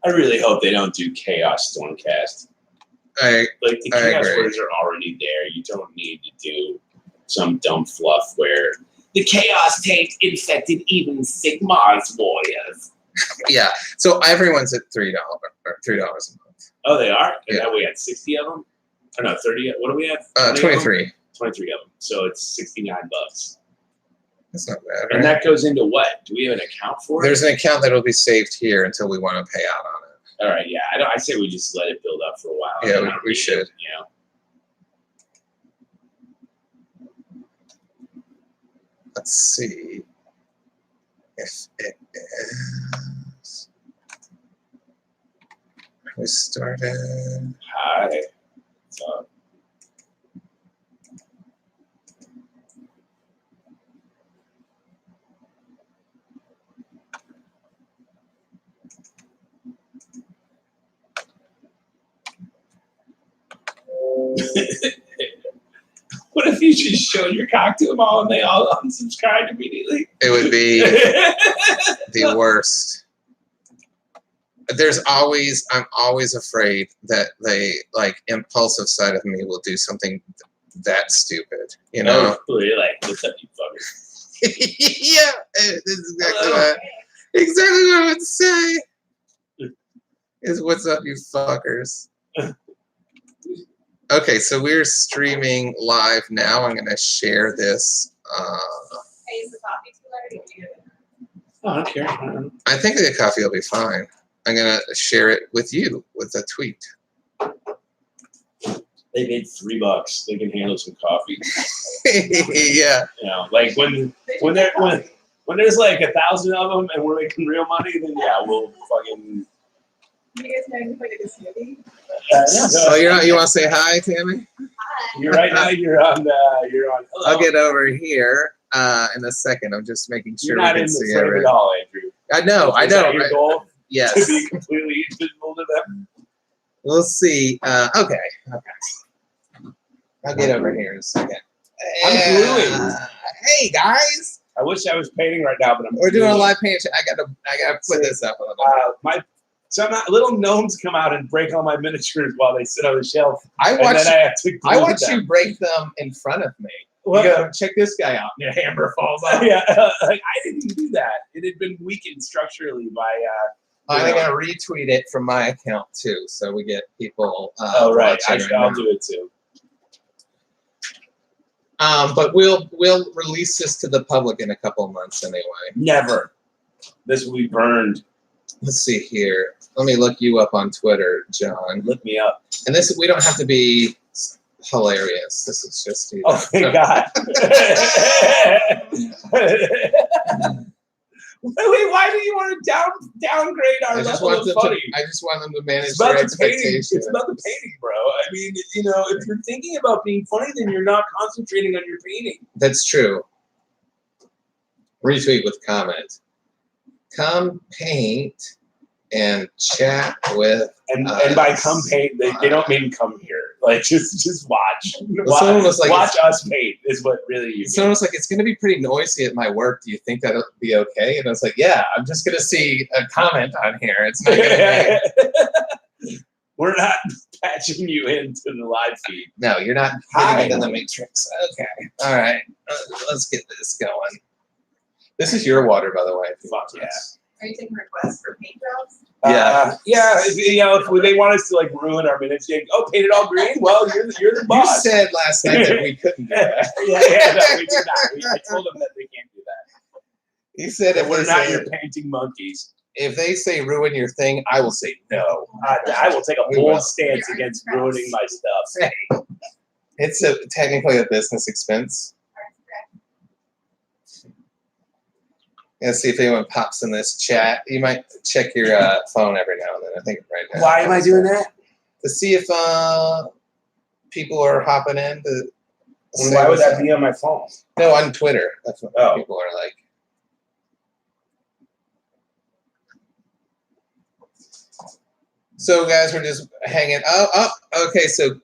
I really hope they don't do Chaos Stormcast. Like the Chaos words are already there. You don't need to do some dumb fluff where the Chaos Taint infected even Sigmar's warriors. Yeah. So everyone's at $3 a month. Oh, they are? And yeah. now we had 60 of them? Or no, 30. What do we have? 23. 23 of them. So it's $69. That's not bad, right? And that goes into what? Do we have an account for it? There's an account that will be saved here until we want to pay out on it. All right, yeah. I say we just let it build up for a while. Yeah, we should. It, you know? Let's see if it is. We started. Hi. What's up? What if you just showed your cock to them all and they all unsubscribed immediately? It would be the worst. I'm always afraid that they, like, impulsive side of me will do something that stupid, you know? Oh, you're like, what's up, you fucker? Yeah, this is exactly what I would say. Is what's up, you fuckers? Okay, so we're streaming live now. I'm going to share this. Is the coffee too loud? Oh, I don't care. I think the coffee will be fine. I'm going to share it with you with a tweet. They made $3. They can handle some coffee. Yeah. You know, like when there's like 1,000 of them and we're making real money, then yeah, we'll fucking. You guys know anybody to smoothie? So you want to say hi, Tammy? Hi. You're right now. You're on. Hello. I'll get over here in a second. I'm just making sure You're not we in can the see frame everything. at all, Andrew. I know. Is that your goal? Yes. To be completely invisible to them. We'll see. Okay. I'll get over here in a second. I'm gluing. Hey guys. I wish I was painting right now, but We're doing a live paint. I gotta put this up a little. Some little gnomes come out and break all my miniatures while they sit on the shelf. I watch them. you break them in front of me. Well, you go, check this guy out. Your hammer falls off. Yeah, like, I didn't do that. It had been weakened structurally by. I'm gonna retweet it from my account too, so we get people. Oh right, I'll do it too. But we'll release this to the public in a couple of months anyway. Never. This will be burned. Let's see here. Let me look you up on Twitter, John. Look me up. And this, we don't have to be hilarious. This is just. Oh, thank God. Wait, why do you want to downgrade our level of funny? I just want them to manage their expectations. It's about the painting, bro. I mean, you know, if you're thinking about being funny, then you're not concentrating on your painting. That's true. Retweet with comment. Come paint and chat with and by come paint, they don't mean come here. Like just watch. Well, watch us paint is what really you mean. Someone was like, it's gonna be pretty noisy at my work. Do you think that'll be okay? And I was like, yeah, I'm just gonna see a comment on here. It's not gonna be. We're not patching you into the live feed. No, you're not getting into the matrix. Okay. All right. Let's get this going. This is your water, by the way. Fuck yeah. Are you taking requests for paint jobs? Yeah. If they want us to like ruin our minutes, paint it all green. Well, you're the boss. You said last night that we couldn't do that. No, we did not. I told them that they can't do that. You said that we're not your painting monkeys. If they say ruin your thing, I will say no. I will take a bold stance against ruining my stuff. Hey, it's technically a business expense. Let's see if anyone pops in this chat. You might check your phone every now and then. I think right now. Why am I doing that? to see if people are hopping in. Why would that be on my phone? No, on Twitter. That's what people are like. So, guys, we're just hanging. Okay. So,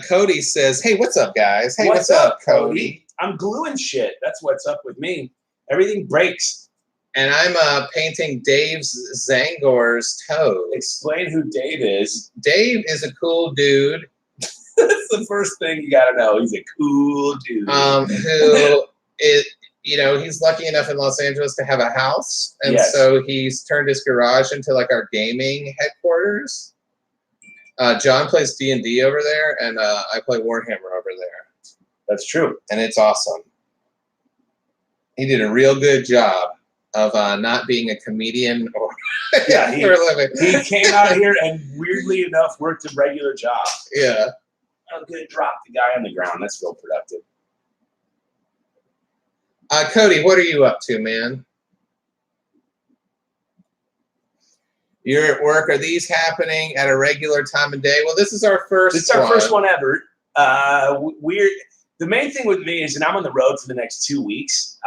Cody says, "Hey, what's up, guys? Hey, what's up, Cody? I'm gluing shit. That's what's up with me. Everything breaks." And I'm painting Dave's Zangor's toes. Explain who Dave is. Dave is a cool dude. That's the first thing you gotta know. He's a cool dude. Who is, he's lucky enough in Los Angeles to have a house, and so he's turned his garage into like our gaming headquarters. John plays D&D over there, and I play Warhammer over there. That's true, and it's awesome. He did a real good job of not being a comedian or for a living. He came out here and weirdly enough worked a regular job. Yeah. I'm gonna drop the guy on the ground. That's real productive. Cody, what are you up to, man? You're at work. Are these happening at a regular time of day? Well, this is our first. It's our first one ever. The main thing with me is, and I'm on the road for the next 2 weeks.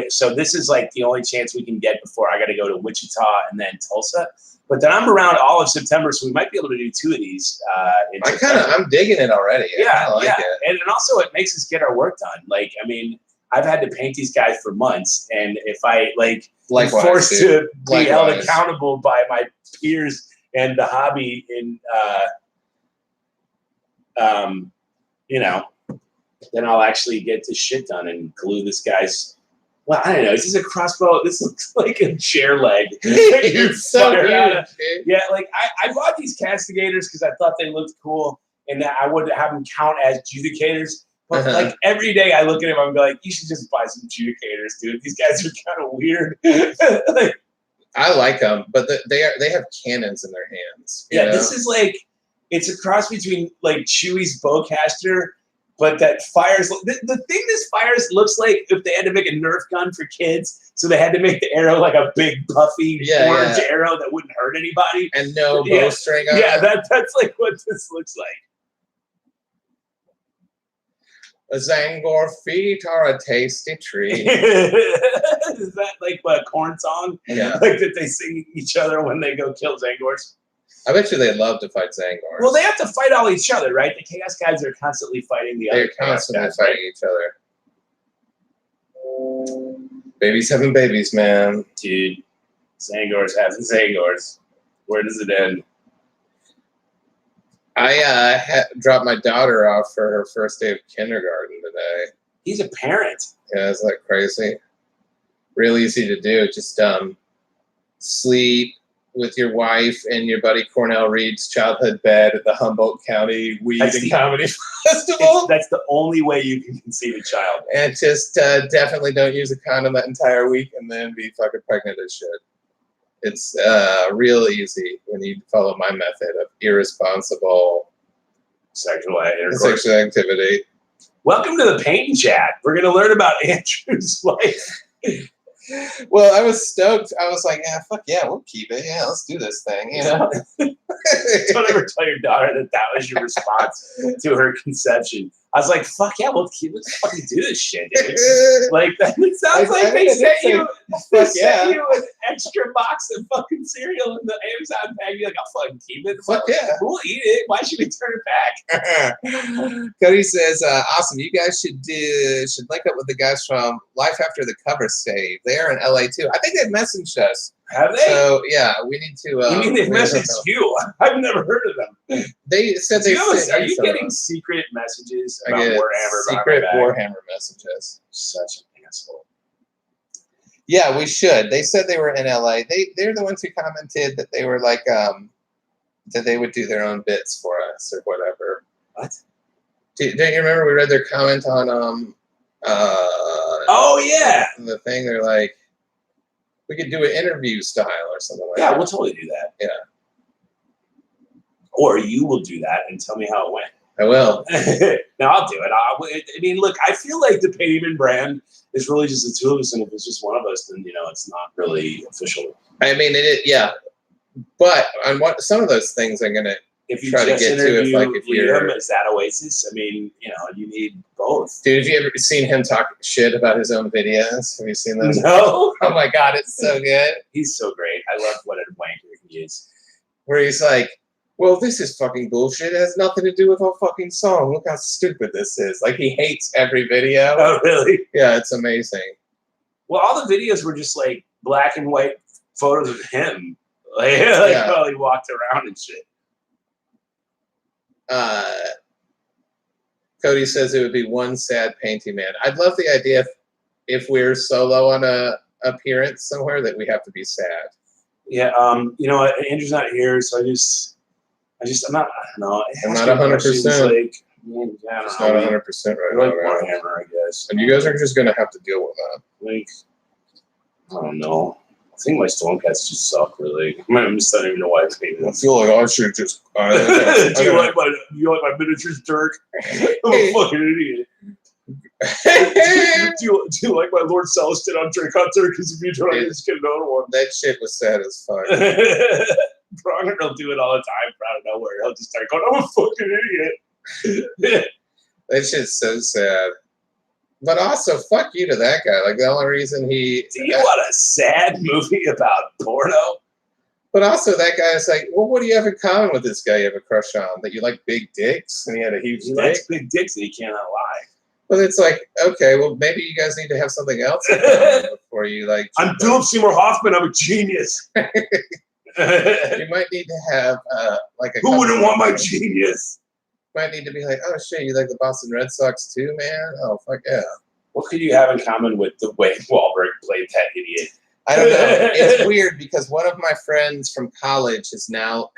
So this is like the only chance we can get before I got to go to Wichita and then Tulsa. But then I'm around all of September, so we might be able to do 2 of these. I'm digging it already. I like it. And also it makes us get our work done. Like, I mean, I've had to paint these guys for months, and if I am forced to be held accountable by my peers and the hobby in, then I'll actually get this shit done and glue this guy's. Well, I don't know. This is a crossbow. This looks like a chair leg. It's so huge. Yeah, like I bought these castigators because I thought they looked cool, and that I would have them count as judicators. But like every day I look at him, I'm like, you should just buy some judicators, dude. These guys are kind of weird. I like them, but they have cannons in their hands. Yeah, this is like, it's a cross between like Chewie's bowcaster, but that fires. The thing this fires looks like if they had to make a Nerf gun for kids, so they had to make the arrow like a big puffy orange arrow that wouldn't hurt anybody. And no bowstring on it. Yeah, that's like what this looks like. The Zangor feet are a tasty treat. Is that like a corn song? Yeah. Like that they sing each other when they go kill Zangors? I bet you they'd love to fight Zangors. Well, they have to fight all each other, right? The Chaos guys are constantly fighting the other Chaos guys. They're constantly fighting each other. Babies having babies, man. Dude, Zangors having Zangors. Where does it end? I dropped my daughter off for her first day of kindergarten today. He's a parent. Yeah, isn't that crazy? Real easy to do. Just sleep with your wife in your buddy Cornell Reed's childhood bed at the Humboldt County Weed and Comedy Festival. That's the only way you can conceive a child. And just definitely don't use a condom that entire week and then be fucking pregnant as shit. It's real easy when you follow my method of irresponsible sexual activity. Welcome to the Painty Chat. We're going to learn about Andrew's life. Well, I was stoked. I was like, yeah, fuck yeah, we'll keep it. Yeah, let's do this thing, you know? Don't ever tell your daughter that was your response to her conception. I was like, fuck yeah, let's fucking do this shit, dude. Like, that it sounds like they sent you an extra box of fucking cereal in the Amazon bag. You're like, I'll fucking keep it. Fuck yeah. We'll eat it. Why should we turn it back? Cody says, awesome. You guys should link up with the guys from Life After the Cover Save. They're in LA too. I think they've messaged us. Have they? So yeah, we need to. You mean they've messaged you? I've never heard of them. They said they. Are you getting secret messages about Warhammer? Secret Warhammer messages. Such an asshole. Yeah, we should. They said they were in LA. They're the ones who commented that they were like that they would do their own bits for us or whatever. What? Don't you remember we read their comment on oh yeah. The thing they're like, we could do an interview style or something like that. Yeah, we'll totally do that. Yeah. Or you will do that and tell me how it went. I will. No, I'll do it. I mean, look, I feel like the Paintyman brand is really just the two of us, and if it's just one of us, then it's not really official. I mean, yeah. But on some of those things, I'm gonna if you try to get to if you're is that Oasis? I mean, you need both. Dude, have you ever seen him talk shit about his own videos? Have you seen those? No. Oh my god, it's so good. He's so great. I love what a wanker he is. Where he's like, well, this is fucking bullshit. It has nothing to do with our fucking song. Look how stupid this is. Like, he hates every video. Oh, really? Yeah, it's amazing. Well, all the videos were just like black and white photos of him. Like while he walked around and shit. Cody says it would be one sad Painty man. I'd love the idea if we're solo on a appearance somewhere that we have to be sad. Yeah, Andrew's not here, so I'm not. I don't know. I'm not 100%. Like, it's not 100% right now. Like Warhammer, I guess. And you guys are just gonna have to deal with that. Like, I don't know. I think my Stormcats just suck, really. I'm just don't even know why I painted them. I feel like I should just. Do you like my miniatures, Dirk? I'm a fucking idiot. do you like my Lord Celestin on Drake Hunter? Because if you don't, I just get another one. That shit was sad as fuck. Bronger will do it all the time, out of nowhere. He'll just start going, I'm a fucking idiot. That shit's so sad. But also, fuck you to that guy. Like, the only reason he... Do you want a sad movie about porno? But also, that guy is like, well, what do you have in common with this guy you have a crush on? That you like big dicks? And he had a huge dick? He likes big dicks and he cannot lie. But it's like, okay, well, maybe you guys need to have something else in common before you, like... I'm Philip Seymour Hoffman. I'm a genius. You might need to have, like a... Who wouldn't want my genius? Might need to be like, oh shit, you like the Boston Red Sox too, man? Oh, fuck yeah. What could you have in common with the way Wahlberg played that idiot? I don't know. It's weird because one of my friends from college is now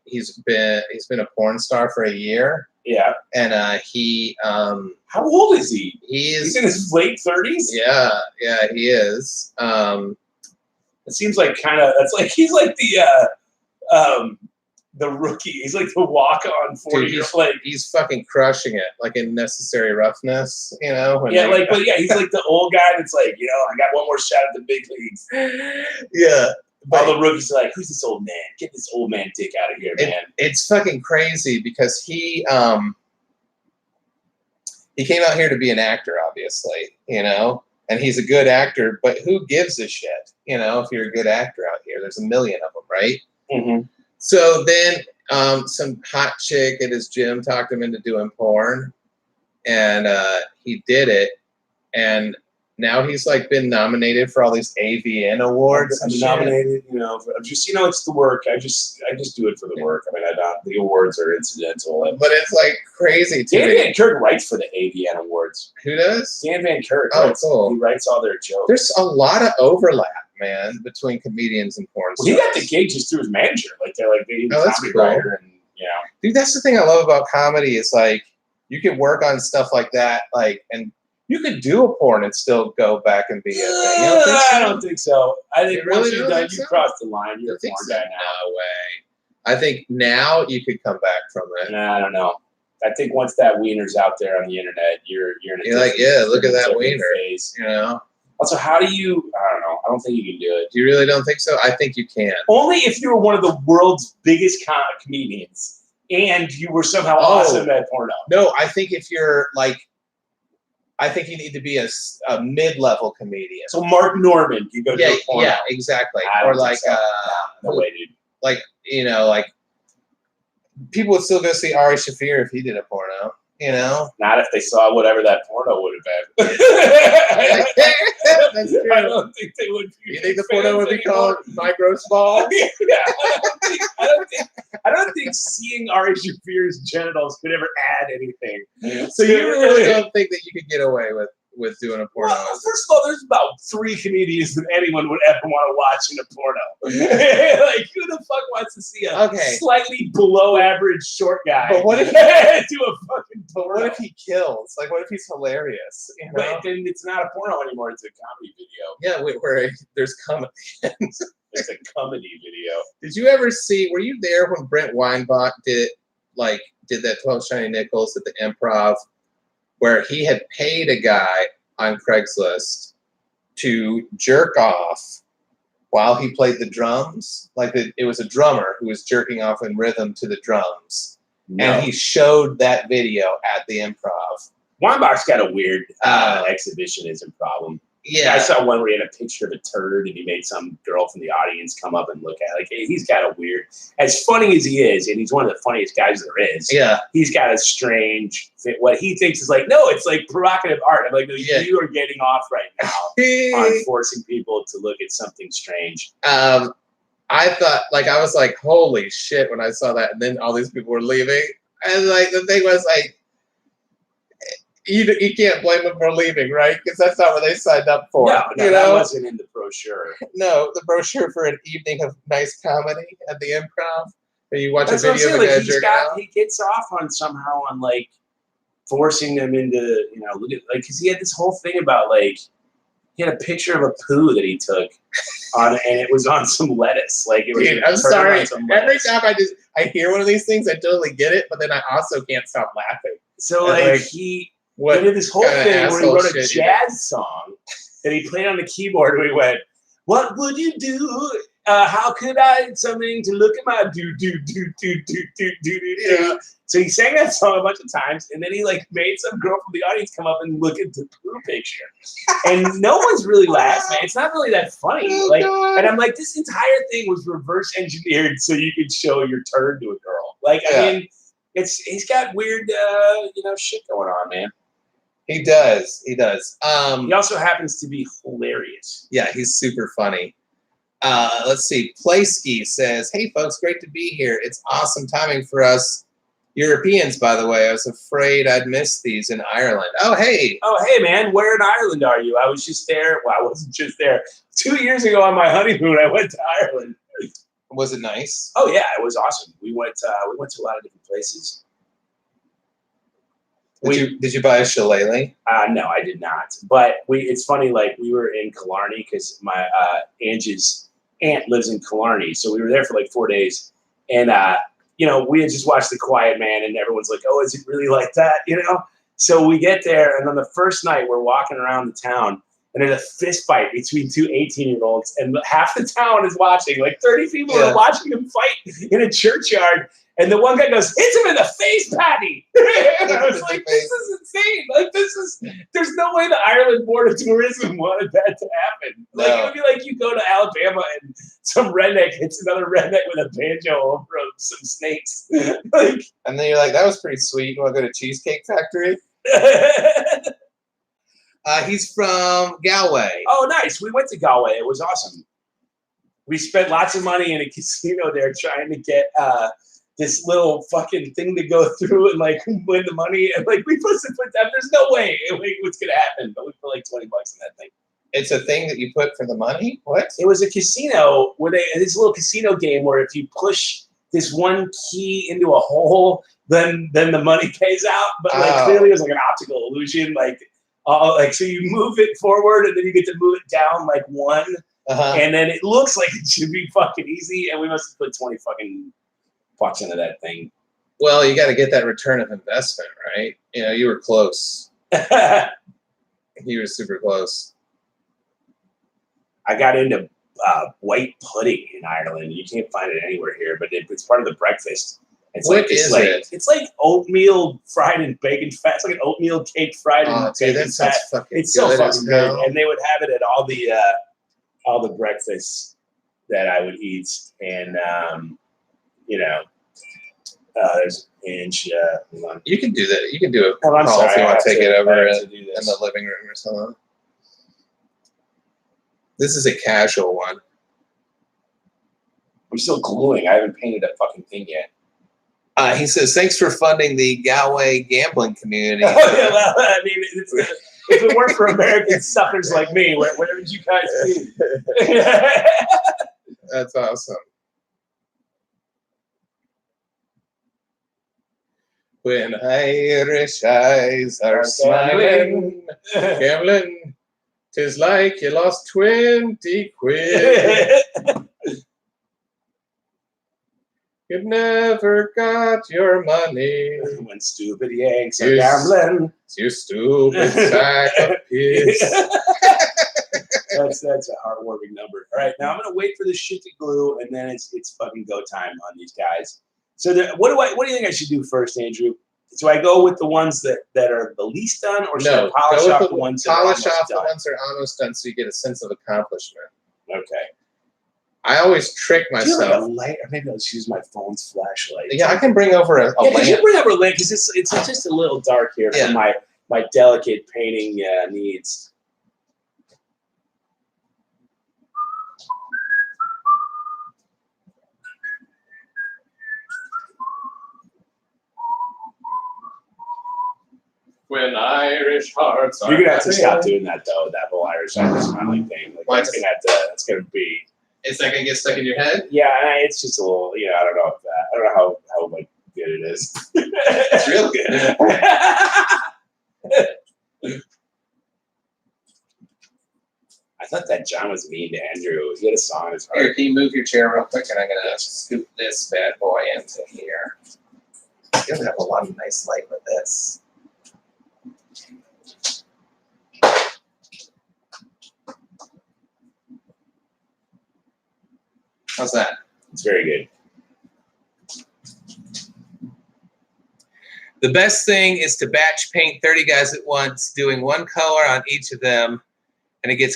he's been a porn star for a year. Yeah. And he how old is he? He's in his late 30s? Yeah, he is. It seems like he's like the rookie. He's like the walk-on 40-year old. He's fucking crushing it, like in Necessary Roughness, you know? He's like the old guy that's like, I got one more shot at the big leagues. Yeah. But all the rookies are like, who's this old man? Get this old man dick out of here, man. It's fucking crazy because he came out here to be an actor, obviously, and he's a good actor, but who gives a shit, if you're a good actor out here? There's a million of them, right? Mm-hmm. So then some hot chick at his gym talked him into doing porn, and he did it, and now he's like been nominated for all these AVN awards. I'm nominated, it's the work. I just do it for the work. I mean, the awards are incidental. But it's like crazy too. Dan Van Kirk writes for the AVN awards. Who does? Dan Van Kirk. Oh, cool. He writes all their jokes. There's a lot of overlap, man, between comedians and porn stars. He got the gig just through his manager. That's cool. Writer and, Dude, that's the thing I love about comedy is like you can work on stuff like that, and you could do a porn and still go back and be a thing. I don't think so. I think really once you cross the line, you're a porn guy now. No way. I think now you could come back from it. Nah, I don't know. I think once that wiener's out there on the internet, you're in a You're like, yeah, look at that wiener. Phase. Also, how do you? I don't know. I don't think you can do it. You really don't think so? I think you can. Only if you were one of the world's biggest comedians and you were somehow awesome at porno. No, I think if you're like. I think you need to be a mid-level comedian. So Mark Norman, you go to a porno. Yeah, exactly. Or like, no way, dude. Like, people would still go see Ari Shaffir if he did a porno. Not if they saw whatever that porno would have been. That's true. I don't think they would. You think the porno would be called My Gross Balls? Yeah, I don't think seeing Ari Shaffir's genitals could ever add anything. So you really don't think that you could get away with doing a porno? Well, first of all, there's about 3 comedians that anyone would ever want to watch in a porno. Like, who the fuck wants to see a slightly below average short guy but what if do a fucking porno? What if he kills? Like, what if he's hilarious? But then it's not a porno anymore. It's a comedy video. Yeah, where there's comedy. It's a comedy video. Did you ever see? Were you there when Brent Weinbach did that 12 Shiny Nickels at the Improv, where he had paid a guy on Craigslist to jerk off while he played the drums. Like it was a drummer who was jerking off in rhythm to the drums. No. And he showed that video at the Improv. Weinbach's got a weird exhibitionism problem. Yeah, I saw one where he had a picture of a turd and he made some girl from the audience come up and look at it. Like, he's got a weird, as funny as he is, and he's one of the funniest guys there is. Yeah. He's got a strange, what he thinks is like, no, it's like provocative art. I'm like, no, you are getting off right now on forcing people to look at something strange. I thought, like, I was like, holy shit when I saw that. And then all these people were leaving. And like, the thing was like, you can't blame them for leaving, right? Because that's not what they signed up for. No, that wasn't in the brochure. No, the brochure for an evening of nice comedy at the Improv. Where you watch a video of a guy jerking off. He gets off on somehow on like forcing them into, look at, like, because he had this whole thing about like, he had a picture of a poo that he took on, and it was on some lettuce. Like it was. Dude, I'm sorry. Every time I hear one of these things, I totally get it, but then I also can't stop laughing. So like he did this whole thing where he wrote a jazz song that he played on the keyboard. Where he went, "What would you do? How could I something to look at my do do do do do do do do?" So he sang that song a bunch of times, and then he like made some girl from the audience come up and look at the poo picture, and no one's really laughing. It's not really that funny. And I'm like, this entire thing was reverse engineered so you could show your turn to a girl. Like, I mean, he's got weird, shit going on, man. He does. He also happens to be hilarious. Yeah, he's super funny. Let's see. Playski says, "Hey folks, great to be here. It's awesome timing for us Europeans, by the way. I was afraid I'd miss these in Ireland." Oh, hey, man. Where in Ireland are you? I was just there. Well, I wasn't just there. 2 years ago on my honeymoon, I went to Ireland. Was it nice? Oh yeah, it was awesome. We went to a lot of different places. Did you buy a shillelagh? No, I did not. But it's funny. Like we were in Killarney because my Angie's aunt lives in Killarney, so we were there for like 4 days, and we had just watched The Quiet Man, and everyone's like, "Oh, is it really like that?" So we get there, and on the first night, we're walking around the town, and there's a fist fight between two 18-year-olds, and half the town is watching. Like 30 people are watching them fight in a churchyard, and the one guy goes, "Hit him in the face, Patty!" And I was like, "This is insane! Like there's no way the Ireland Board of Tourism wanted that to happen. Like it would be like you go to Alabama and some redneck hits another redneck with a banjo over some snakes." Like, and then you're like, "That was pretty sweet. You want to go to Cheesecake Factory?" He's from Galway. Oh, nice. We went to Galway. It was awesome. We spent lots of money in a casino there trying to get this little fucking thing to go through and like win the money. And like we supposed to put that. There's no way it was gonna happen, but we put like $20 in that thing. It's a thing that you put for the money? What? It was a casino where this little casino game where if you push this one key into a hole, then the money pays out. But like clearly it was like an optical illusion. Like so you move it forward and then you get to move it down like one. And then it looks like it should be fucking easy. And we must have put 20 fucking bucks into that thing. Well, you got to get that return of investment, right? You were close. You were super close. I got into white pudding in Ireland. You can't find it anywhere here, but it's part of the breakfast. What is it? It's like oatmeal fried in bacon fat. It's like an oatmeal cake fried in bacon fat. It's so fucking good. And they would have it at all the breakfasts that I would eat. And there's Ange. You can do that. You can do it. Oh, I'm sorry. If you want to take it over in the living room or something. This is a casual one. I'm still gluing. I haven't painted a fucking thing yet. He says, "Thanks for funding the Galway gambling community." Oh, yeah, well, I mean, if it weren't for American suckers like me, where would you guys be? That's awesome. When Irish eyes are smiling, gambling, 'tis like you lost 20 quid. You never got your money. When stupid Yanks are gambling. You stupid sack of piss. That's a heartwarming number. All right, now I'm gonna wait for this shit to glue, and then it's fucking go time on these guys. So what do you think I should do first, Andrew? Do I go with the ones that are the least done, or should I polish off the ones that are almost done? The ones that are almost done, so you get a sense of accomplishment. Okay. I always trick myself. Do you have a light? Or maybe I'll just use my phone's flashlight. Yeah, I can bring over a lamp. You bring over a lamp because it's just a little dark here for my delicate painting needs. When Irish hearts are. You're gonna have to stop doing that though. That whole Irish smiling thing. Like, why? That's gonna be. It's not gonna get stuck in your head. Yeah, it's just a little. I don't know if that. I don't know how like good it is. It's real good. I thought that John was mean to Andrew. He had a song in his heart. Here, can you move your chair real quick, and I'm gonna scoop this bad boy into here. You're gonna have a lot of nice light with this. How's that? It's very good. The best thing is to batch paint 30 guys at once, doing one color on each of them, and get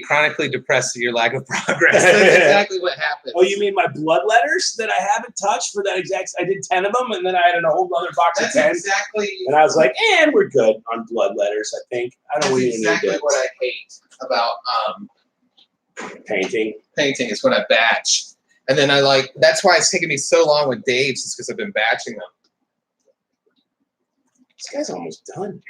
chronically depressed at your lack of progress. That's exactly what happens. Oh, you mean my blood letters that I haven't touched for that exact? I did 10 of them, and then I had a whole other box of 10. Exactly. And I was like, and we're good on blood letters. I think I don't really need exactly what I hate about painting. Painting is when I batch. And then that's why it's taken me so long with Dave's, is because I've been batching them. This guy's almost done.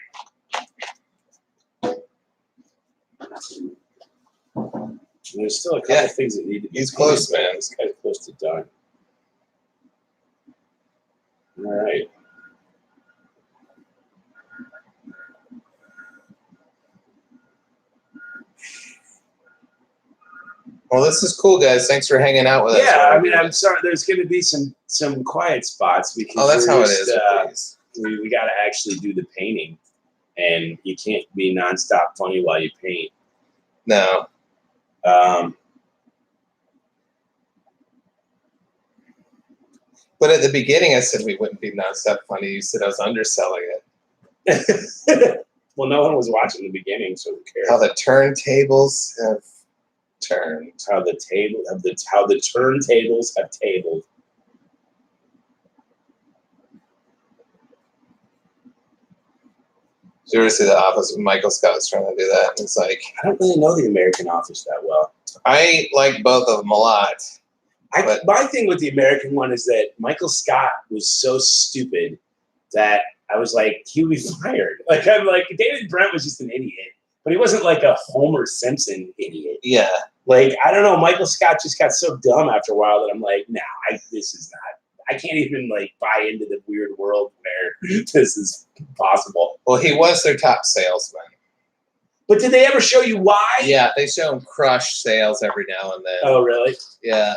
There's still a couple of things that need to be. He's close, man. This guy's close to done. All right. Well, this is cool, guys. Thanks for hanging out with us. Yeah, I mean, I'm sorry. There's going to be some quiet spots because that's how it is. We got to actually do the painting, and you can't be nonstop funny while you paint. No. But at the beginning, I said we wouldn't be nonstop funny. You said I was underselling it. Well, no one was watching the beginning, so who cares? How the turntables have turned. How the turntables have tabled. Did you ever see The Office when Michael Scott was trying to do that? It's like, I don't really know the American Office that well. I like both of them a lot. My thing with the American one is that Michael Scott was so stupid that I was like, he would be fired. Like, I'm like, David Brent was just an idiot, but he wasn't like a Homer Simpson idiot. Yeah. Like, I don't know, Michael Scott just got so dumb after a while that I'm like, nah, this is not, I can't even like buy into the weird world where this is possible. Well, he was their top salesman. But did they ever show you why? Yeah, they show him crush sales every now and then. Oh, really? Yeah,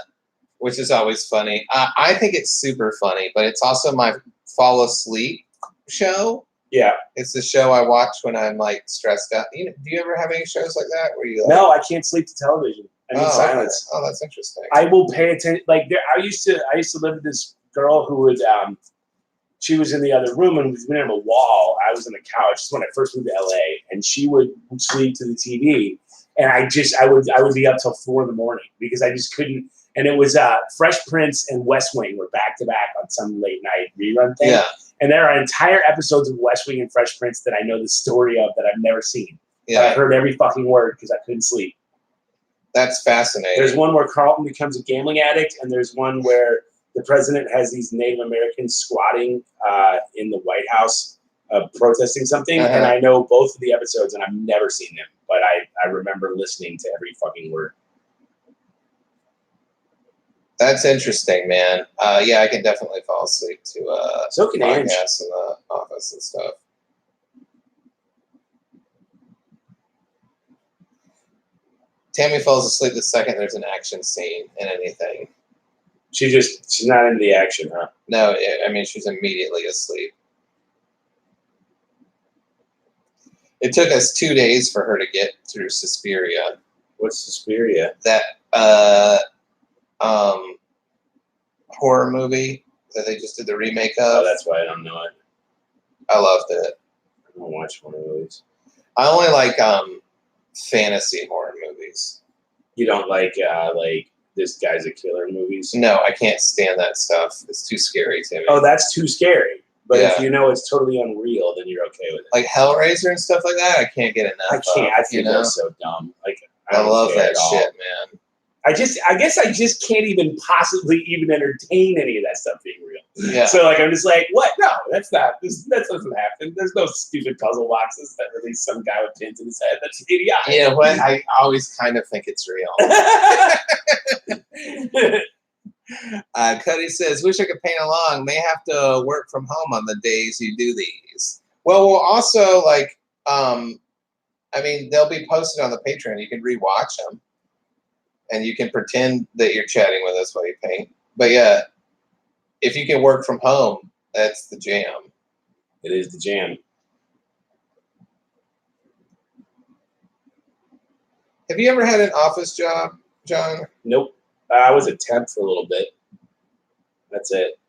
which is always funny. I think it's super funny, but it's also my fall asleep show. Yeah. It's the show I watch when I'm like stressed out. Do you ever have any shows like that where you like, no, I can't sleep to television. I need silence. Okay. Oh, that's interesting. I will pay attention. Like I used to live with this girl who would she was in the other room and we had a wall. I was on the couch. This is when I first moved to LA, and she would sleep to the TV, and I would be up till 4 a.m. because I just couldn't. And it was Fresh Prince and West Wing were back to back on some late night rerun thing. Yeah. And there are entire episodes of West Wing and Fresh Prince that I know the story of that I've never seen. Yeah. But I heard every fucking word because I couldn't sleep. That's fascinating. There's one where Carlton becomes a gambling addict, and there's one where the president has these Native Americans squatting in the White House protesting something. Uh-huh. And I know both of the episodes, and I've never seen them, but I remember listening to every fucking word. That's interesting, man. Yeah, I can definitely fall asleep to podcasts in the office and stuff. Tammy falls asleep the second there's an action scene in anything. She's not into the action, huh? No, I mean, she's immediately asleep. It took us 2 days for her to get through Suspiria. What's Suspiria? That horror movie that they just did the remake of. Oh, that's why I don't know it. I loved it. I don't watch horror movies. I only like fantasy horror movies. You don't like This Guy's a Killer movies? No, I can't stand that stuff. It's too scary to me. Oh, that's too scary. But Yeah. if you know it's totally unreal, then you're okay with it. Like Hellraiser and stuff like that, I can't get enough. I can't. I think you know? that's so dumb. Like I love care that at all. shit, man. I guess I just can't even possibly even entertain any of that stuff being real. Yeah. So like I'm just like, what? No, that's not. That doesn't happen. There's no stupid puzzle boxes that release some guy with pins in his head. That's idiotic. You know what? I always kind of think it's real. Cuddy says, wish I could paint along. May have to work from home on the days you do these. Well, we'll also like, I mean, they'll be posted on the Patreon. You can rewatch them. And you can pretend that you're chatting with us while you paint. But yeah, if you can work from home, that's the jam. It is the jam. Have you ever had an office job, John? Nope. I was a temp for a little bit. That's it.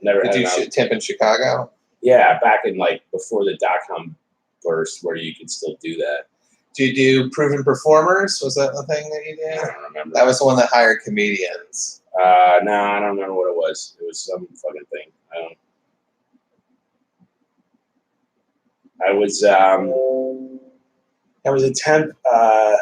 Never Did had you temp in Chicago? Yeah, back in like before the .com burst where you could still do that. Did you do Proven Performers? Was that the thing that you did? I don't remember. That was the one that hired comedians. No, I don't remember what it was. It was some fucking thing. I was a temp. I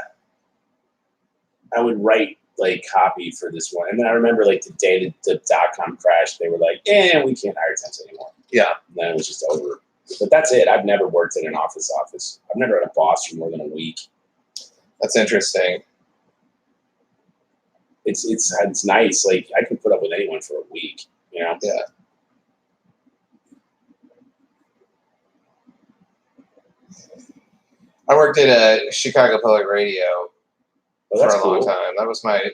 would write like copy for this one, and then I remember like the day the .com crashed, they were like, we can't hire temps anymore. Yeah. And then it was just over. But that's it. I've never worked in an office. I've never had a boss for more than a week. That's interesting. It's nice. Like I could put up with anyone for a week, you know? Yeah. I worked at a Chicago Public Radio for a long time. That was my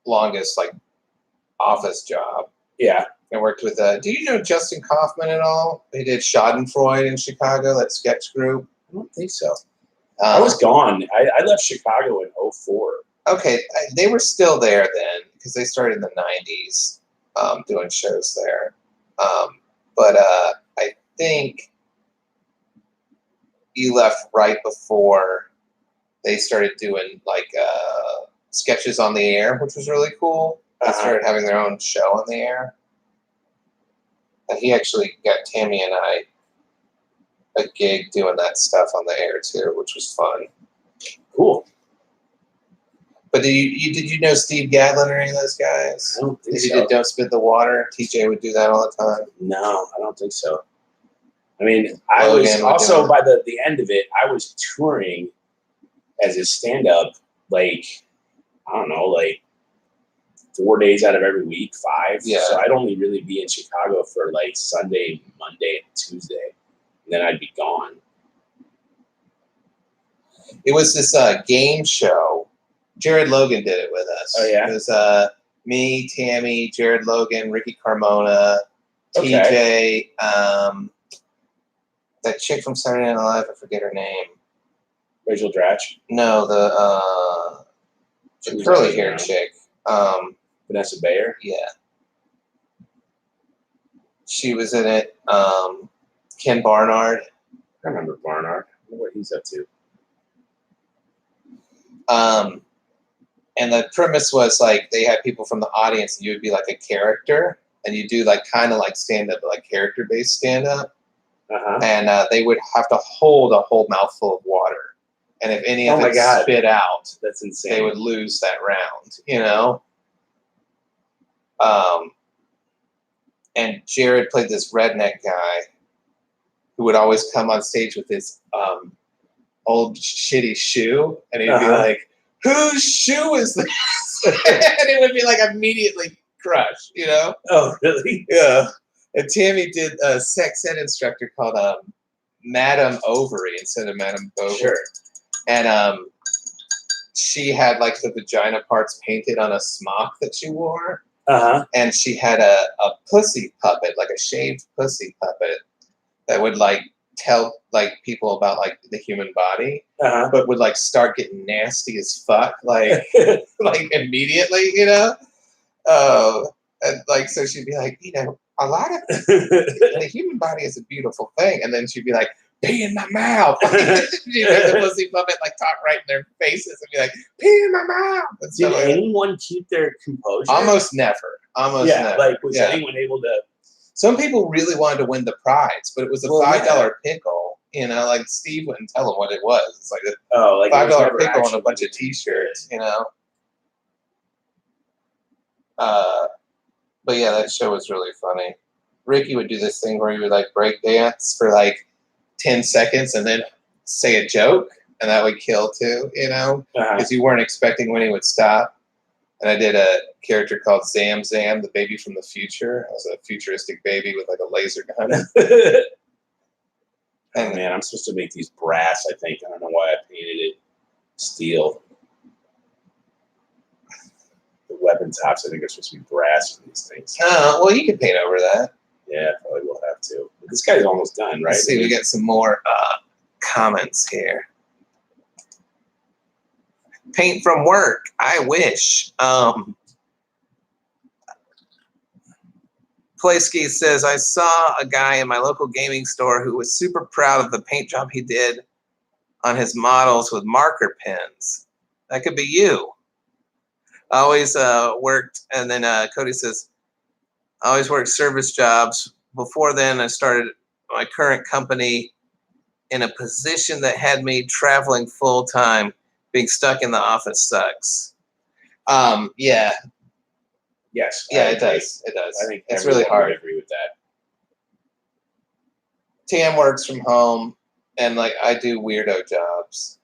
longest like office job. Yeah. I worked with, do you know Justin Kaufman at all? He did Schadenfreude in Chicago, that sketch group. I don't think so. I was gone. I left Chicago in 2004. Okay, they were still there then because they started in the 90s doing shows there. But I think you left right before they started doing like sketches on the air, which was really cool. They started having their own show on the air. And he actually got Tammy and I a gig doing that stuff on the air too, which was fun. Cool. But did you know Steve Gadlin or any of those guys? I don't think so. He did Don't Spit the Water. TJ would do that all the time. No, I don't think so. I mean, I was also by the end of it, I was touring as a stand-up, like, I don't know, like 4 days out of every week, 5. Yeah. So I'd only really be in Chicago for like Sunday, Monday, and Tuesday. And then I'd be gone. It was this game show. Jared Logan did it with us. Oh, yeah? It was me, Tammy, Jared Logan, Ricky Carmona, TJ, that chick from Saturday Night Live, I forget her name. Rachel Dratch? No, the curly-haired chick. Vanessa Bayer? Yeah. She was in it. Ken Barnard. I remember Barnard. I wonder what he's up to. And the premise was like they had people from the audience and you would be like a character and you do like kind of like stand-up, like character-based stand-up. And they would have to hold a whole mouthful of water. And if any of it spit out, that's insane. They would lose that round, you know? And Jared played this redneck guy who would always come on stage with his old shitty shoe. And he'd be like, whose shoe is this? And it would be like immediately crushed, you know? Oh, really? Yeah. And Tammy did a sex ed instructor called Madam Ovary instead of Madam Bovary. Sure. And she had like the vagina parts painted on a smock that she wore. And she had a pussy puppet, like a shaved pussy puppet that would like tell like people about like the human body, but would like start getting nasty as fuck, like like immediately, you know. And like so she'd be like, you know, a lot of the human body is a beautiful thing, and then she'd be like, pee in my mouth. She'd make the pussy puppet like talk right in their faces and be like, pee in my mouth. And did anyone keep their composure? Almost never. Never. Like was anyone able to? Some people really wanted to win the prize, but it was a $5 pickle. You know, like Steve wouldn't tell them what it was. It's like a $5 pickle and a bunch of T-shirts. You know. But yeah, that show was really funny. Ricky would do this thing where he would like break dance for like 10 seconds and then say a joke, and that would kill too, you know, because you weren't expecting when he would stop. And I did a character called Zam Zam, the baby from the future. I was a futuristic baby with like a laser gun. Oh man, I'm supposed to make these brass, I think. I don't know why I painted it steel. The weapon tops, I think, are supposed to be brass in these things. Oh, well, you can paint over that. Yeah, probably will have to. But this guy's almost done, right? Let's see, we get some more comments here. Paint from work. I wish. Playsky says, I saw a guy in my local gaming store who was super proud of the paint job he did on his models with marker pens. That could be you. I always worked, and then Cody says, I always worked service jobs. Before then, I started my current company in a position that had me traveling full time. Being stuck in the office sucks. Yeah. Yes. Yeah, it does. It does. I think it's really hard. I agree with that. Tam works from home, and like I do weirdo jobs,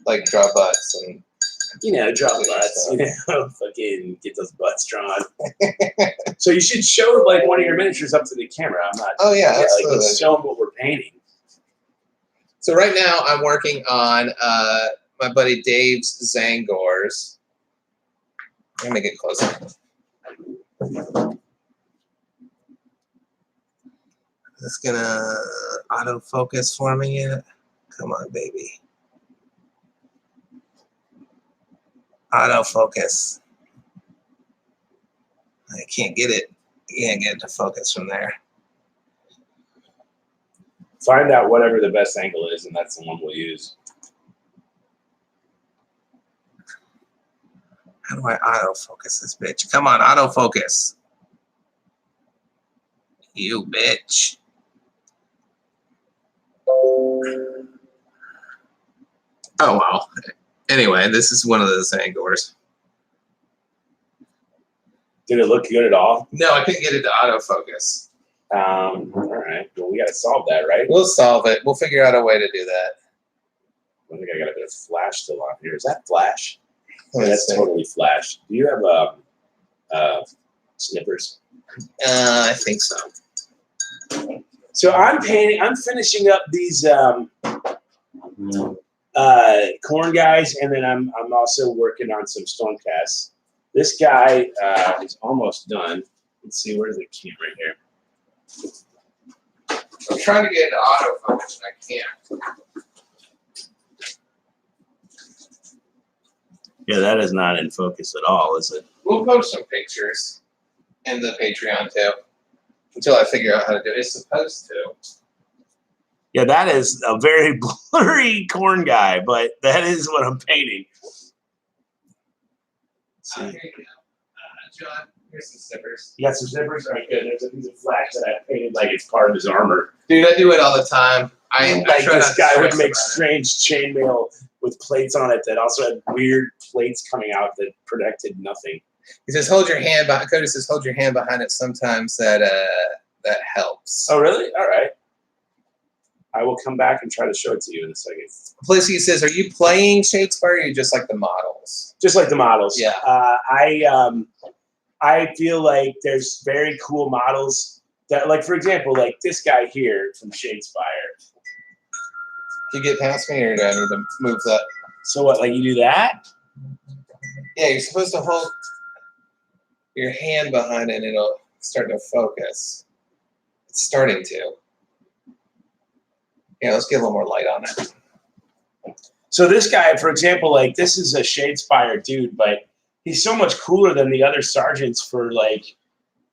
like draw butts and. You know, draw butts. You know, fucking get those butts drawn. So you should show like one of your miniatures up to the camera. I'm not. Oh yeah, absolutely. Like, let's show them what we're painting. So right now I'm working on my buddy Dave's Zangors. Let me get closer. It's gonna autofocus for me yet? Come on, baby. Autofocus. I can't get it. You can't get it to focus from there. Find out whatever the best angle is, and that's the one we'll use. How do I autofocus this bitch? Come on, autofocus. You bitch. Oh, well. Anyway, this is one of those Zangors. Did it look good at all? No, I couldn't get it to autofocus. All right. Well, we got to solve that, right? We'll solve it. We'll figure out a way to do that. I think I got a bit of flash still on here. Is that flash? Yeah, that's totally flash. Do you have snippers? I think so. So I'm finishing up these corn guys, and then I'm also working on some Stormcasts. This guy is almost done. Let's see, where's the camera here? I'm trying to get into autofocus, and I can't. Yeah, that is not in focus at all, is it? We'll post some pictures in the Patreon too, until I figure out how to do it. It's supposed to. Yeah, that is a very blurry corn guy, but that is what I'm painting. Here you go. John, here's some snippers. You got some snippers? All right, good. There's a piece of flash that I painted like it's part of his armor. Dude, I do it all the time. This guy would make strange chainmail with plates on it that also had weird plates coming out that protected nothing. He says, "Hold your hand behind." Cody says, "Hold your hand behind it." Sometimes that helps. Oh, really? All right. I will come back and try to show it to you in a second. Placy says, "Are you playing Shakespeare, or are you just like the models?" Just like the models. Yeah. I feel like there's very cool models that, like, for example, like this guy here from Shadespire. Do you get past me, or do I need to move that? So what, like you do that? Yeah, you're supposed to hold your hand behind it, and it'll start to focus. It's starting to. Yeah, let's get a little more light on it. So this guy, for example, like this is a Shadespire dude, but he's so much cooler than the other sergeants for like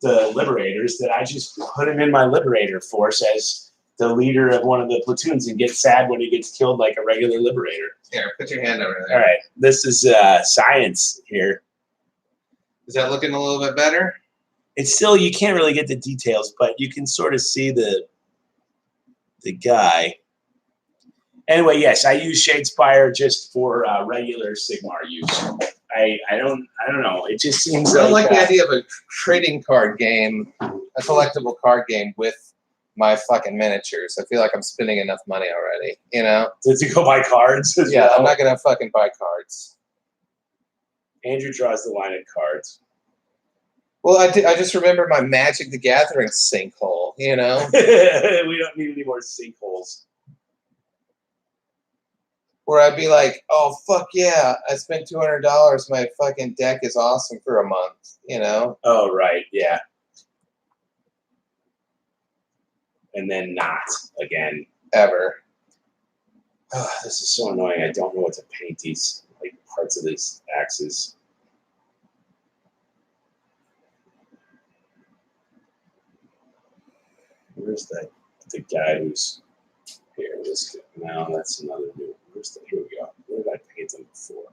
the Liberators that I just put him in my Liberator force as the leader of one of the platoons and get sad when he gets killed like a regular Liberator. Here, put your hand over there. All right, this is science here. Is that looking a little bit better? It's still, you can't really get the details, but you can sort of see the guy. Anyway, yes, I use Shadespire just for regular Sigmar use. I don't know. It just seems I don't like the idea of a trading card game, a collectible card game with my fucking miniatures. I feel like I'm spending enough money already, you know? To go buy cards? Yeah, well. I'm not going to fucking buy cards. Andrew draws the line of cards. Well, I just remember my Magic the Gathering sinkhole, you know? We don't need any more sinkholes. Where I'd be like, oh, fuck yeah, I spent $200. My fucking deck is awesome for a month, you know? Oh, right, yeah. And then not again. Ever. Oh, this is so annoying. I don't know what to paint these like parts of these axes. Where's the guy who's here? This guy. No, that's another new. Here we go. Where did I paint them before?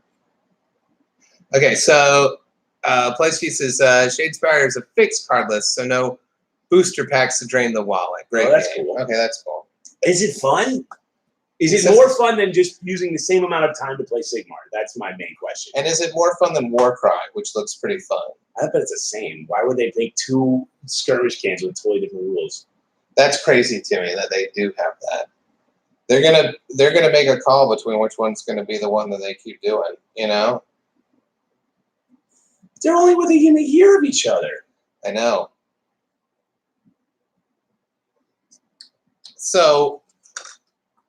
Okay, so Playsky says Shadespire is a fixed card list, so no booster packs to drain the wallet. Great. Oh, that's cool. Okay, that's cool. Is it fun? Is it more fun than just using the same amount of time to play Sigmar? That's my main question. And is it more fun than Warcry, which looks pretty fun? I bet it's the same. Why would they make two skirmish cans with totally different rules? That's crazy to me that they do have that. They're gonna make a call between which one's gonna be the one that they keep doing, you know? They're only within a year of each other. I know. So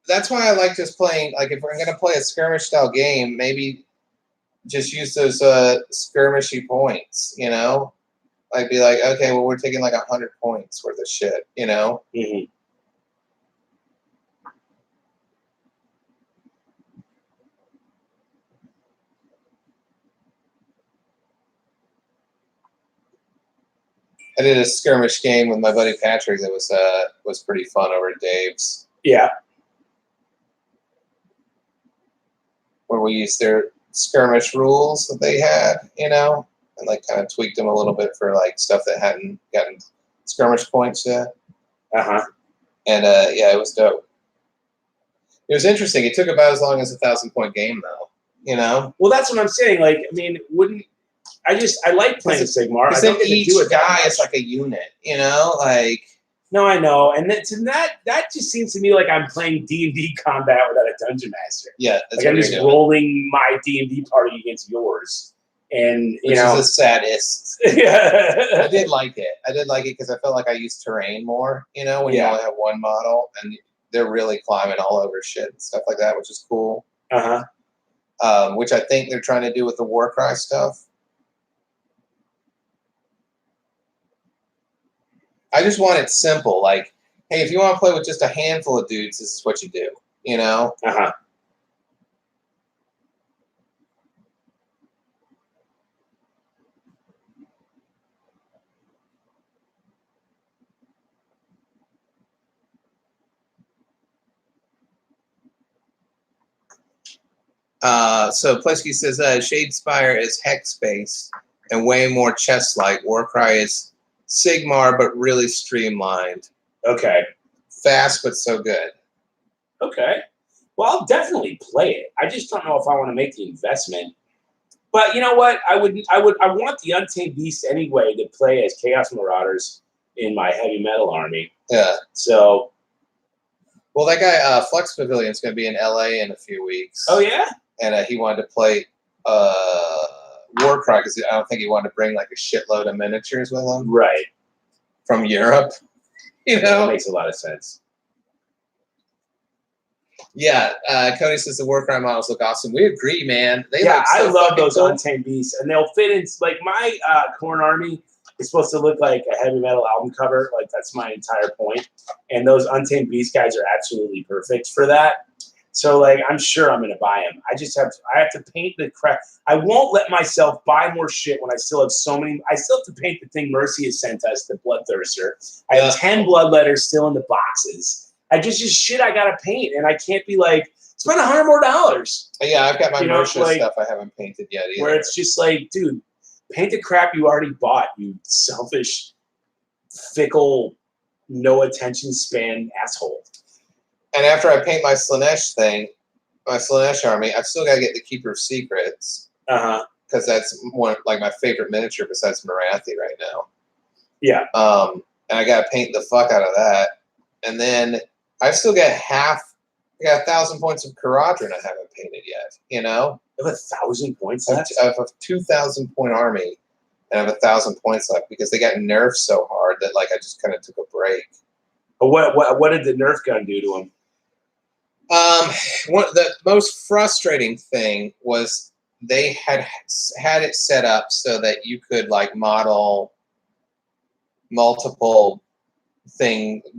that's why I like just playing, like if we're gonna play a skirmish style game, maybe just use those skirmishy points, you know? Like be like, okay, well we're taking like 100 points worth of shit, you know? Mm-hmm. I did a skirmish game with my buddy Patrick that was pretty fun over at Dave's. Yeah. Where we used their skirmish rules that they had, you know, and like kind of tweaked them a little bit for like stuff that hadn't gotten skirmish points yet. Uh-huh. And yeah, it was dope. It was interesting. It took about as long as a 1,000-point game though, you know? Well, that's what I'm saying. Like, I mean, I like playing Sigmar. Because then each guy is like a unit, you know? Like, no, I know, and that just seems to me like I'm playing D&D combat without a dungeon master. Yeah, that's like I'm just rolling my D&D party against yours, and which is the saddest. Yeah, I did like it. I did like it because I felt like I used terrain more. You know, when you only have one model and they're really climbing all over shit and stuff like that, which is cool. Which I think they're trying to do with the Warcry stuff. I just want it simple. Like, hey, if you want to play with just a handful of dudes, this is what you do. You know? So Plesky says Shadespire is hex-based and way more chess-like. Warcry is Sigmar, but really streamlined. Okay. Fast, but so good. Okay. Well, I'll definitely play it. I just don't know if I want to make the investment. But you know what? I want the Untamed Beast anyway to play as Chaos Marauders in my heavy metal army. Yeah. So. Well, that guy Flux Pavilion's going to be in LA in a few weeks. Oh yeah. And he wanted to play Warcry because I don't think he wanted to bring like a shitload of miniatures with him. Right. From Europe. You know? That makes a lot of sense. Yeah, Cody says the Warcry models look awesome. We agree, man. I love those Untamed Beasts, and they'll fit in. Like my Corn Army, It's supposed to look like a heavy metal album cover. Like, that's my entire point. And those Untamed Beast guys are absolutely perfect for that. So, like, I'm sure I'm going to buy them. I have to paint the crap. I won't let myself buy more shit when I still have so many. I still have to paint the thing Mercy has sent us, the Bloodthirster. I have 10 blood letters still in the boxes. I just shit I got to paint. And I can't be like, spend $100 more. Yeah, I've got my Mercy stuff I haven't painted yet either. Where it's just like, dude, paint the crap you already bought, you selfish, fickle, no attention span asshole. And after I paint my Slaanesh thing, my Slaanesh army, I've still got to get the Keeper of Secrets. Because that's one like my favorite miniature besides Marathi right now. Yeah. And I got to paint the fuck out of that. And then I've still got I got 1,000 points of Caradron I haven't painted yet, You have 1,000 points left? I have a 2,000 point army, and I have 1,000 points left because they got nerfed so hard that like I just kind of took a break. But what did the nerf gun do to him? The most frustrating thing was they had it set up so that you could like model multiple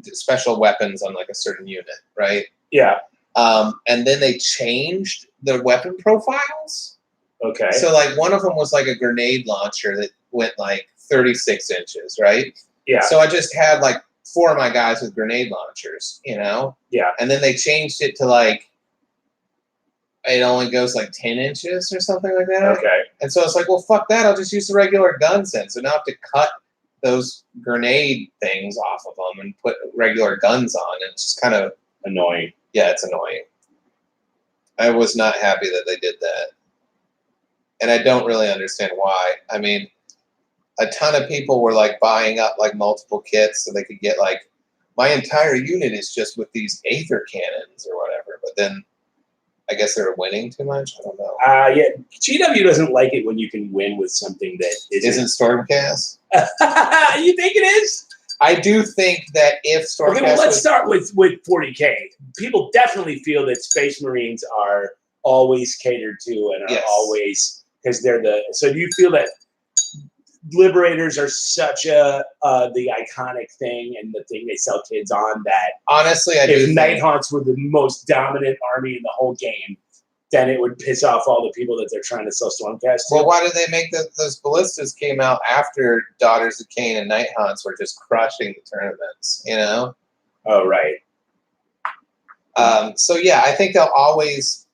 special weapons on like a certain unit, right? Yeah. And then they changed the weapon profiles. Okay. So like one of them was like a grenade launcher that went like 36 inches, right? Yeah. So I just had like 4 of my guys with grenade launchers, Yeah. And then they changed it to like, it only goes like 10 inches or something like that. Okay. And so it's like, well, fuck that. I'll just use the regular guns then. So now I have to cut those grenade things off of them and put regular guns on. It's just kind of annoying. Yeah, it's annoying. I was not happy that they did that. And I don't really understand why. I mean, a ton of people were like buying up like multiple kits so they could get like, my entire unit is just with these Aether cannons or whatever. But then I guess they were winning too much. I don't know. Yeah, GW doesn't like it when you can win with something that isn't Stormcast. You think it is? I do think that if Stormcast. Okay, well, let's start with 40K. People definitely feel that Space Marines are always catered to and are always because they're the. So do you feel that Liberators are such the iconic thing and the thing they sell kids on that honestly, if Nighthawks were the most dominant army in the whole game, then it would piss off all the people that they're trying to sell Stormcast to. Well, why did they make those ballistas came out after Daughters of Cain and Nighthawks were just crushing the tournaments, Oh, right. So yeah, I think they'll always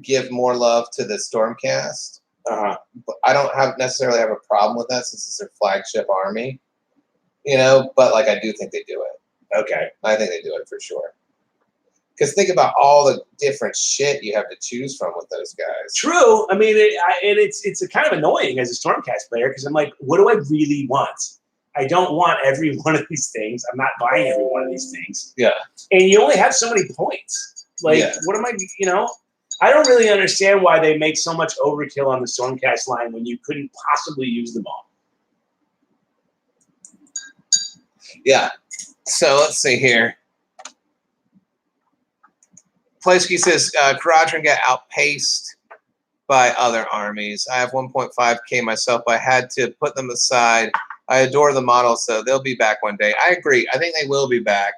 give more love to the Stormcast. But I don't necessarily have a problem with that since it's their flagship army, but like I do think they do it. Okay. I think they do it for sure. Because think about all the different shit you have to choose from with those guys. True. I mean, it's a kind of annoying as a Stormcast player because I'm like, what do I really want? I don't want every one of these things. I'm not buying every one of these things. Yeah. And you only have so many points. Like, what am I, I don't really understand why they make so much overkill on the Stormcast line when you couldn't possibly use them all. Yeah. So let's see here. Playsky says, Caradron got outpaced by other armies. I have 1.5K myself, but I had to put them aside. I adore the model, so they'll be back one day. I agree. I think they will be back.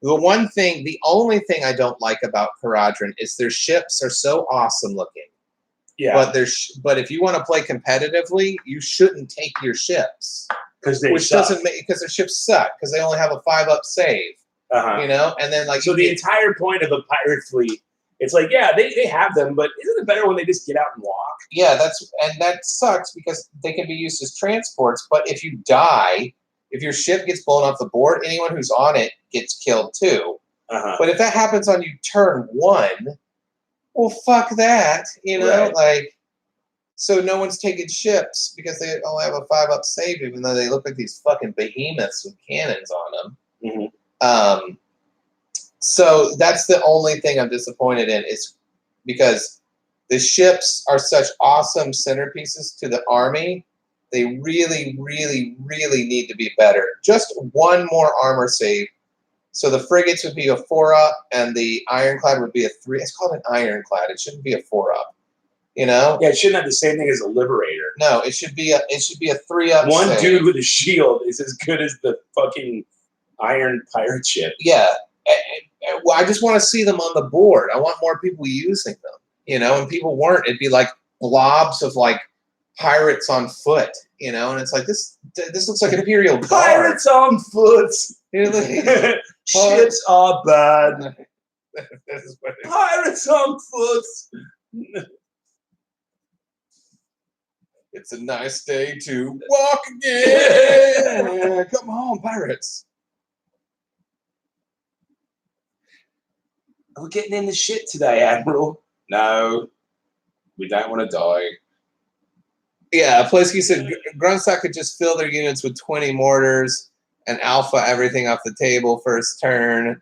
The only thing I don't like about Caradron is their ships are so awesome looking. Yeah. But if you want to play competitively, you shouldn't take your ships. Because their ships suck, because they only have a 5-up save. And then like so the entire point of a pirate fleet, it's like, yeah, they have them, but isn't it better when they just get out and walk? Yeah, that sucks because they can be used as transports, but if you die, if your ship gets blown off the board, anyone who's on it gets killed too. But if that happens on you turn 1, well, fuck that, right. So no one's taking ships because they only have a 5-up save, even though they look like these fucking behemoths with cannons on them. So that's the only thing I'm disappointed in is because the ships are such awesome centerpieces to the army. They really, really, really need to be better. Just one more armor save. So the frigates would be a 4-up and the ironclad would be a 3. It's called an ironclad. It shouldn't be a 4-up. You know? Yeah, it shouldn't have the same thing as a Liberator. No, it should be a 3-up. One save. dude with a shield is as good as the fucking Iron Pirate ship. Yeah. Well, I just want to see them on the board. I want more people using them. You know, and people weren't. It'd be like blobs of like pirates on foot. You know, and it's like this looks like an Imperial Guard. Pirates on foot. Ships are bad. Pirates on foot. It's a nice day to walk again. Come on, pirates. We're getting in the shit today, Admiral. No, we don't want to die. Yeah, Plisky said Grunstock could just fill their units with 20 mortars and alpha everything off the table first turn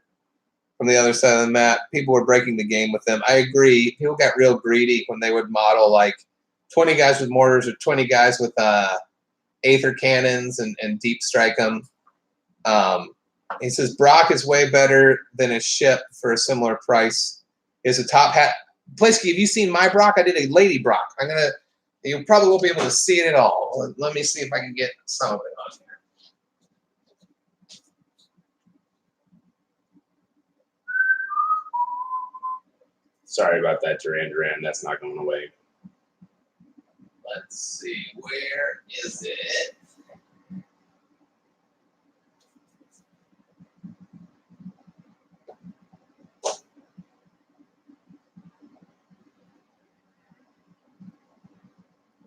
from the other side of the map. People were breaking the game with them. I agree. People got real greedy when they would model like 20 guys with mortars or 20 guys with Aether cannons and deep strike them. He says Brock is way better than a ship for a similar price. Is a top hat. Plisky, have you seen my Brock? I did a Lady Brock. You probably won't be able to see it at all. Let me see if I can get some of it on here. Sorry about that, Duran. That's not going away. Let's see. Where is it?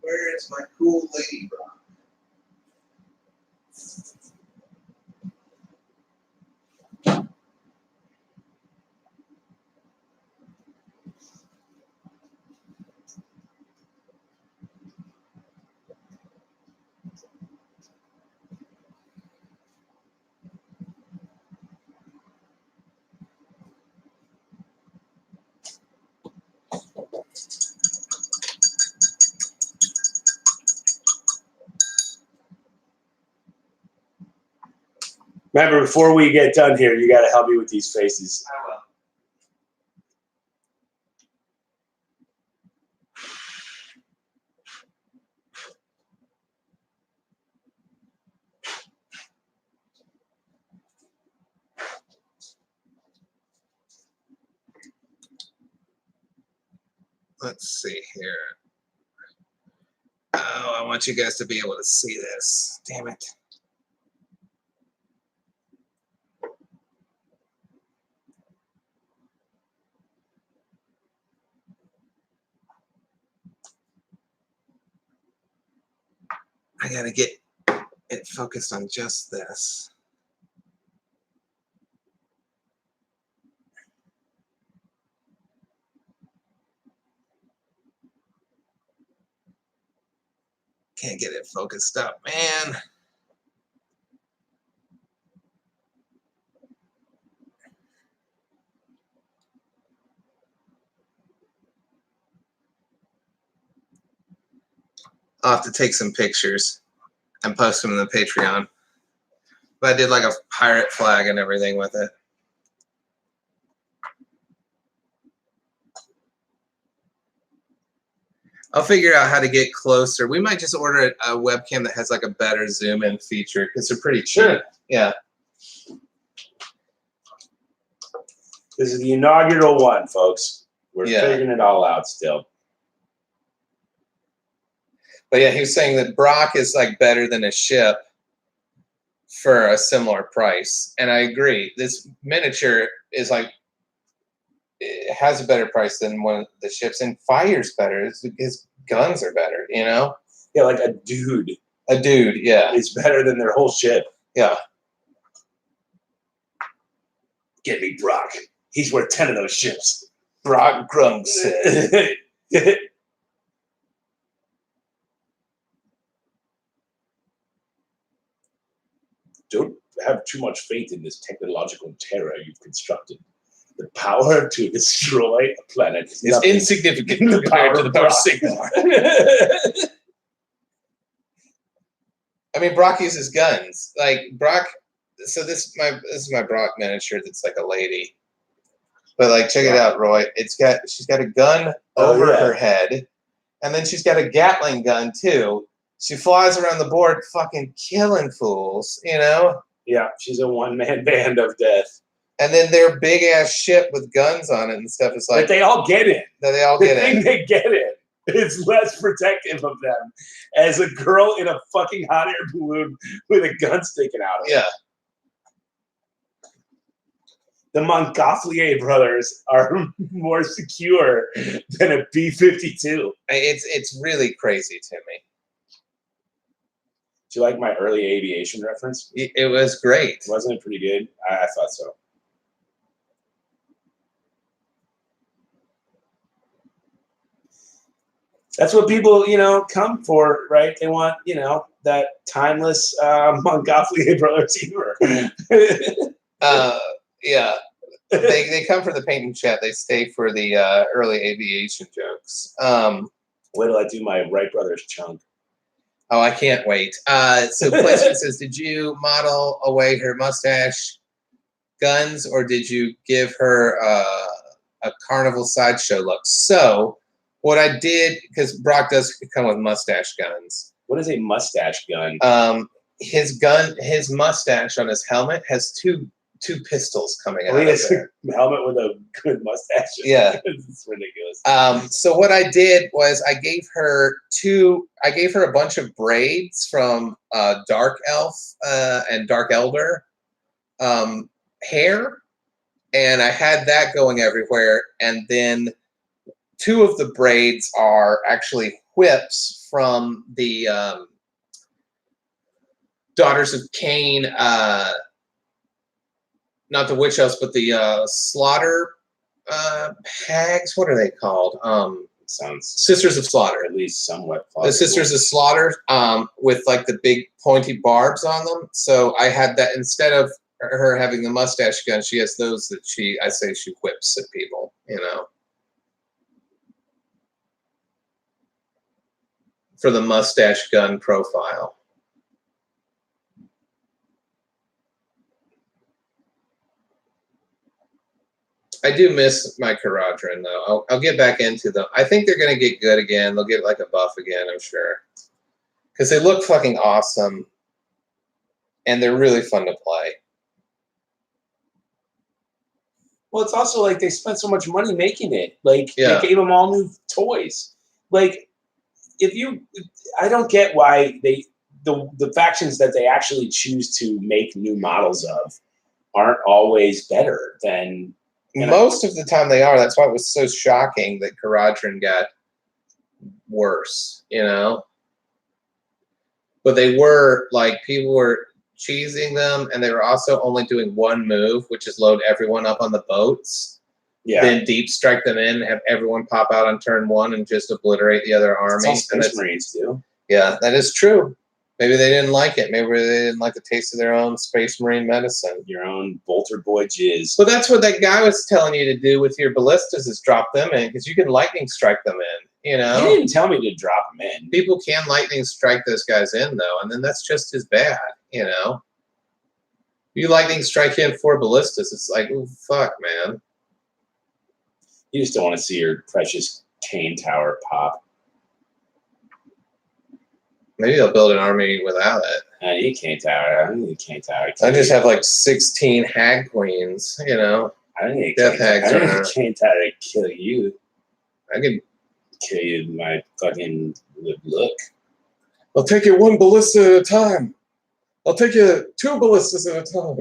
Where is my cool Lady Brock? Remember, before we get done here, you got to help me with these faces. I will. Let's see here. Oh, I want you guys to be able to see this. Damn it. I gotta get it focused on just this. Can't get it focused up, man. I'll have to take some pictures and post them in the Patreon. But I did like a pirate flag and everything with it. I'll figure out how to get closer. We might just order a webcam that has like a better zoom in feature because they're pretty cheap. Sure. Yeah. This is the inaugural one, folks. We're Yeah. figuring it all out still. But yeah, he was saying that Brock is like better than a ship for a similar price. And I agree. This miniature is like, it has a better price than one of the ships and fires better. His guns are better, you know? Yeah, like a dude. A dude, yeah. Is better than their whole ship. Yeah. Get me Brock. He's worth 10 of those ships. Brock Grunk said. Don't have too much faith in this technological terror you've constructed. The power to destroy a planet is insignificant compared to the power signal. I mean, Brock uses guns. Like Brock. So this is my Brock miniature. That's like a lady. But like, check it out, Roy. She's got a gun over her head. And then she's got a Gatling gun, too. She flies around the board fucking killing fools, you know? Yeah, she's a one-man band of death. And then their big-ass ship with guns on it and stuff is like... That they all get in. That they all get in. The thing they get in is less protective of them as a girl in a fucking hot air balloon with a gun sticking out of it. Yeah. The Montgolfier brothers are more secure than a B-52. It's really crazy to me. Do you like my early aviation reference? It was great. Wasn't it pretty good? I thought so. That's what people, come for, right? They want, that timeless Montgolfier brothers humor. Yeah. They come for the paint and chat. They stay for the early aviation jokes. Wait till I do my Wright brothers chunk. Oh, I can't wait. So question says, did you model away her mustache guns, or did you give her a carnival sideshow look? So what I did, because Brock does come with mustache guns. What is a mustache gun? His mustache on his helmet has two pistols coming out of there. A helmet with a good mustache. Yeah. It's ridiculous. So what I did was I gave her a bunch of braids from Dark Elf and Dark Elder hair, and I had that going everywhere. And then two of the braids are actually whips from the Daughters of Cain, not the witch elves, but the slaughter hags. What are they called? Sounds Sisters of Slaughter. At least somewhat plausible. The Sisters of Slaughter, with like the big pointy barbs on them. So I had that instead of her having the mustache gun, she has those that she whips at people, for the mustache gun profile. I do miss my Caradron, though. I'll get back into them. I think they're going to get good again. They'll get like a buff again, I'm sure. Because they look fucking awesome. And they're really fun to play. Well, it's also like they spent so much money making it. Like, yeah. They gave them all new toys. Like, I don't get why the factions that they actually choose to make new models of aren't always better than... Most of the time they are. That's why it was so shocking that Caradron got worse, But they were, like, people were cheesing them, and they were also only doing one move, which is load everyone up on the boats. Yeah. Then deep strike them in, have everyone pop out on turn one, and just obliterate the other army. That's all Space Marines do. Yeah, that is true. Maybe they didn't like it. Maybe they didn't like the taste of their own Space Marine medicine. Your own Bolter Boy jizz. But that's what that guy was telling you to do with your ballistas, is drop them in, because you can lightning strike them in, He didn't tell me to drop them in. People can lightning strike those guys in, though, and then that's just as bad, You lightning strike in 4 ballistas, it's like, oh, fuck, man. You just don't want to see your precious Kane Tower pop. Maybe they'll build an army without it. I need Kane Tower. I need Kane Tower. I just have like 16 hag queens, I don't need Death hags. I don't need Kane Tower to kill you. I can kill you with my fucking look. I'll take you 1 ballista at a time. I'll take you 2 ballistas at a time.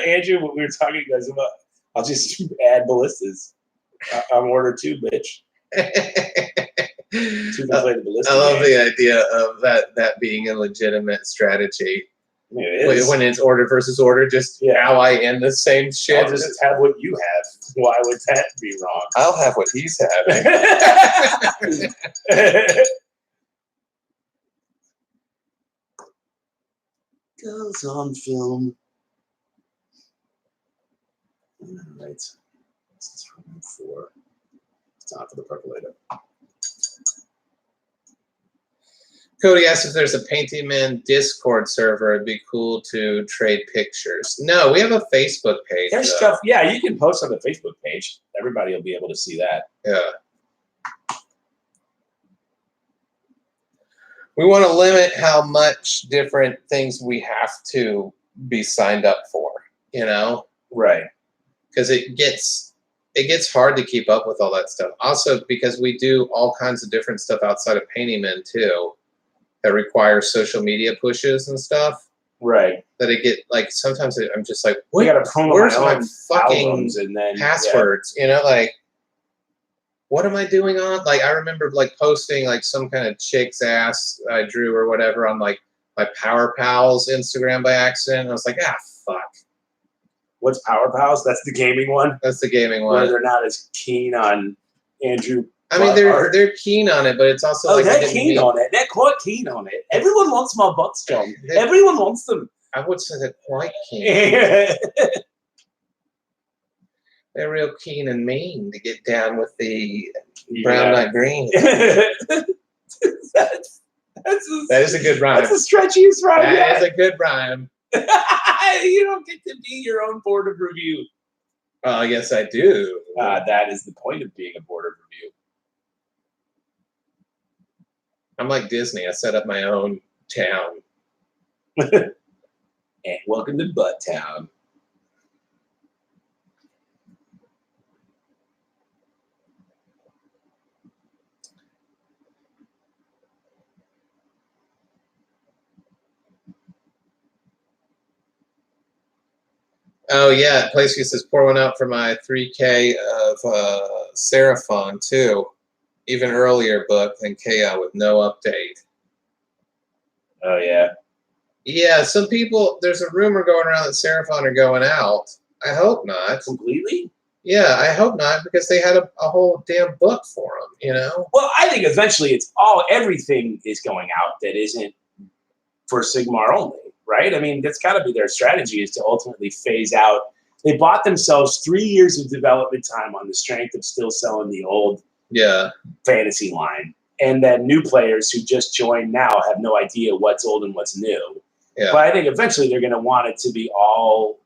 Andrew, what we were talking to guys about, I'll just add ballistas. I'm order 2, bitch. I love the idea of that being a legitimate strategy. It is. When it's order versus order, just ally in the same shit. I'll just have what you have. Why would that be wrong? I'll have what he's having. Goes on film. All right. This is from 4. It's not for the percolator. Cody asked if there's a Painty Man Discord server. It'd be cool to trade pictures. No, we have a Facebook page. There's stuff. Yeah, you can post on the Facebook page. Everybody will be able to see that. Yeah. We want to limit how much different things we have to be signed up for, you know? Right. Because it gets hard to keep up with all that stuff. Also, because we do all kinds of different stuff outside of Painting Men too, that requires social media pushes and stuff. Right. That it get like sometimes I'm just like, I gotta promo where's my my own fucking albums and then passwords? You know, like what am I doing on? Like I remember like posting like some kind of chick's ass I drew or whatever on like my Power Pals Instagram by accident. I was like, fuck. What's Power Pals? That's the gaming one. That's the gaming one. Where they're not as keen on Andrew. I mean, they're keen on it, but it's also like they're keen on it. They're quite keen on it. Everyone wants my butts, John. Everyone wants them. I would say they're quite keen. They're real keen and mean to get down with the brown nut green. That is a good rhyme. That's the stretchiest rhyme. That is a good rhyme. You don't get to be your own board of review. Yes, I do. That is the point of being a board of review. I'm like Disney. I set up my own town. And welcome to Butt Town. Oh yeah, Playsky says pour one out for my 3K of Seraphon too. Even earlier book than KO with no update. Oh yeah. Yeah, some people. There's a rumor going around that Seraphon are going out. I hope not. Completely? Yeah, I hope not because they had a whole damn book for them. You know. Well, I think eventually everything is going out that isn't for Sigmar only. Right? I mean, that's got to be their strategy is to ultimately phase out. They bought themselves 3 years of development time on the strength of still selling the old fantasy line. And then new players who just joined now have no idea what's old and what's new. Yeah. But I think eventually they're going to want it to be all,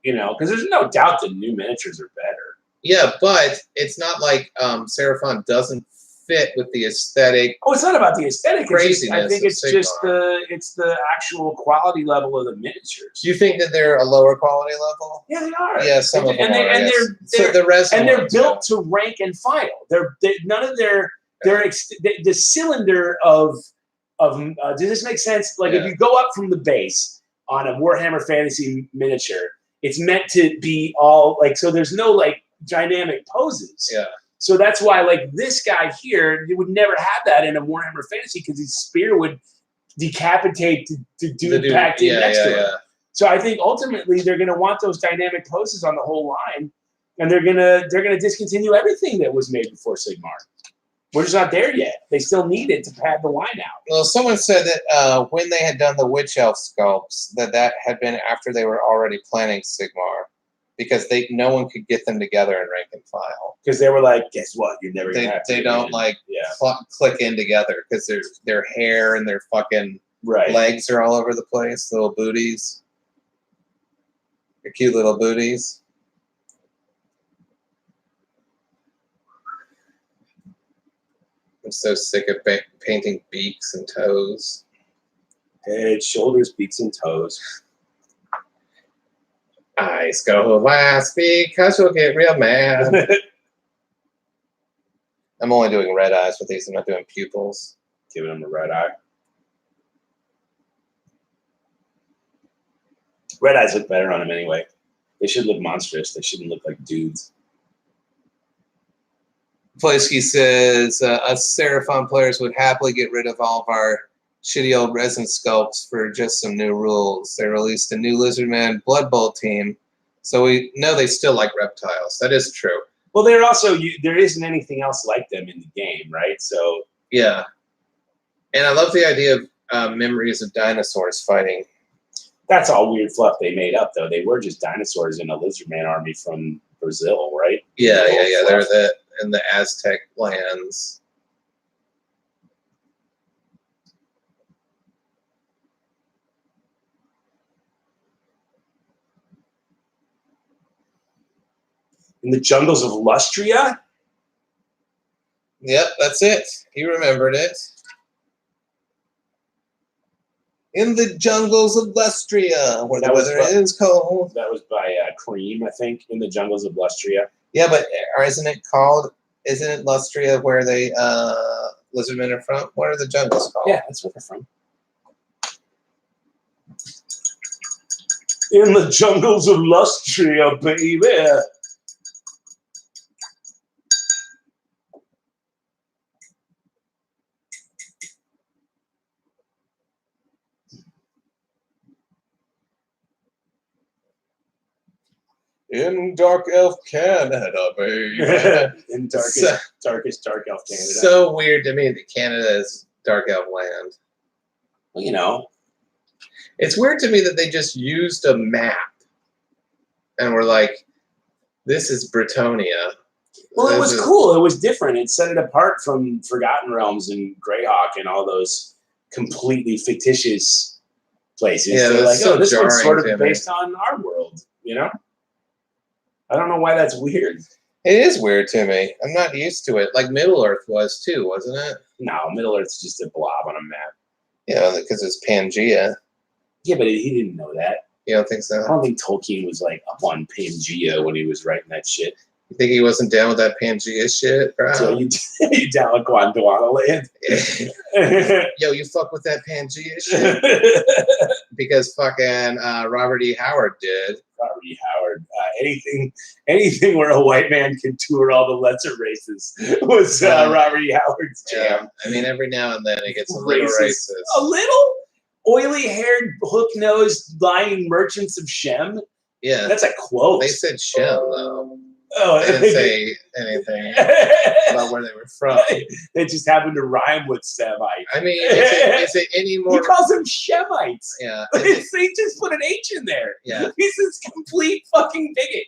because there's no doubt that new miniatures are better. Yeah, but it's not like Seraphon doesn't fit with the aesthetic. Oh, it's not about the aesthetic. Craziness. I think it's just the actual quality level of the miniatures. Do you think that they're a lower quality level? Yeah, they are. Yeah, some of them are. And they're built to rank and file. None of the cylinder of does this make sense? Like if you go up from the base on a Warhammer Fantasy miniature, it's meant to be all like so. There's no like dynamic poses. Yeah. So that's why, like this guy here, you would never have that in a Warhammer Fantasy because his spear would decapitate the dude packed in next to him. Yeah. So I think ultimately they're going to want those dynamic poses on the whole line, and they're gonna discontinue everything that was made before Sigmar. We're just not there yet. They still need it to pad the line out. Well, someone said that when they had done the Witch Elf sculpts, that had been after they were already planning Sigmar. Because no one could get them together in rank and file. Because they were like, guess what? You're never gonna have to. They don't click in together because their hair and their fucking legs are all over the place. Little booties, their cute little booties. I'm so sick of painting beaks and toes. Head, shoulders, beaks, and toes. Eyes go last because we'll get real mad. I'm only doing red eyes with these. I'm not doing pupils. Giving them a red eye. Red eyes look better on them anyway. They should look monstrous. They shouldn't look like dudes. Playsky says, us Seraphon players would happily get rid of all of our shitty old resin sculpts for just some new rules. They released a new Lizardman Blood Bowl team, so we know they still like reptiles. That is true. Well, they're also there isn't anything else like them in the game, right? So yeah, and I love the idea of memories of dinosaurs fighting. That's all weird fluff they made up, though. They were just dinosaurs in a Lizardman army from Brazil, right? Yeah. They're in the Aztec lands. In the jungles of Lustria? Yep, that's it. He remembered it. In the jungles of Lustria, where the weather is cold. That was by Cream, I think, In the Jungles of Lustria. Yeah, but isn't it Lustria where they lizardmen are from? What are the jungles called? Yeah, that's where they're from. In the jungles of Lustria, baby. In Dark Elf Canada, baby. In darkest Dark Elf Canada. So weird to me that Canada is Dark Elf land. Well, you know. It's weird to me that they just used a map and were like, this is Britonia. Well, it was cool. It was different. It set it apart from Forgotten Realms and Greyhawk and all those completely fictitious places. Yeah, they're like, so this one's sort of jarring, based on our world, you know? I don't know why that's weird. It is weird to me. I'm not used to it. Like Middle Earth was too, wasn't it? No, Middle Earth's just a blob on a map. Yeah, because it's Pangea. Yeah, but he didn't know that. You don't think so? I don't think Tolkien was like up on Pangea when he was writing that shit. You think he wasn't down with that Pangea shit, bro? So you down with Gondwana land? Yo, you fuck with that Pangea shit? Because fucking Robert E. Howard did. Robert E. Howard. Anything where a white man can tour all the lesser races was Robert E. Howard's jam. Yeah. I mean, every now and then it gets a little racist. A little? Oily-haired, hook-nosed, lying merchants of Shem? Yeah. That's a quote. They said Shem, though. Oh, they didn't say anything about where they were from. They just happened to rhyme with Semite. I mean, is it any more? He calls them Shemites. Yeah. They just put an H in there. Yeah. He's this complete fucking bigot.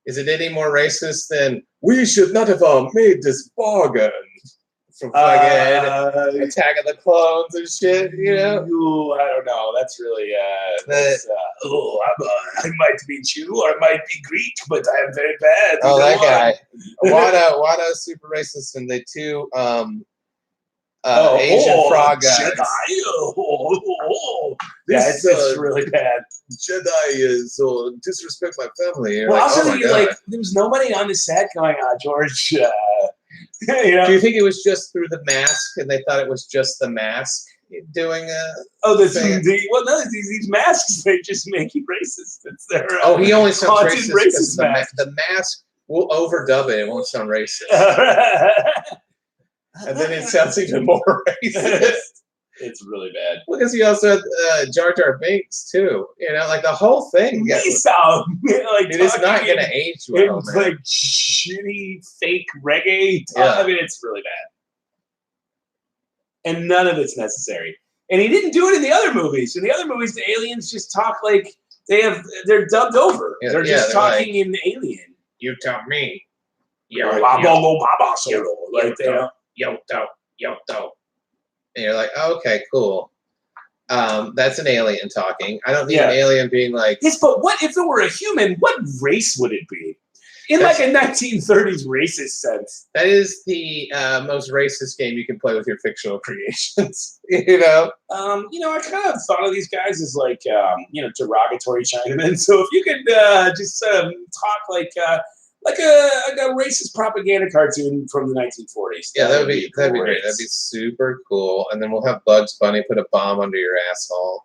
Is it any more racist than we should not have made this bargain? From fucking Attack of the Clones and shit, you know? Ooh, I don't know. That's really I might be Jew or I might be Greek, but I am very bad. Oh, that guy. Wada's super racist, and the two Asian frog guys. Jedi. It's really bad. Jedi is disrespect my family. You're well, like, also, there was nobody on the set going, George. You know? Do you think it was just through the mask, and they thought it was just the mask doing these masks, they just make you racist. It's their he only sounds racist. Mask. The mask will overdub it. It won't sound racist. And then it sounds even more racist. It's really bad. Because you also had Jar Jar Binks too. You know, like the whole thing. It is not going to age well. It's like shitty fake reggae. Yeah. I mean, it's really bad, and none of it's necessary. And he didn't do it in the other movies. In the other movies, the aliens just talk like they're dubbed over. Yeah, they're just talking like, in alien. You tell me. And you're like, oh, okay, cool. That's an alien talking. I don't need an alien being like... Yes, but what if it were a human? What race would it be? In like a 1930s racist sense. That is the most racist game you can play with your fictional creations. You know? I kind of thought of these guys as like, derogatory Chinamen. So if you could just talk like a racist propaganda cartoon from the 1940s. Yeah, that'd be great. That'd be super cool. And then we'll have Bugs Bunny put a bomb under your asshole.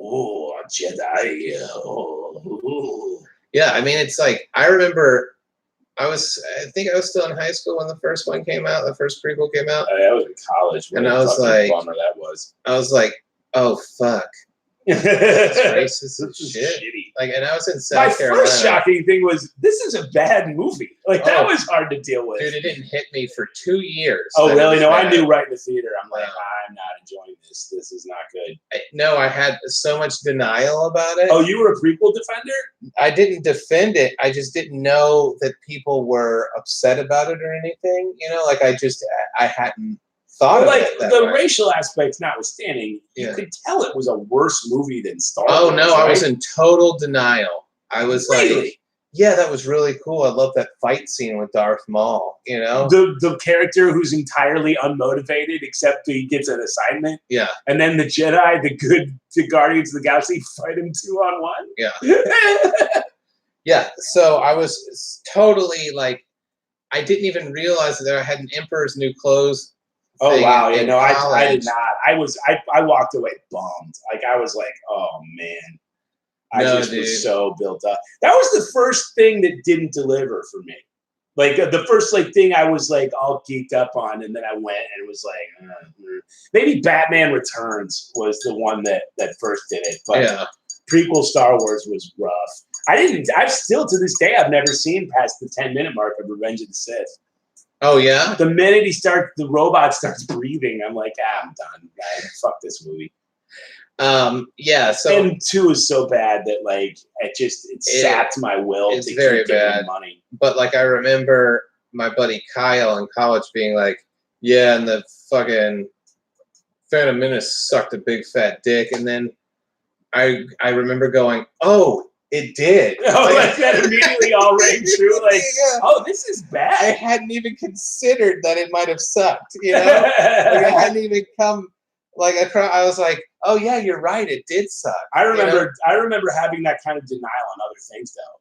Oh, Jedi. Oh. Yeah, I mean, it's like, I remember I think I was still in high school when the first one came out, the first prequel came out. I was in college. And I was like, bummer that was. I was like, oh, fuck. That's racist as shit. Shitty. Like, and I was in South Carolina. My first shocking thing was, this is a bad movie. Like, that was hard to deal with. Dude, it didn't hit me for 2 years. Oh, really? No, I knew right in the theater. I'm like, I'm not enjoying this. This is not good. I had so much denial about it. Oh, you were a prequel defender? I didn't defend it. I just didn't know that people were upset about it or anything. You know, like I hadn't thought of it that way. Racial aspects notwithstanding, you could tell it was a worse movie than Star Wars. Oh, no, right? I was in total denial. I was like, Yeah, that was really cool. I love that fight scene with Darth Maul, you know? The character who's entirely unmotivated except he gets an assignment. Yeah. And then the Jedi, the Guardians of the Galaxy fight him 2-on-1. Yeah. Yeah, so I was totally like, I didn't even realize that I had an Emperor's New Clothes. Oh wow! Yeah, no, I did not. I walked away bummed. Like I was like, oh man, I just was so built up. That was the first thing that didn't deliver for me. Like the first thing I was like all geeked up on, and then I went and it was like maybe Batman Returns was the one that first did it, but yeah. Prequel Star Wars was rough. I've still to this day I've never seen past the 10-minute mark of Revenge of the Sith. Oh yeah. The minute the robot starts breathing, I'm like, I'm done. Fuck this movie. Yeah. So and 2 is so bad that like it sapped my will to keep giving money. But like I remember my buddy Kyle in college being like, yeah, and the fucking Phantom Menace sucked a big fat dick, and then I remember going, oh. It did. Oh, like that immediately all rang true. Like, yeah. Oh, this is bad. I hadn't even considered that it might have sucked. You know, like I hadn't even come. Like I was like, oh yeah, you're right. It did suck. I remember having that kind of denial on other things though.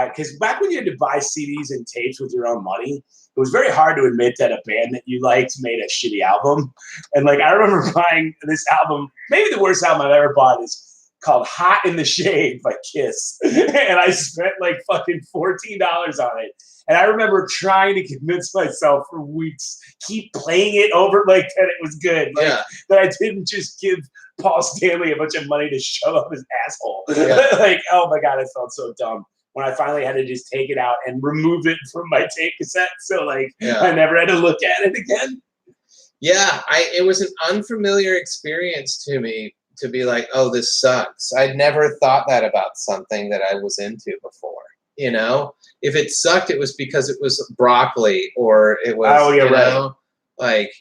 Because back when you had to buy CDs and tapes with your own money, it was very hard to admit that a band that you liked made a shitty album. And like I remember buying this album. Maybe the worst album I've ever bought is called Hot in the Shade by Kiss. And I spent like fucking $14 on it. And I remember trying to convince myself for weeks, keep playing it over like that it was good. Like that I didn't just give Paul Stanley a bunch of money to shove up his asshole. Yeah. Like, oh my God, I felt so dumb when I finally had to just take it out and remove it from my tape cassette. So like I never had to look at it again. Yeah, it was an unfamiliar experience to me. To be like, oh, this sucks. I'd never thought that about something that I was into before. You know, if it sucked, it was because it was broccoli or it was, you know, like.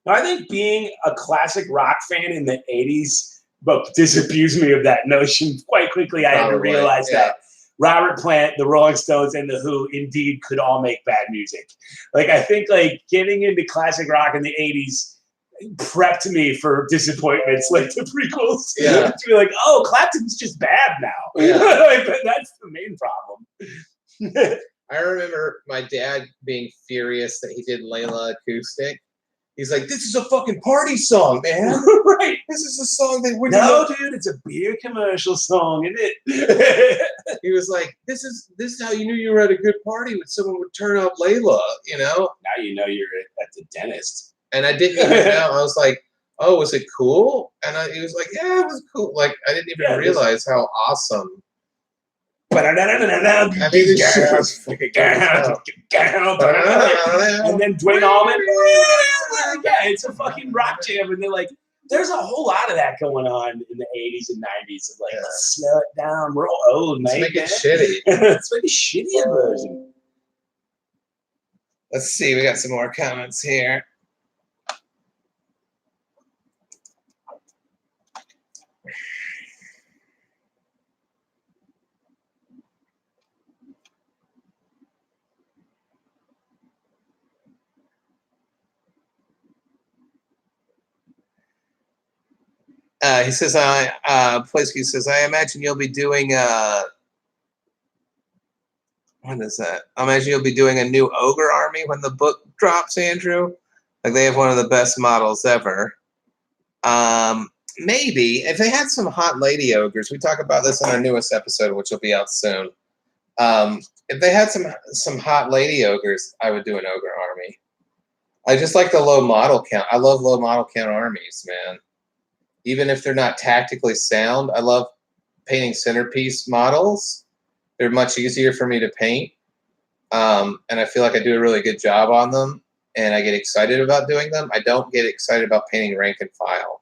I think being a classic rock fan in the 80s, but disabused me of that notion quite quickly. I had to realize that Robert Plant, the Rolling Stones, and the Who indeed could all make bad music. Like, I think like getting into classic rock in the 80s prepped me for disappointments like the prequels. Yeah. To be like, oh, Clapton's just bad now. Yeah. Like, that's the main problem. I remember my dad being furious that he did Layla acoustic. He's like, this is a fucking party song, man. Right. This is a song that would dude, it's a beer commercial song, isn't it? He was like, this is how you knew you were at a good party when someone would turn up Layla, you know? Now you know you're at the dentist. And I didn't even know. I was like, oh, was it cool? And he was like, yeah, it was cool. Like, I didn't even realize how awesome. And then Dwayne Allman. Yeah, it's a fucking rock jam. And they're like, there's a whole lot of that going on in the 80s and 90s. Of like, let's slow it down. We're all old, man. Let's make it shitty. Let's make a shittier version. Let's see. We got some more comments here. He says, Playsky says, I imagine you'll be doing what is that? I imagine you'll be doing a new ogre army when the book drops, Andrew. Like they have one of the best models ever. Maybe if they had some hot lady ogres, we talk about this in our newest episode, which will be out soon. If they had some hot lady ogres, I would do an ogre army. I just like the low model count. I love low model count armies, man. Even if they're not tactically sound, I love painting centerpiece models. They're much easier for me to paint. And I feel like I do a really good job on them. And I get excited about doing them. I don't get excited about painting rank and file.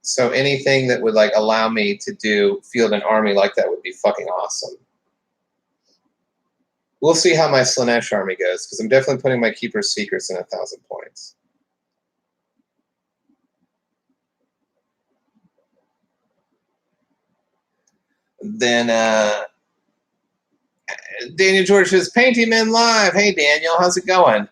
So anything that would like allow me to field an army like that would be fucking awesome. We'll see how my Slanesh army goes, because I'm definitely putting my Keeper's Secrets in 1,000 points. Then Daniel George says, Painty Men Live. Hey, Daniel, how's it going?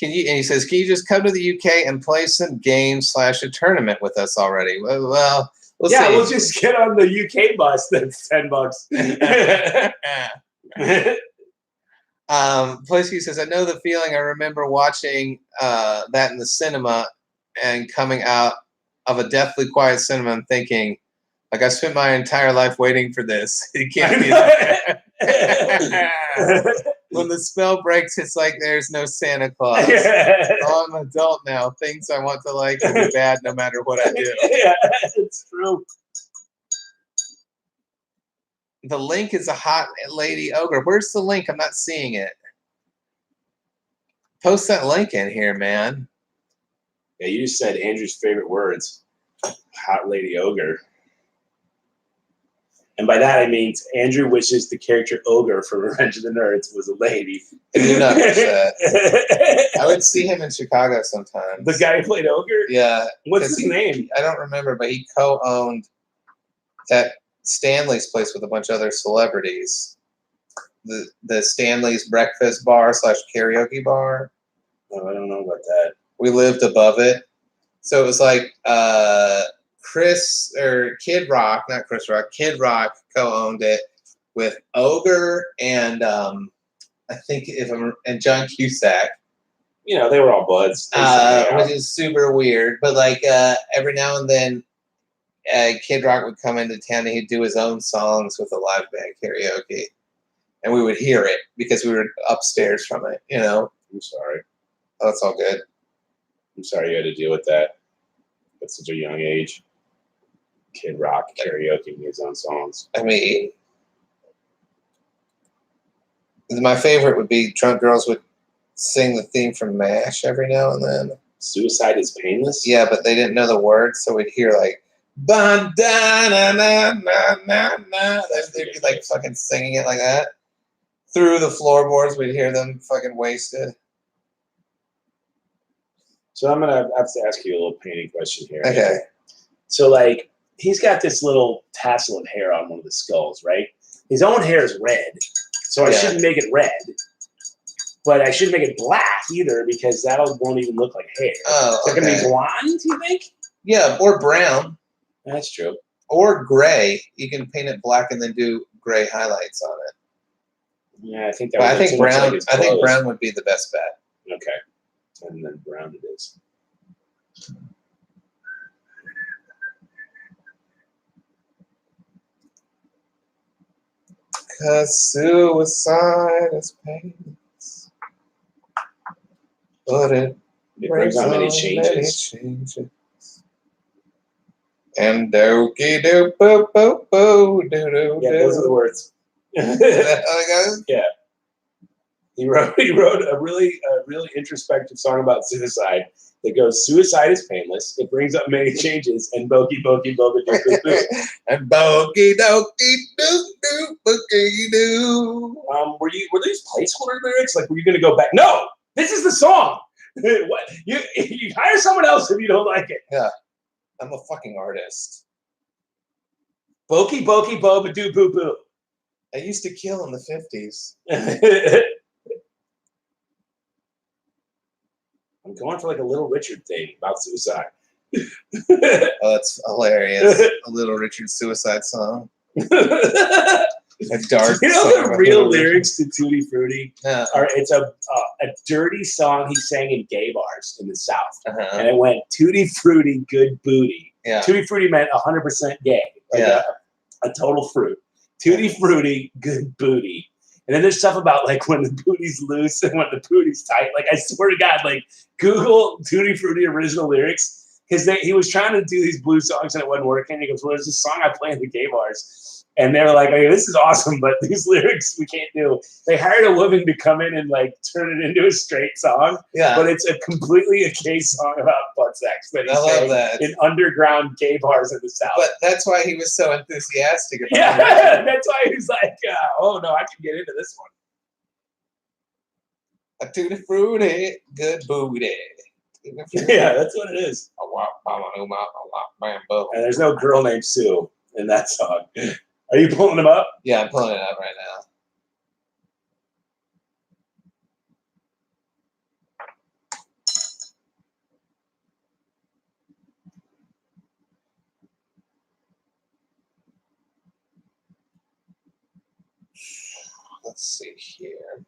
And he says, can you just come to the UK and play some games / a tournament with us already? Well, we'll see. We'll just get on the UK bus. That's $10. Plisky says, I know the feeling. I remember watching that in the cinema and coming out of a deathly quiet cinema and thinking, like, I spent my entire life waiting for this. It can't be that. When the spell breaks, it's like there's no Santa Claus. Oh, I'm an adult now. Things I want to like will be bad no matter what I do. Yeah, it's true. The link is a hot lady ogre. Where's the link? I'm not seeing it. Post that link in here, man. Yeah, you just said Andrew's favorite words. Hot lady ogre. And by that I mean Andrew wishes the character Ogre from Revenge of the Nerds was a lady. I do not wish that. I would see him in Chicago sometimes. The guy who played Ogre? Yeah. What's his name? I don't remember, but he co-owned that Stanley's place with a bunch of other celebrities. The Stanley's Breakfast Bar / karaoke bar. Oh, I don't know about that. We lived above it. So it was like Kid Rock co-owned it with Ogre and I think and John Cusack. You know, they were all buds. Which is super weird. But like every now and then Kid Rock would come into town and he'd do his own songs with a live band karaoke. And we would hear it because we were upstairs from it, you know. I'm sorry. Oh, that's all good. I'm sorry you had to deal with that at such a young age. Kid Rock karaoke his own songs. I mean, my favorite would be drunk girls would sing the theme from MASH every now and then. Suicide is Painless? Yeah, but they didn't know the words, so we'd hear like ba da na na na na na. They'd be like fucking singing it like that. Through the floorboards, we'd hear them fucking wasted. So I'm gonna have to ask you a little painting question here. Okay. So like he's got this little tassel of hair on one of the skulls, right? His own hair is red, so I shouldn't make it red. But I shouldn't make it black either because that won't even look like hair. Oh, Is it gonna be blonde? You think? Yeah, or brown. That's true. Or gray. You can paint it black and then do gray highlights on it. Yeah, I think I think brown. I think brown would be the best bet. Okay, and then brown it is. Cause suicide is painless, but it brings on many changes. And dokey do boo boo boo doo doo. Yeah, those are the words. Is that how it goes? Yeah. He wrote a really introspective song about suicide that goes, suicide is painless, it brings up many changes, and bokey bokey boba doo doo doo. And bokey dokey doo doo bokey doo. Were these placeholder lyrics? Like, were you gonna go back? No! This is the song! What? You hire someone else if you don't like it. Yeah. I'm a fucking artist. Bokey bokey boba doo boo boo. I used to kill in the 50s. I'm going for like a Little Richard thing about suicide. Oh, that's hilarious. A Little Richard suicide song. A dark You know song the real lyrics to Tutti Frutti? Yeah. It's a dirty song he sang in gay bars in the South. Uh-huh. And it went, Tutti Frutti, good booty. Yeah. Tutti Frutti meant 100% gay. Like a total fruit. Tutti Frutti, good booty. And then there's stuff about like when the booty's loose and when the booty's tight. Like I swear to God, like Google Tutti Frutti original lyrics because he was trying to do these blues songs and it wasn't working. He goes, well, there's this song I play in the gay bars. And they were like, okay, this is awesome, but these lyrics we can't do. They hired a woman to come in and like turn it into a straight song. Yeah. But it's a completely a gay song about butt sex. But I love that. In underground gay bars in the South. But that's why he was so enthusiastic about it. Yeah, that's why he was like, oh no, I can get into this one. A tutti frutti, good booty. Yeah, that's what it is. And there's no girl named Sue in that song. Are you pulling them up? Yeah, I'm pulling it up right now. Let's see here.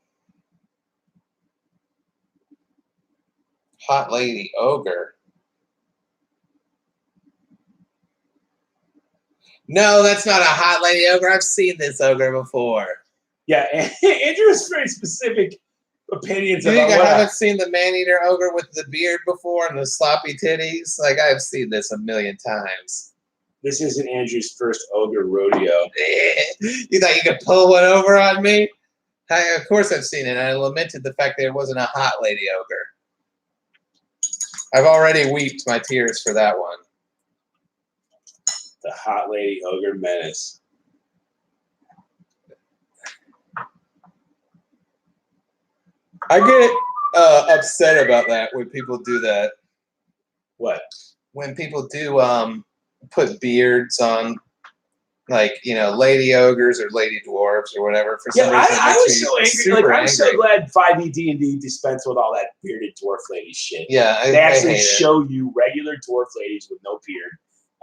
Hot Lady Ogre. No, that's not a Hot Lady Ogre. I've seen this ogre before. Yeah, Andrew has very specific opinions You about think I what haven't seen the man-eater ogre with the beard before and the sloppy titties? Like, I've seen this a million times. This isn't Andrew's first ogre rodeo. You thought you could pull one over on me? Of course I've seen it. I lamented the fact that it wasn't a Hot Lady Ogre. I've already wept my tears for that one. The Hot Lady Ogre Menace. I get upset about that when people do that. What? When people do put beards on, like, you know, lady ogres or lady dwarves or whatever. For some reason, I was so angry. Like, I'm so glad 5e D&D dispensed with all that bearded dwarf lady shit. Yeah, they actually show you regular dwarf ladies with no beard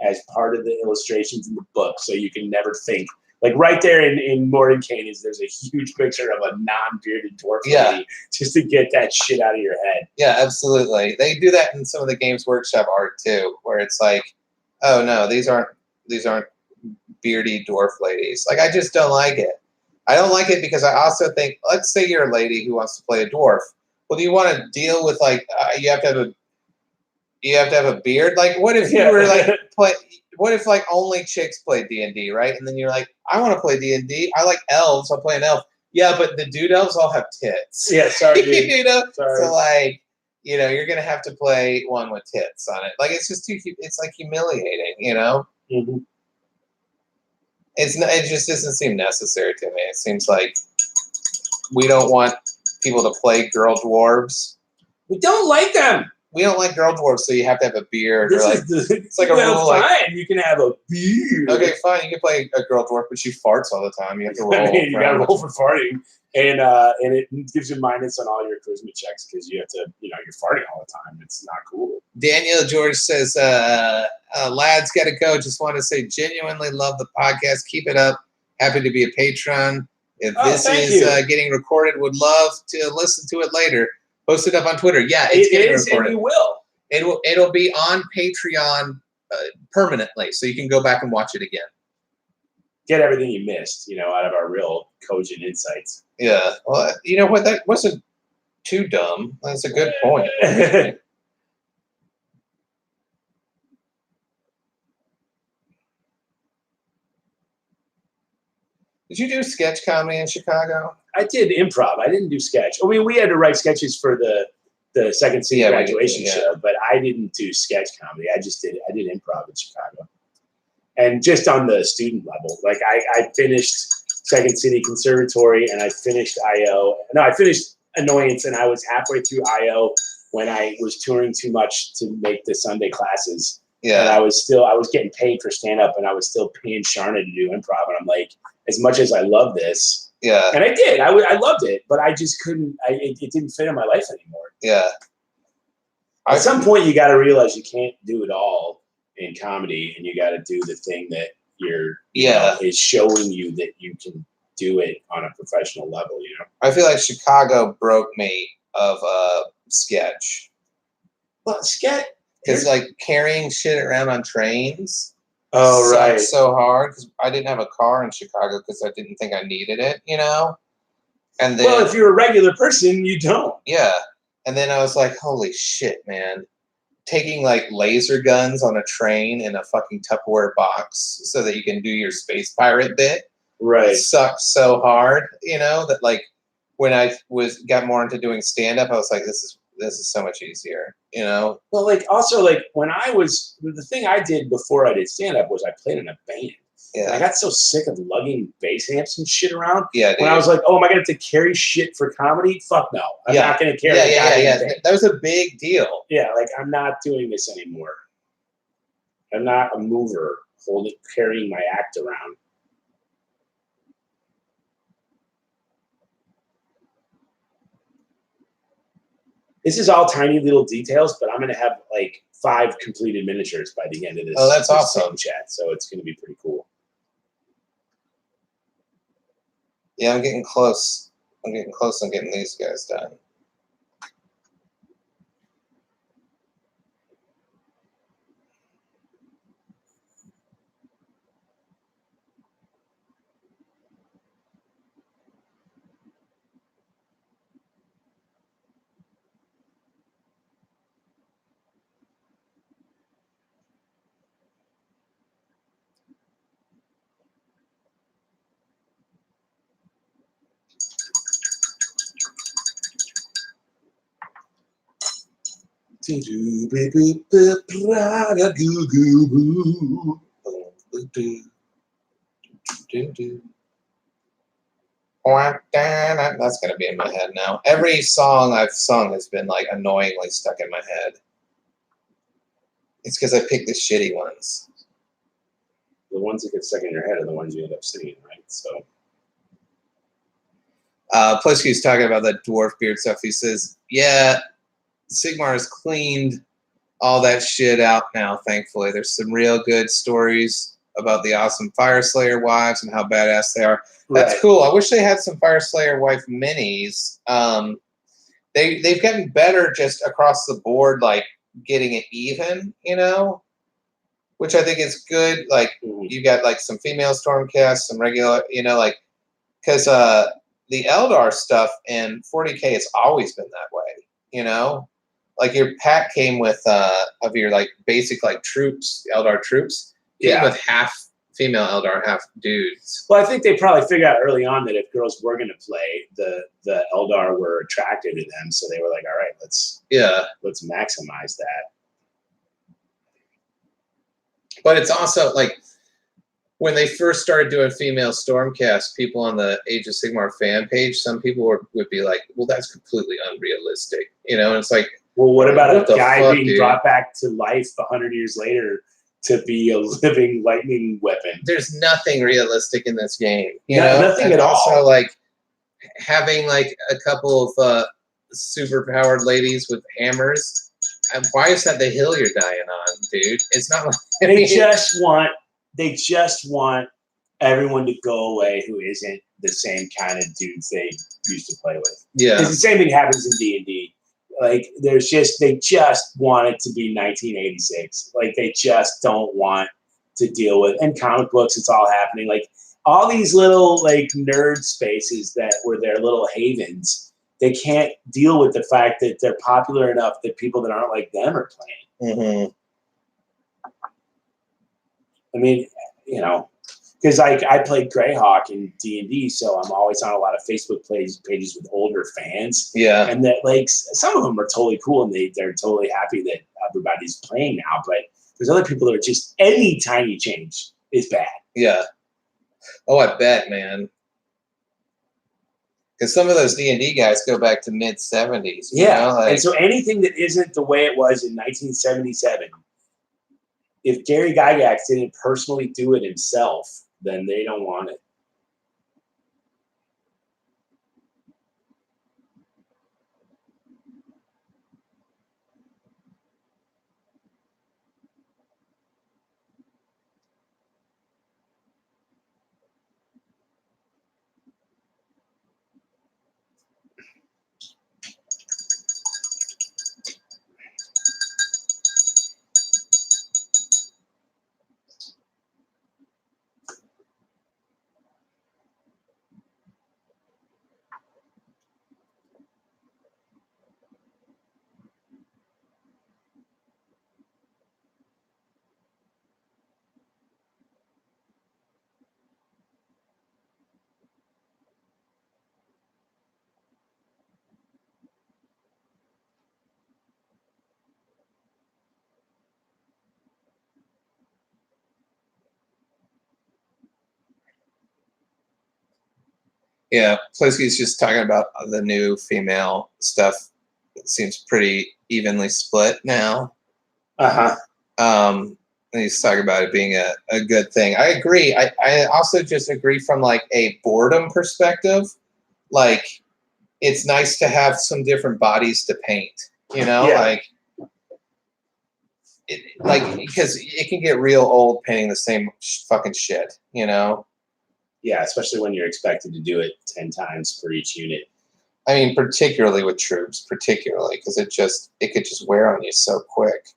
as part of the illustrations in the book, so you can never think. Like, right there in Mordenkainen, there's a huge picture of a non-bearded dwarf lady just to get that shit out of your head. Yeah, absolutely. They do that in some of the Games Workshop art too, where it's like, oh no, these aren't beardy dwarf ladies. Like, I just don't like it. I don't like it because I also think, let's say you're a lady who wants to play a dwarf. Well, do you want to deal with, like, you have to have a beard? Like, what if you were like what if, like, only chicks play D&D, right? And then you're like, I want to play D&D. I like elves. I'll play an elf. Yeah, but the dude elves all have tits. Yeah, sorry, dude. You know? Sorry. So, like, you know, you're gonna have to play one with tits on it. Like, it's just too. It's like humiliating, you know. Mm-hmm. It just doesn't seem necessary to me. It seems like we don't want people to play girl dwarves. We don't like them. We don't like girl dwarves, so you have to have a beard. It's like a rule. Fine, like, you can have a beard. Okay, fine. You can play a girl dwarf, but she farts all the time. You have to roll. You got to roll for farting, and it gives you minus on all your charisma checks because you have to, you know, you're farting all the time. It's not cool. Daniel George says, lads, gotta go. Just want to say, genuinely love the podcast. Keep it up. Happy to be a patron. If this is getting recorded, would love to listen to it later. Post it up on Twitter. Yeah, it's getting recorded. And we will. It'll be on Patreon permanently, so you can go back and watch it again. Get everything you missed, you know, out of our real cogent insights. Yeah. Well, you know what? That wasn't too dumb. That's a good point. Did you do sketch comedy in Chicago? I did improv. I didn't do sketch. I mean, we had to write sketches for the Second City graduation show, but I didn't do sketch comedy. I did improv in Chicago. And just on the student level, like I finished Second City Conservatory and I finished IO. No, I finished Annoyance and I was halfway through IO when I was touring too much to make the Sunday classes. Yeah. And I was getting paid for stand up and I was still paying Sharna to do improv. And I'm like, as much as I love this, yeah, and I did, I loved it, but I just couldn't. It didn't fit in my life anymore. Yeah. At some point, you got to realize you can't do it all in comedy, and you got to do the thing that you know, is showing you that you can do it on a professional level. You know, I feel like Chicago broke me of sketch. Well, sketch because like carrying shit around on trains. Oh, right. So hard because I didn't have a car in Chicago because I didn't think I needed it, you know? And then, well, if you're a regular person, you don't. Yeah. And then I was like, holy shit, man. Taking like laser guns on a train in a fucking Tupperware box so that you can do your space pirate bit. Right. It sucked so hard, you know, that like when I got more into doing stand-up, I was like, this is so much easier, you know? Well, like, also, like, when the thing I did before I did stand-up was I played in a band. Yeah. And I got so sick of lugging bass amps and shit around. Yeah, dude. When I was like, oh, am I going to have to carry shit for comedy? Fuck no. I'm not going to carry thing. That was a big deal. Yeah, like, I'm not doing this anymore. I'm not a mover carrying my act around. This is all tiny little details, but I'm going to have like 5 completed miniatures by the end of this. Oh, that's awesome. Chat, so it's going to be pretty cool. Yeah, I'm getting close. I'm getting close on getting these guys done. That's gonna be in my head now. Every song I've sung has been like annoyingly stuck in my head. It's because I picked the shitty ones. The ones that get stuck in your head are the ones you end up singing, right? So. Plus, he's talking about the dwarf beard stuff. He says, "Yeah, Sigmar has cleaned all that shit out now. Thankfully, there's some real good stories about the awesome Fire Slayer wives and how badass they are. That's cool. I wish they had some Fire Slayer wife minis. They've gotten better just across the board, like getting it even, you know, which I think is good. Like you got like some female Stormcast, some regular, you know, like because the Eldar stuff in 40K has always been that way, you know. Like your pack came with of your like basic like troops, Eldar troops, came with half female Eldar, half dudes. Well, I think they probably figured out early on that if girls were going to play, the Eldar were attracted to them, so they were like, "All right, let's maximize that." But it's also like when they first started doing female Stormcast, people on the Age of Sigmar fan page, some people would be like, "Well, that's completely unrealistic," you know. And it's like, well, what about a guy being brought back to life 100 years later to be a living lightning weapon? There's nothing realistic in this game, you know. Nothing at all. Also, like having like a couple of super powered ladies with hammers. Why is that the hill you're dying on, dude? It's not like they just want everyone to go away who isn't the same kind of dudes they used to play with. Yeah, because the same thing happens in D&D. Like they just want it to be 1986. Like they just don't want to deal with. And comic books, it's all happening. Like all these little like nerd spaces that were their little havens. They can't deal with the fact that they're popular enough that people that aren't like them are playing. Mm-hmm. I mean, you know, because like I played Greyhawk in D&D, so I'm always on a lot of Facebook pages with older fans. Yeah, and that like some of them are totally cool and they're totally happy that everybody's playing now. But there's other people that are just any tiny change is bad. Yeah. Oh, I bet, man. Because some of those D&D guys go back to mid-70s. Yeah, know? Like, and so anything that isn't the way it was in 1977, if Gary Gygax didn't personally do it himself, then they don't want it. yeah, Plesky's just talking about the new female stuff. It seems pretty evenly split now. And he's talking about it being a good thing. I agree. I also just agree from like a boredom perspective. Like it's nice to have some different bodies to paint. You know, because it can get real old painting the same fucking shit. You know. Yeah, especially when you're expected to do it 10 times for each unit. I mean, particularly with troops, because it could just wear on you so quick.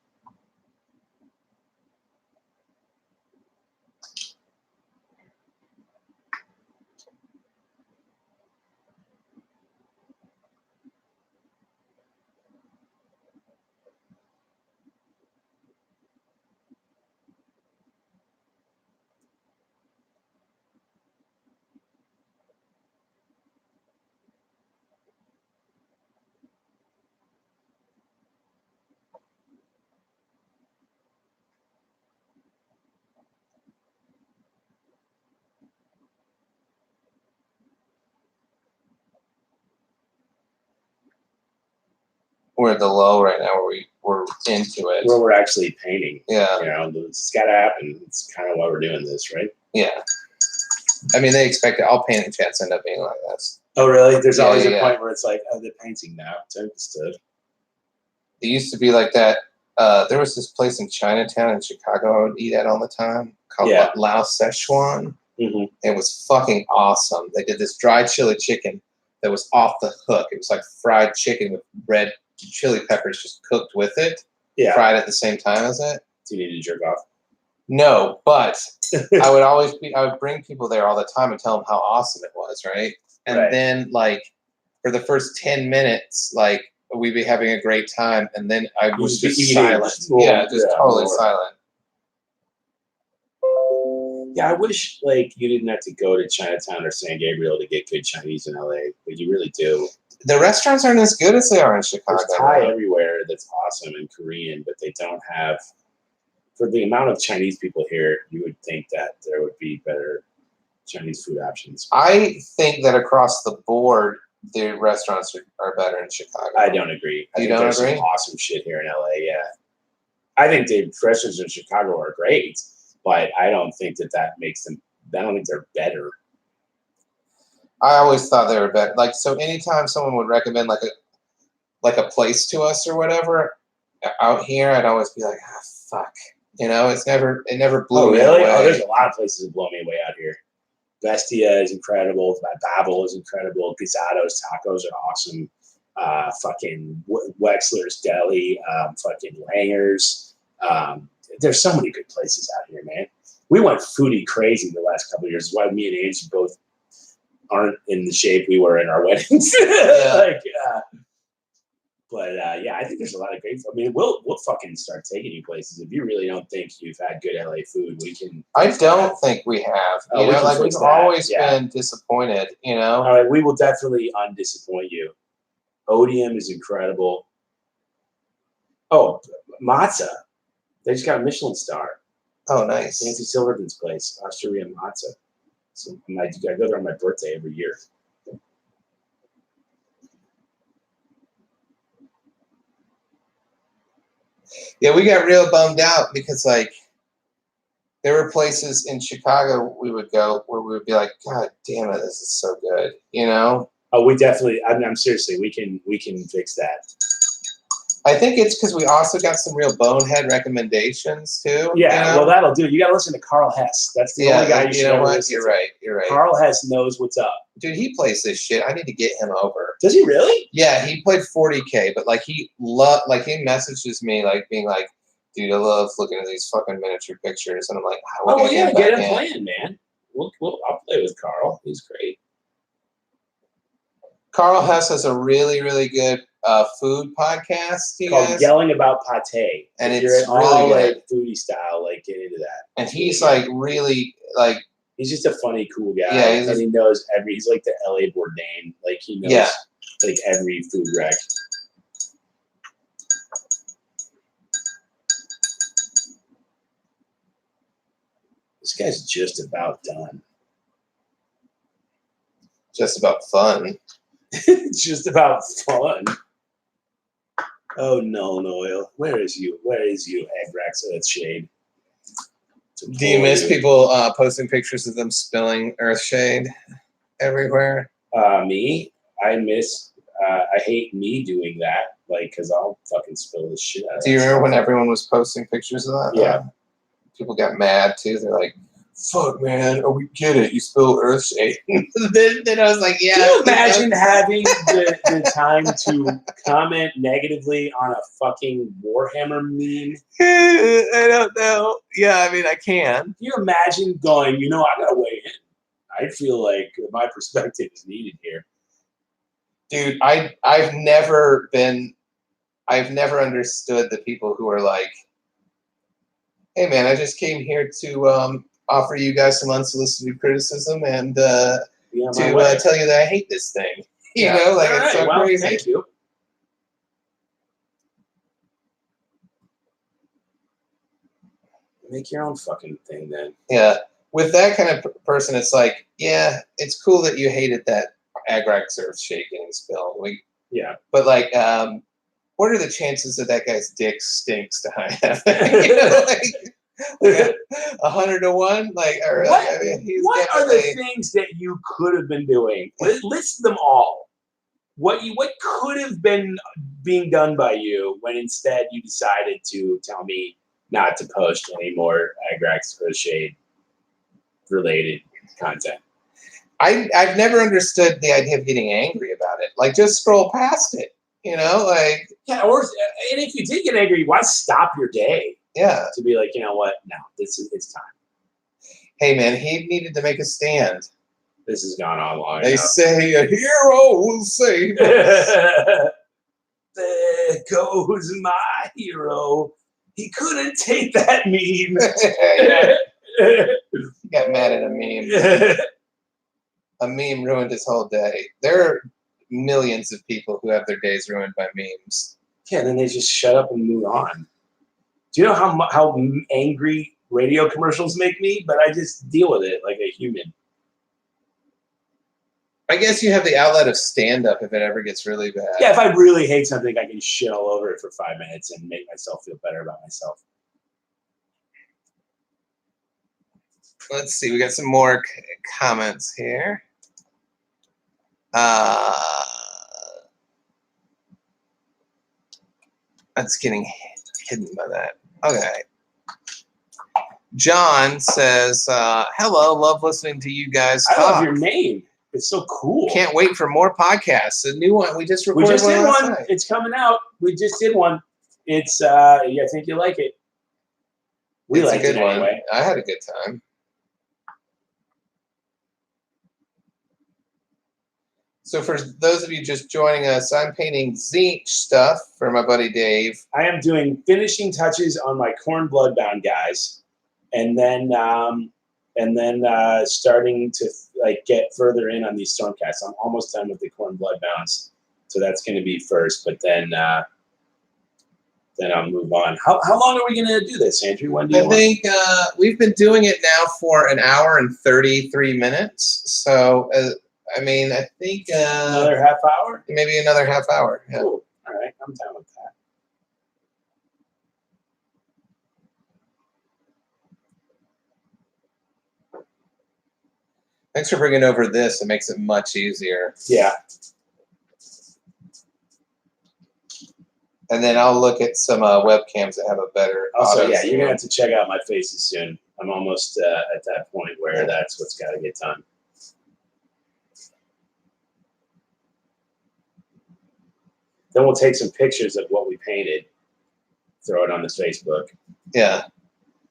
We're at the low right now where we're into it. Where we're actually painting. Yeah. You know, it's got to happen. It's kind of why we're doing this, right? Yeah. I mean, they expect it. All painting chats end up being like this. Oh, really? There's always a point where it's like, oh, they're painting now. It's understood. It used to be like that. There was this place in Chinatown in Chicago I would eat at all the time called Lao Szechuan. Mm-hmm. It was fucking awesome. They did this dried chili chicken that was off the hook. It was like fried chicken with red chili peppers just cooked with it. Yeah. Fried at the same time as it. Do you need to jerk off? No, but I would bring people there all the time and tell them how awesome it was, right? And then, like, for the first 10 minutes, like, we'd be having a great time, and then I was just silent. Totally silent. Yeah, I wish, like, you didn't have to go to Chinatown or San Gabriel to get good Chinese in LA, but you really do. The restaurants aren't as good as they are in Chicago. There's Thai everywhere that's awesome, and Korean, but they don't have... For the amount of Chinese people here, you would think that there would be better Chinese food options. I think that across the board, the restaurants are better in Chicago. I don't agree. I think there's some awesome shit here in LA, yeah. I think the restaurants in Chicago are great, but I don't think that makes them... I don't think they're better. I always thought they were better. Like, so anytime someone would recommend like a place to us or whatever out here, I'd always be like, fuck. You know, it never blew me away. Oh, there's a lot of places that blow me away out here. Bestia is incredible. Babel is incredible. Pizzados tacos are awesome. Fucking Wexler's Deli. Fucking Langer's. There's so many good places out here, man. We went foodie crazy the last couple of years. That's why me and Angie both aren't in the shape we were in our weddings. Yeah, I think there's a lot of great. I mean, we'll fucking start taking you places. If you really don't think you've had good LA food, we can. I don't think we have. You know, like we've always been disappointed. You know. All right, we will definitely undisappoint you. Odium is incredible. Oh, Matzah. They just got a Michelin star. Oh, nice. Nancy Silverman's place, Osteria Matzah. So I go there on my birthday every year. Yeah, we got real bummed out because, like, there were places in Chicago we would go where we would be like, God damn it, this is so good, you know? Oh, we definitely. I'm seriously, we can fix that. I think it's because we also got some real bonehead recommendations too. Yeah, you know? well, that'll do. You got to listen to Carl Hess. That's the only guy you should ever listen to. You're right. You're right. Carl Hess knows what's up. Dude, he plays this shit. I need to get him over. Does he really? Yeah, he played 40K, but like he messages me like being like, dude, I love looking at these fucking miniature pictures, and I'm like, oh yeah, get him playing, man. I'll play with Carl. He's great. Carl Hess has a really, really good food podcast. Called Yelling About Pate. And if it's you're really all good. Like foodie style, like get into that. And he's like really like. He's just a funny, cool guy. Yeah, and he knows he's like the LA Bourdain. Like he knows like every food rec. This guy's just about done. Just about fun. It's just about fun. Oh no, Noel. Where is you? Agrax? So that's shade. Do you miss people posting pictures of them spilling Earthshade everywhere? Me? I miss I hate me doing that, like, because I'll fucking spill this shit out. Do you remember when everyone was posting pictures of that? Yeah. People got mad too. They're like, "Fuck, man! Oh, we get it. You spill Earthshade." then I was like, "Yeah." Can you imagine having the time to comment negatively on a fucking Warhammer meme? I don't know. Yeah, I mean, I can. Can you imagine going, I gotta weigh in. I feel like my perspective is needed here. Dude, I've never understood the people who are like, "Hey, man, I just came here to offer you guys some unsolicited criticism and to tell you that I hate this thing." You know, like, it's so crazy. Thank you. Make your own fucking thing then. Yeah. With that kind of person, it's like, yeah, it's cool that you hated that Agrax Earthshade getting spilled. Yeah. But, like, what are the chances that that guy's dick stinks to high heaven? You know, like 100 to 1? Like, or, what, I mean, what are the things that you could have been doing? List them all. What could have been being done by you when instead you decided to tell me not to post any more Agrax Earthshade related content? I've never understood the idea of getting angry about it. Like, just scroll past it, like. Yeah, and if you did get angry, why stop your day? Yeah. To be like, you know what? No, it's time. Hey, man, he needed to make a stand. This has gone on long enough. They say a hero will save us. There goes my hero. He couldn't take that meme. He got mad at a meme. A meme ruined his whole day. There are millions of people who have their days ruined by memes. Yeah, then they just shut up and move on. Do you know how angry radio commercials make me? But I just deal with it like a human. I guess you have the outlet of stand-up if it ever gets really bad. Yeah, if I really hate something, I can shit all over it for 5 minutes and make myself feel better about myself. Let's see. We got some more comments here. That's getting hidden by that. Okay. John says, hello, love listening to you guys talk. I love your name. It's so cool. Can't wait for more podcasts. A new one. We just recorded one. We just did last one. night. It's coming out. We just did one. It's, I think you like it. We liked it anyway. I had a good time. So for those of you just joining us, I'm painting Zinch stuff for my buddy Dave. I am doing finishing touches on my Corn Bloodbound guys, and then starting to get further in on these Stormcasts. I'm almost done with the Corn Bloodbounds, so that's going to be first. But then I'll move on. How long are we going to do this, Andrew? When do you want? I think we've been doing it now for an hour and 33 minutes. So. I mean, I think another half hour? Maybe another half hour. Yeah. Cool. All right, I'm down with that. Thanks for bringing over this. It makes it much easier. Yeah. And then I'll look at some webcams that have a better. Also, yeah, you're gonna have to check out my faces soon. I'm almost at that point where that's what's got to get done. Then we'll take some pictures of what we painted, throw it on this Facebook. Yeah.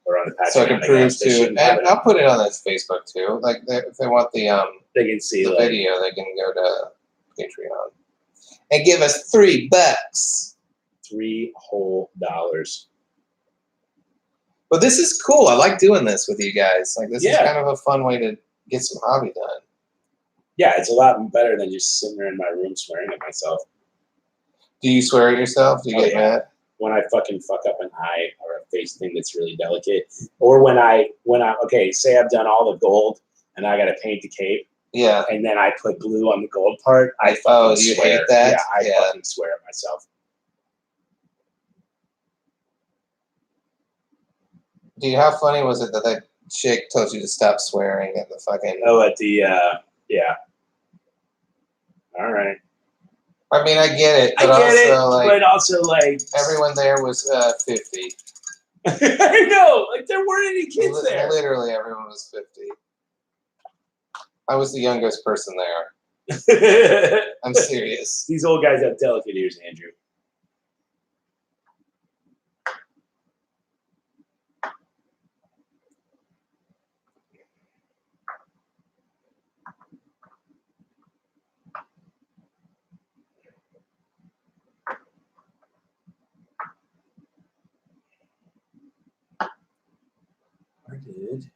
Or on the Patreon. So I can prove to, and I'll put it on this Facebook too. Like if they want the they can see the video, they can go to Patreon and give us $3. $3 whole. But this is cool. I like doing this with you guys. Like this is kind of a fun way to get some hobby done. Yeah, it's a lot better than just sitting there in my room swearing at myself. Do you swear at yourself? Do you get mad? When I fucking fuck up an eye or a face thing that's really delicate. Or when I say I've done all the gold and I gotta paint the cape. Yeah. And then I put blue on the gold part. I fucking swear. Hate that? Yeah, I fucking swear at myself. Dude, how funny was it that chick told you to stop swearing at the fucking... Oh, at the, yeah. All right. I mean, I get it, but also like everyone there was 50. I know, like there weren't any kids there. Literally, everyone was 50. I was the youngest person there. I'm serious. These old guys have delicate ears, Andrew. I did.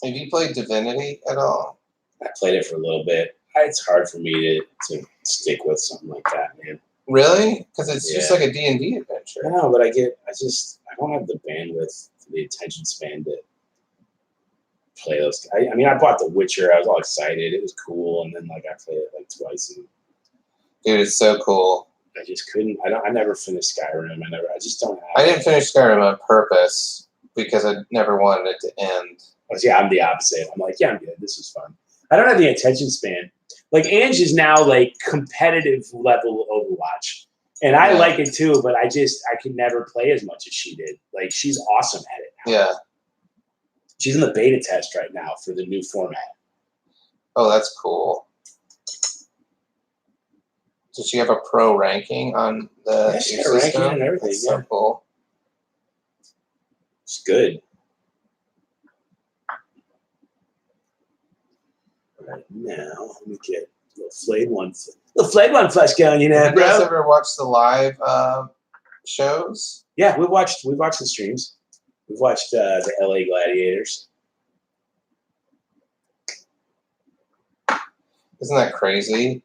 Have you played Divinity at all? I played it for a little bit. It's hard for me to stick with something like that, man. Really? Because it's just like a D&D adventure. I know, but I don't have the bandwidth, the attention span to play those. I mean, I bought The Witcher. I was all excited. It was cool, and then like I played it like twice, and dude, it's so cool. I just couldn't. I never finished Skyrim. I just don't have. I didn't finish Skyrim on purpose because I never wanted it to end. Yeah, I'm the opposite. I'm like, yeah, I'm good. This was fun. I don't have the attention span. Like Ange is now like competitive level Overwatch, and I like it too. But I could never play as much as she did. Like she's awesome at it now. Yeah, she's in the beta test right now for the new format. Oh, that's cool. Does she have a pro ranking on the? Yeah, she got a ranking and everything. That's so cool. It's good. Right now, let me get a little flayed one flush going, you know, Have you guys ever watched the live shows? Yeah, we've watched the streams. We've watched the LA Gladiators. Isn't that crazy?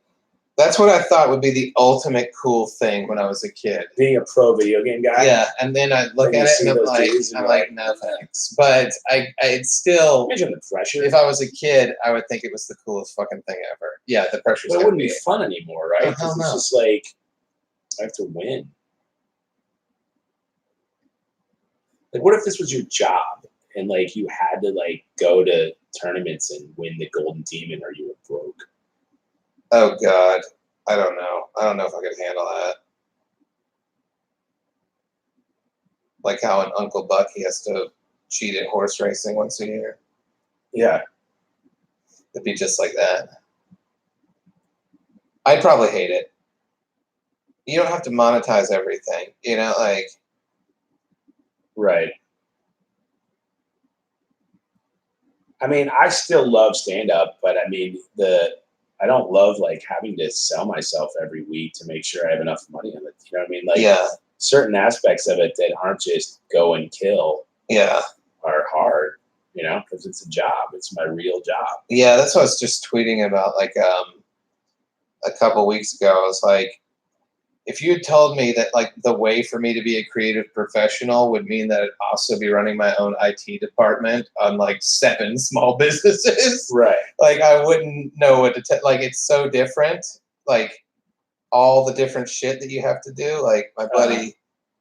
That's what I thought would be the ultimate cool thing when I was a kid. Being a pro video game guy. Yeah, and then I look at it and I'm like, no thanks. But it's still. Imagine the pressure. If I was a kid, I would think it was the coolest fucking thing ever. Yeah, the pressure's. But it wouldn't be fun anymore, right? Because it's just like I have to win. Like, what if this was your job and like you had to like go to tournaments and win the Golden Demon, or you were broke? Oh God, I don't know. I don't know if I could handle that. Like how in Uncle Buck he has to cheat at horse racing once a year. Yeah, it'd be just like that. I'd probably hate it. You don't have to monetize everything, you know, like. Right. I mean, I still love stand-up, but I mean, I don't love like having to sell myself every week to make sure I have enough money on it. You know what I mean? Like certain aspects of it that aren't just go and kill. Yeah. Are hard, you know, because it's a job. It's my real job. Yeah, that's what I was just tweeting about like a couple weeks ago. I was like, if you had told me that like the way for me to be a creative professional would mean that I'd also be running my own IT department on like 7 small businesses, right? Like I wouldn't know what to like. It's so different. Like all the different shit that you have to do. Like my buddy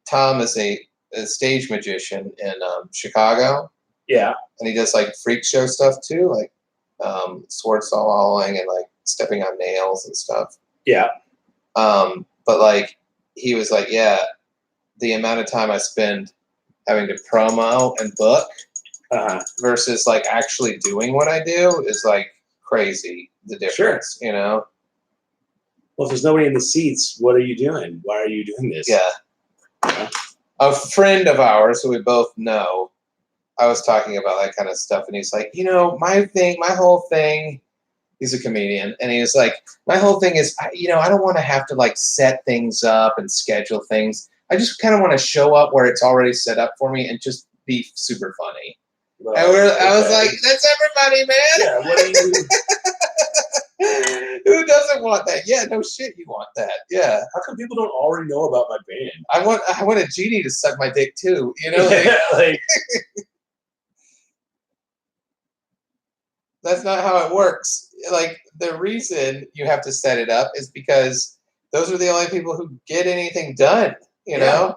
Tom is a stage magician in Chicago. Yeah, and he does like freak show stuff too, like sword sawing and like stepping on nails and stuff. Yeah. But like he was like, yeah, the amount of time I spend having to promo and book versus like actually doing what I do is like crazy. The difference, you know. Well, if there's nobody in the seats, what are you doing? Why are you doing this? Yeah. A friend of ours who we both know I was talking about that kind of stuff, and he's like, my whole thing. He's a comedian, and he was like, my whole thing is, I don't want to have to like set things up and schedule things. I just kind of want to show up where it's already set up for me and just be super funny. Well, I was like, that's everybody, man. Yeah, what do you? Who doesn't want that? Yeah, no shit, you want that. Yeah. How come people don't already know about my band? I want a genie to suck my dick too. Like that's not how it works. Like the reason you have to set it up is because those are the only people who get anything done. You know.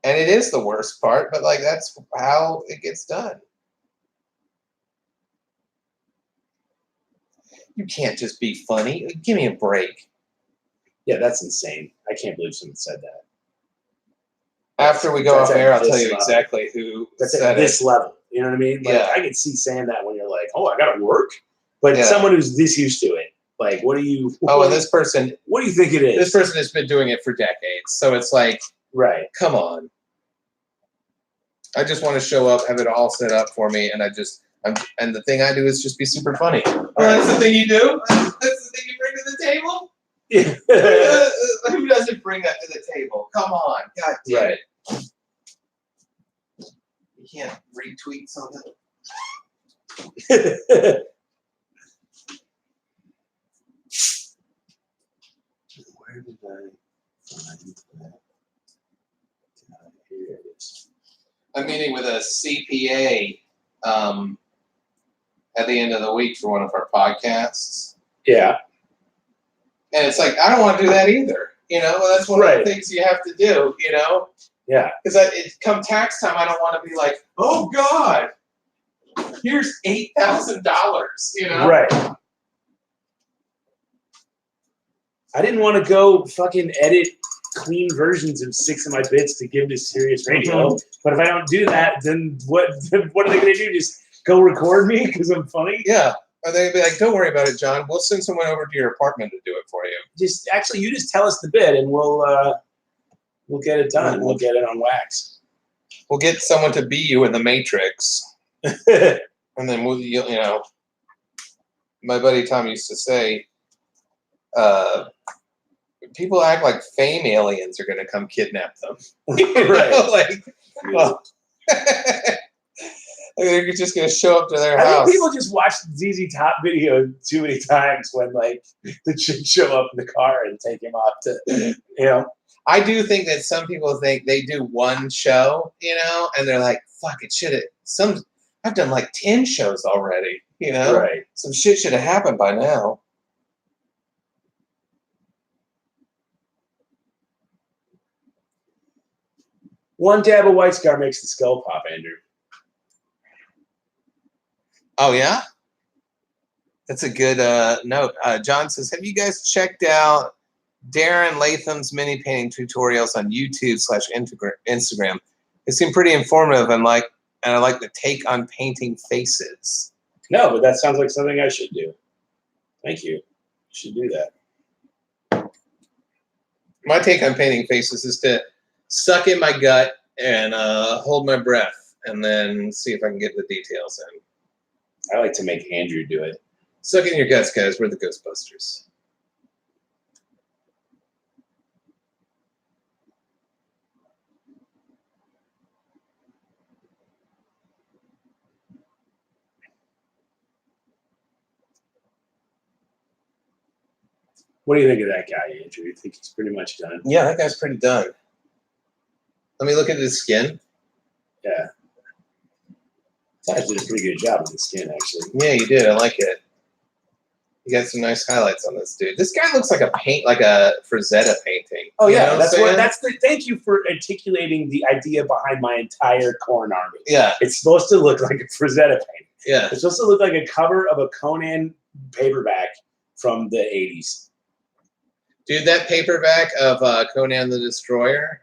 And it is the worst part, but like that's how it gets done. You can't just be funny. Give me a break. Yeah, that's insane. I can't believe someone said that. After we go off air, I'll tell you exactly who that's at this level. You know what I mean? Like, I can see saying that when you're like, oh, I got to work. But someone who's this used to it, like, what do you... Oh, and this person... What do you think it is? This person has been doing it for decades. So it's like, come on. I just want to show up, have it all set up for me, and and the thing I do is just be super funny. Oh, that's the thing you do? That's the thing you bring to the table? Yeah. Who doesn't bring that to the table? Come on. God damn it. You can't retweet something. Where did I find that? Here it is. I'm meeting with a CPA at the end of the week for one of our podcasts. Yeah. And it's like, I don't want to do that either. That's one of the things you have to do, Yeah. Because come tax time, I don't want to be like, oh, God, here's $8,000, Right. I didn't want to go fucking edit clean versions of 6 of my bits to give to Sirius Radio. Mm-hmm. But if I don't do that, then what are they going to do? Just go record me because I'm funny? Yeah. Or they'd be like, don't worry about it, John. We'll send someone over to your apartment to do it for you. You just tell us the bit and we'll get it done. We'll get it on wax. We'll get someone to be you in the Matrix. And then my buddy Tom used to say, people act like fame aliens are going to come kidnap them. Right. They're just going to show up to their house. I think people just watch the ZZ Top video too many times when like the chick show up in the car and take him off to, I do think that some people think they do one show, and they're like, fuck, it should have, I've done like 10 shows already, Right. Some shit should have happened by now. One dab of White Scar makes the skull pop, Andrew. Oh, yeah? That's a good note. John says, have you guys checked out Darren Latham's mini painting tutorials on YouTube/Instagram? They seem pretty informative and I like the take on painting faces. No, but that sounds like something I should do. Thank you. I should do that. My take on painting faces is to suck in my gut and hold my breath and then see if I can get the details in. I like to make Andrew do it. Suck in your guts, guys. We're the Ghostbusters. What do you think of that guy, Andrew? You think he's pretty much done? Yeah, that guy's pretty done. Let me look at his skin. Yeah. I did a pretty good job with the skin, actually. Yeah, you did. I like it. You got some nice highlights on this dude. This guy looks like a Frazetta painting. Oh yeah, thank you for articulating the idea behind my entire Corn Army. Yeah. It's supposed to look like a Frazetta painting. Yeah. It's supposed to look like a cover of a Conan paperback from the 80s. Dude, that paperback of Conan the Destroyer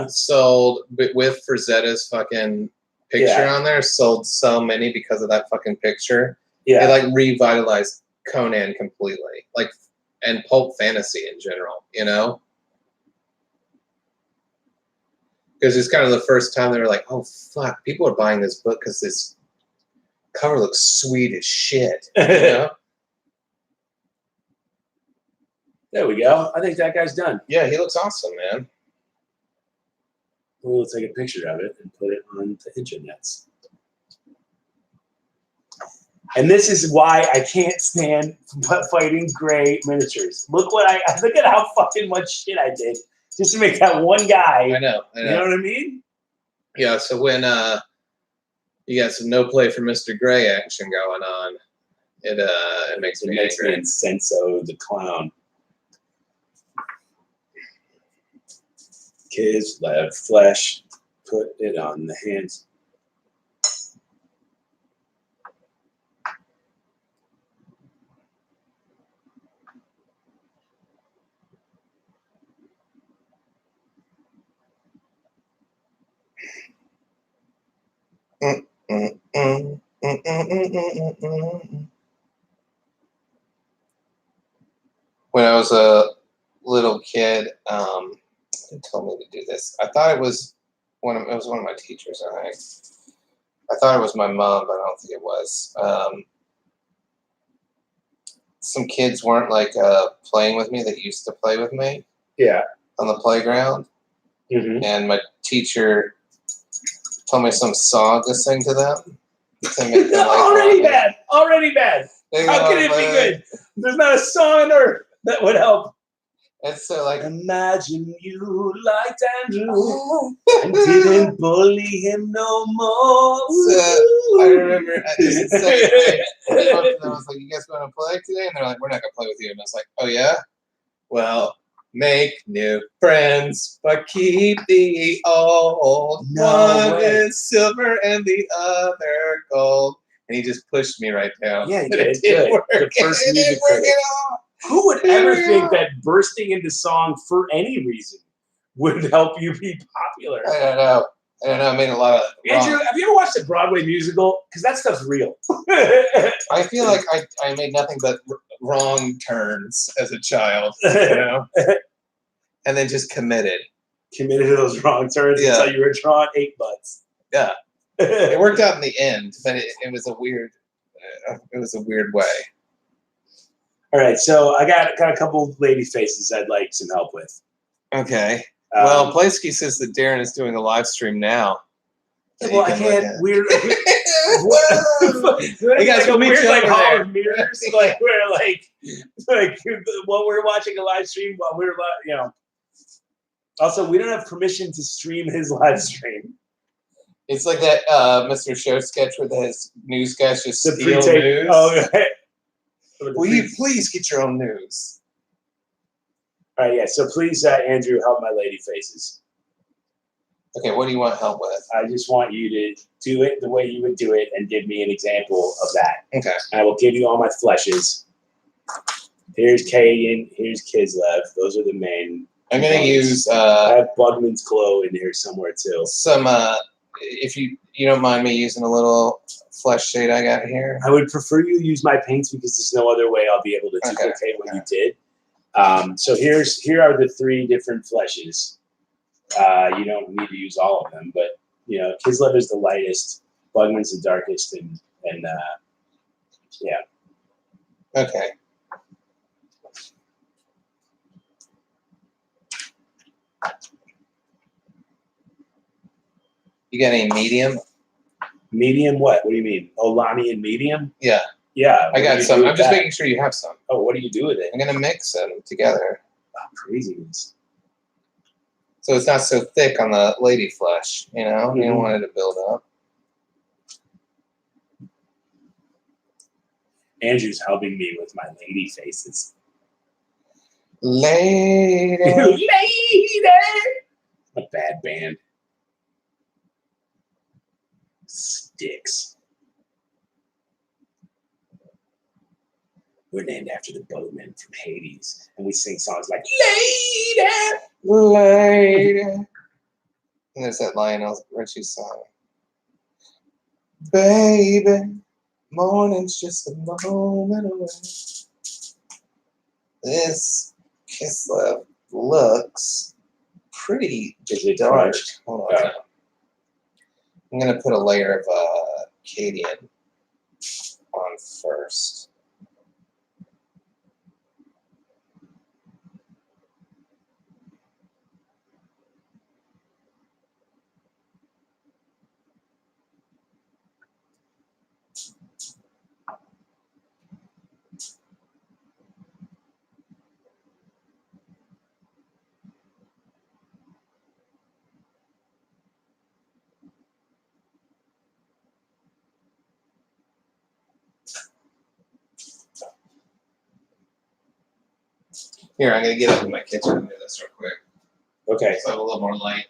sold with Frazetta's fucking picture on there, sold so many because of that fucking picture. Yeah. It like revitalized Conan completely. Like and pulp fantasy in general, you know? Because it's kind of the first time they were like, oh, fuck, people are buying this book because this cover looks sweet as shit. You know? There we go. I think that guy's done. Yeah, he looks awesome, man. We'll take a picture of it and put it on the internets. And this is why I can't stand fighting gray miniatures. Look at how fucking much shit I did just to make that one guy. I know. You know what I mean? Yeah, so when you got some no play for Mr. Gray action going on, it makes me angry. Senso the clown. Kids love flesh. Put it on the hands. When I was a little kid, they told me to do this. I thought it was one of my teachers. I thought it was my mom, but I don't think it was. Some kids weren't like playing with me that used to play with me. Yeah. On the playground, and my teacher told me some song to sing to them. Already bad. Already bad. How can it be good? There's not a song on earth that would help. It's so like, imagine you liked Andrew and didn't bully him no more. I remember at the second grade, I was like, "You guys want to play today?" And they're like, "We're not gonna play with you." And I was like, "Oh yeah, well, make new friends, but keep the old. One is silver and the other gold." And he just pushed me right down. Yeah, it didn't work. The first music critic. Who would ever think that bursting into song for any reason would help you be popular? I don't know. I made a lot of. Andrew, have you ever watched a Broadway musical? Because that stuff's real. I feel like I made nothing but wrong turns as a child, you know, and then just committed to those wrong turns until you were drawn 8 butts. Yeah, it worked out in the end, but it was a weird. It was a weird way. All right, so I got a couple lady faces I'd like some help with. Okay. Well, Playsky says that Darren is doing a live stream now. Well, I can't. Weird. Hey guys, we'll meet you over there. Mirrors, like we're like while we're watching a live stream while we're you know. Also, we don't have permission to stream his live stream. It's like that Mr. Show sketch where his news guys just steal news. Oh, okay. Will you please get your own news? All right, yeah. So please, Andrew, help my lady faces. Okay, what do you want help with? I just want you to do it the way you would do it and give me an example of that. Okay. I will give you all my flushes. Here's Kagan. Here's Kislev. Those are the main. I'm going to use... I have Bugman's Glow in here somewhere, too. Some, if you don't mind me using a little flesh shade I got here. I would prefer you use my paints because there's no other way I'll be able to duplicate what you did. So here are the 3 different fleshes. You don't need to use all of them, but you know, Kislev is the lightest, Bugman's the darkest, and yeah. Okay. You got any medium? Medium what? What do you mean? Oh, Lamy and medium? Yeah. Yeah. I got some. I'm just making sure you have some. Oh, what do you do with it? I'm going to mix them together. Oh, craziness. So it's not so thick on the lady flesh, you know? You don't want it to build up. Andrew's helping me with my lady faces. Lady. Lady. A bad band. Sticks. We're named after the boatmen from Hades, and we sing songs like "Lady, Lady." And there's that Lionel Richie song. Baby, morning's just a moment away. This Kislev looks pretty Is it dark. crunched? Hold on. I'm gonna put a layer of Cadian on first. Here, I'm gonna get up in my kitchen and do this real quick. Okay. So I have a little more light.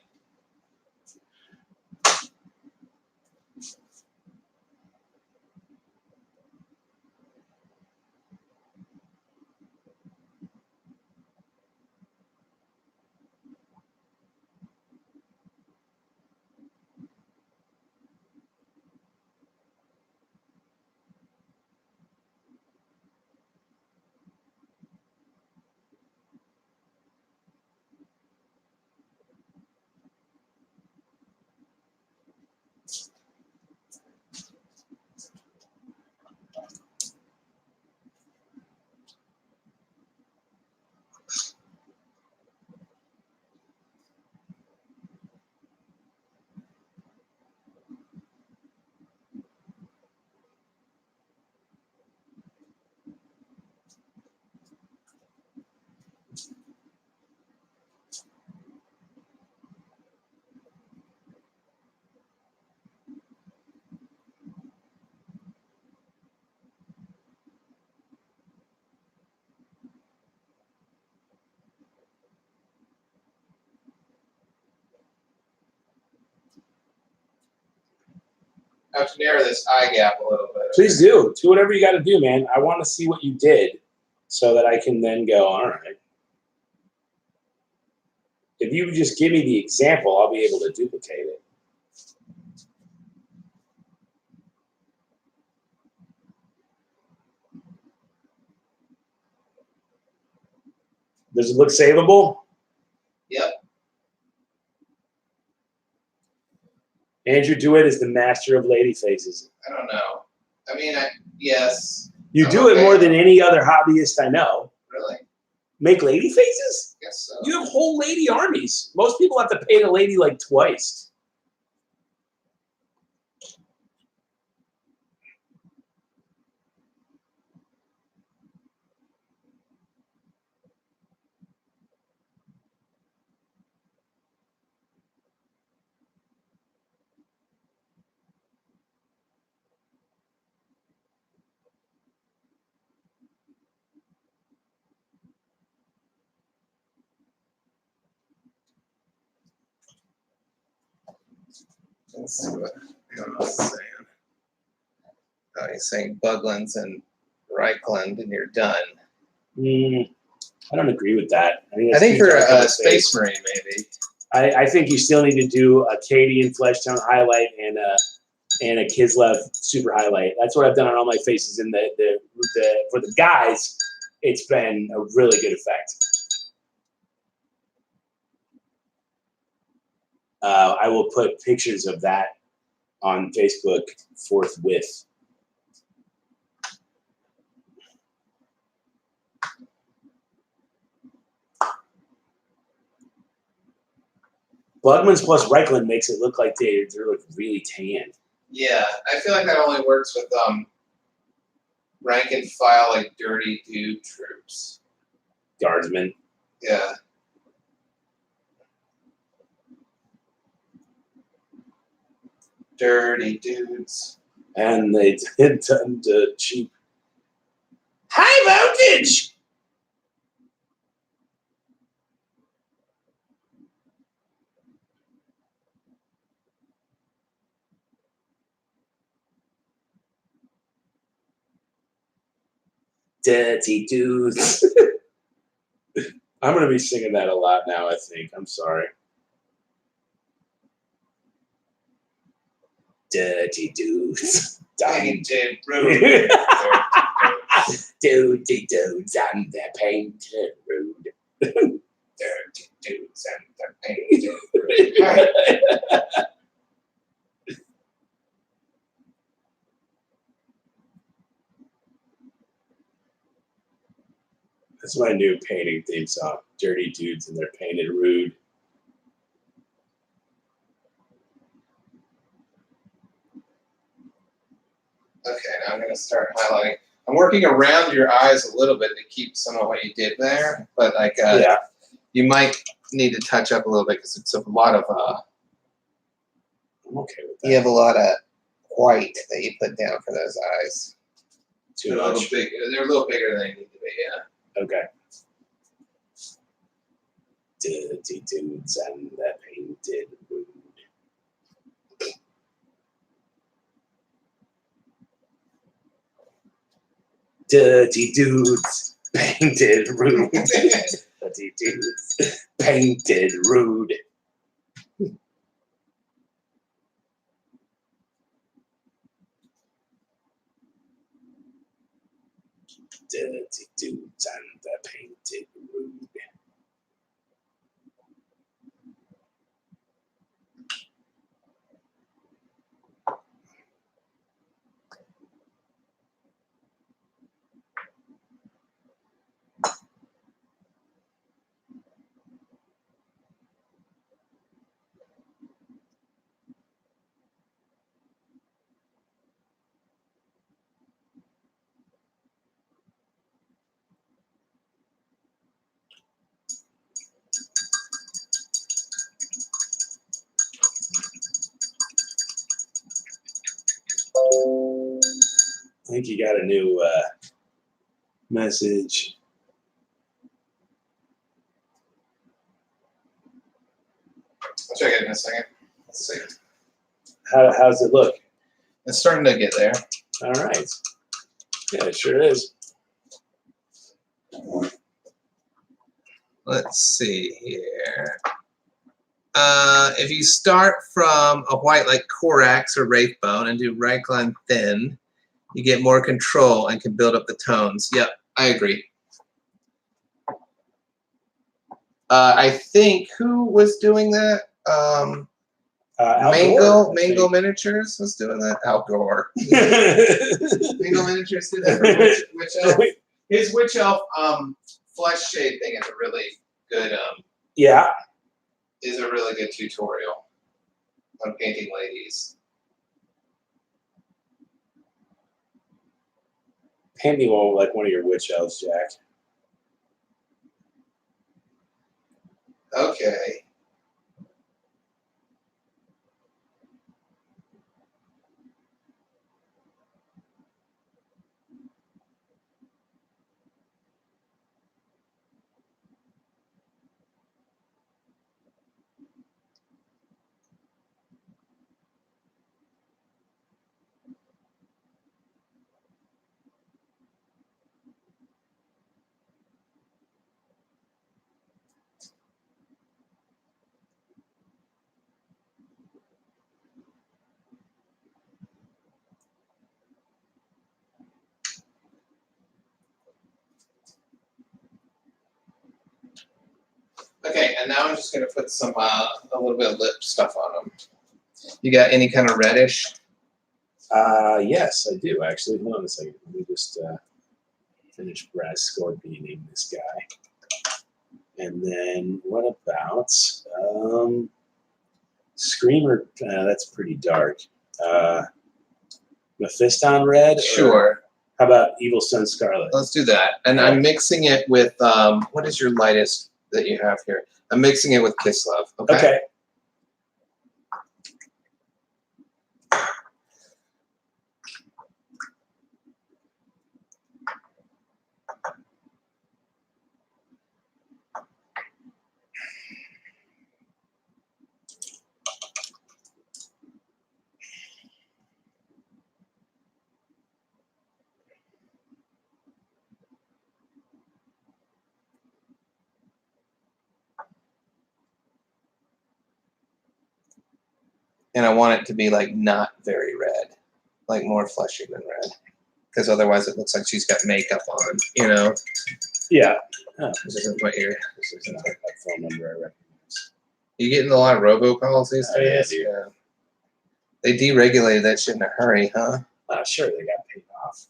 I have to narrow this eye gap a little bit. Please do. Do whatever you got to do, man. I want to see what you did so that I can then go, all right. If you just give me the example, I'll be able to duplicate it. Does it look savable? Yep. Andrew DeWitt is the master of lady faces. I don't know. I mean, yes. You do it more than any other hobbyist I know. Really? Make lady faces? I guess so. You have whole lady armies. Most people have to paint a lady like twice. Let's see what he's saying. Oh, he's saying Buglands and Reichland, and you're done. I don't agree with that. I think for a Space Marine, maybe. I think you still need to do a Cadian flesh tone highlight and a Kislev super highlight. That's what I've done on all my faces. And for the guys, it's been a really good effect. I will put pictures of that on Facebook forthwith. Bugman's plus Reichland makes it look like they're like really tan. Yeah, I feel like that only works with rank and file like dirty dude troops. Guardsmen. Yeah. Dirty dudes. And they did turn to cheap. High voltage! Dirty dudes. I'm going to be singing that a lot now, I think. I'm sorry. Dirty dudes. Dirty dude. Dirty dudes and their painted rude. Dirty dudes and their painted rude. That's my new painting theme song. Dirty dudes and their painted rude. Okay, now I'm going to start highlighting. I'm working around your eyes a little bit to keep some of what you did there, but like you might need to touch up a little bit because it's a lot of. I'm okay with that. You have a lot of white that you put down for those eyes. Too They're a much. little big. They're a little bigger than they need to be. Yeah. Okay. Dirty dudes and their painted rude. Dirty dudes, painted rude. Dirty dudes, painted rude. Dirty dudes and the painted rude. I think you got a new message. I'll check it in a second. Let's see. How's it look? It's starting to get there. All right. Yeah, it sure is. Let's see here. If you start from a white like Corax or Wraithbone and do right line thin, you get more control and can build up the tones. Yep, I agree. I think who was doing that? Mango Miniatures was doing that. Al Gore. Mango Miniatures did that for Witch Elf. His Witch Elf flesh shade thing is a really good is a really good tutorial on painting ladies. Paint me one like one of your witch elves, Jack. Okay. Okay, and now I'm just going to put some a little bit of lip stuff on them. You got any kind of reddish? Yes, I do actually. Hold on a second. Let me just finish brass scorpioning this guy. And then what about Screamer? That's pretty dark. Mephiston red? Sure. How about Evil Sun Scarlet? Let's do that. And I'm mixing it with, what is your lightest that you have here? I'm mixing it with Kislev. Okay. And I want it to be like not very red, like more fleshy than red. because otherwise it looks like she's got makeup on, you know? Yeah. Oh, This isn't what you're... this isn't a phone number I recognize. You getting a lot of robocalls these days? Yeah, dude. Yeah. They deregulated that shit in a hurry, huh? Sure, they got paid off.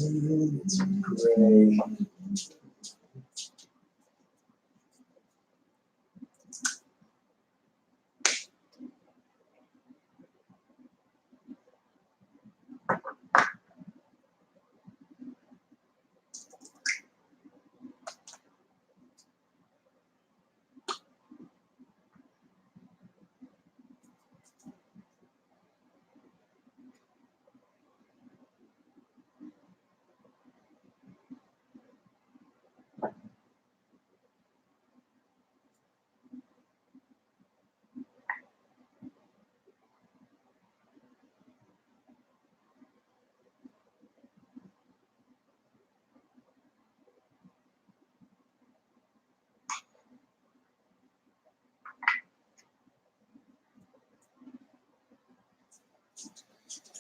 It's gray.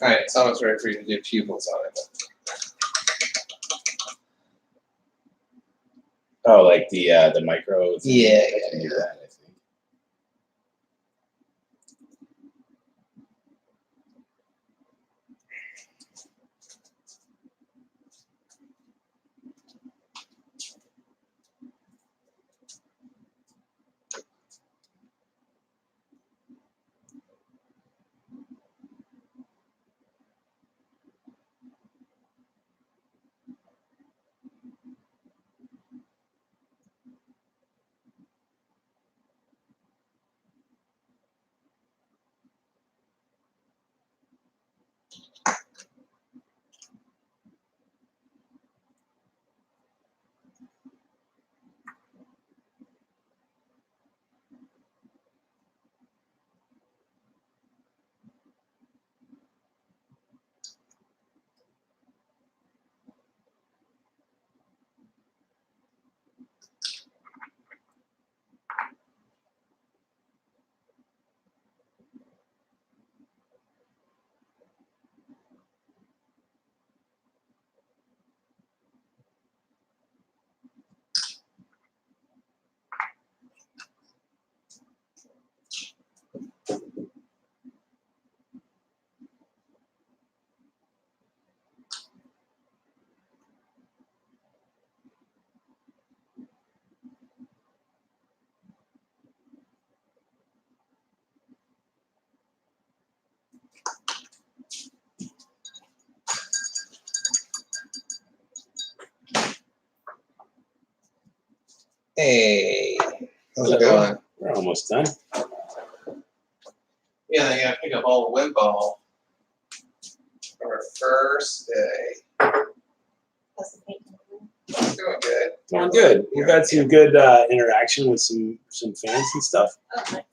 All right, it's almost ready for you to do pupils on it. Oh, like the micro thing? Yeah, I can do that, I think. Hey, how's it Hello. going? We're almost done. Yeah, I gotta pick up all the wind ball for our first day. That's the paint. Doing good. Doing good. We've had some good interaction with some fans and stuff. Oh, nice.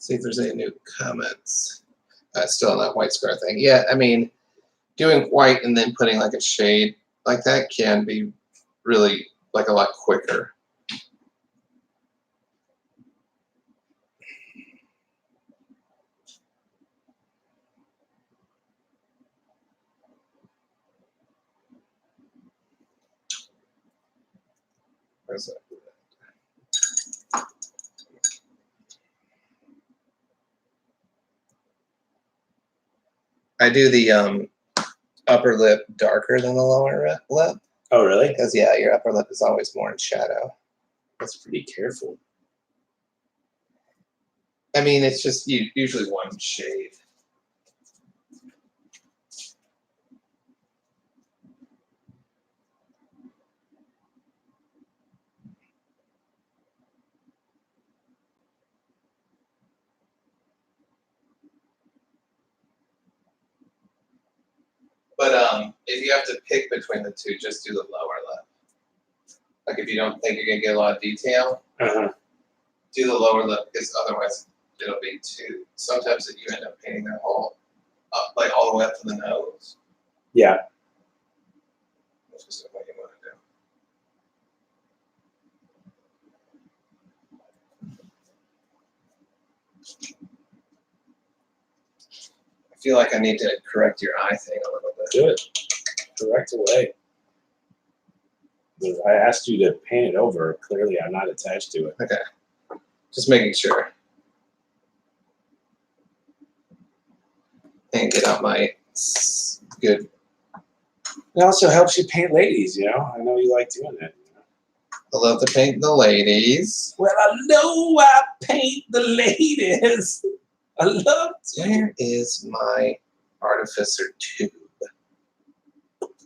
See if there's any new comments. Still on that white square thing. Yeah, I mean, doing white and then putting like a shade like that can be really like a lot quicker. Where's that? I do the upper lip darker than the lower lip. Oh, really? Because, yeah, your upper lip is always more in shadow. That's pretty careful. I mean, it's just usually one shade. But if you have to pick between the two, just do the lower lip. Like if you don't think you're gonna get a lot of detail, do the lower lip because otherwise it'll be too. Sometimes you end up painting that whole up, like all the way up to the nose. Yeah. Which is what you want to do. I feel like I need to correct your eye thing a little bit. Good. Correct away. I asked you to paint it over. Clearly, I'm not attached to it. Okay. Just making sure. And get out my good. It also helps you paint ladies, you know? I know you like doing that. I love to paint the ladies. Well, I know I paint the ladies. I love to. Where is my artificer tube?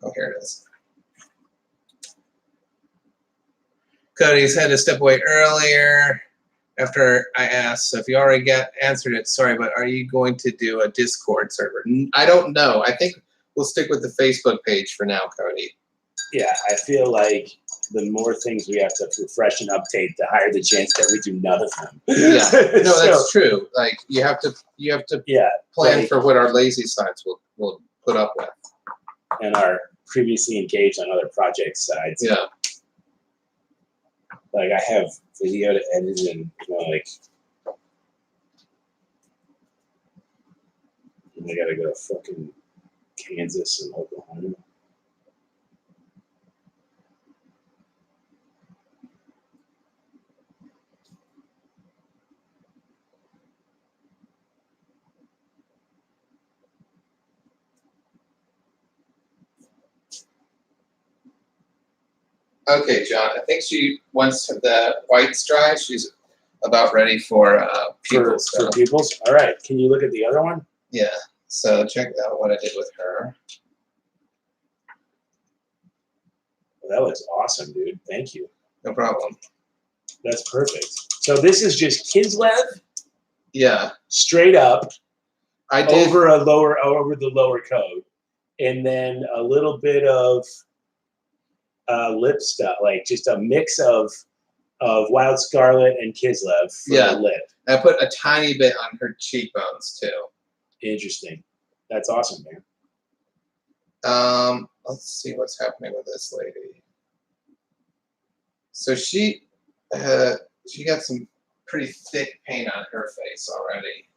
Oh, here it is. Cody's had to step away earlier after I asked. So if you already answered it, sorry, but are you going to do a Discord server? I don't know. I think we'll stick with the Facebook page for now, Cody. Yeah, I feel like the more things we have to refresh and update, the higher the chance that we do none of them. Yeah, no, that's true. Like you have to plan for what our lazy sides will put up with, and our previously engaged on other project sides. Yeah. Like I have video to edit and and I gotta go to fucking Kansas and Oklahoma. Okay, John. I think once the white's dry, she's about ready for pupils. For pupils? All right. Can you look at the other one? Yeah. So check out what I did with her. Well, that looks awesome, dude. Thank you. No problem. That's perfect. So this is just Kislev? Yeah. Straight up. I did over the lower coat. And then a little bit of lip stuff, like just a mix of Wild Scarlet and Kislev for the lip. I put a tiny bit on her cheekbones too. Interesting. That's awesome, man. Let's see what's happening with this lady. So she got some pretty thick paint on her face already.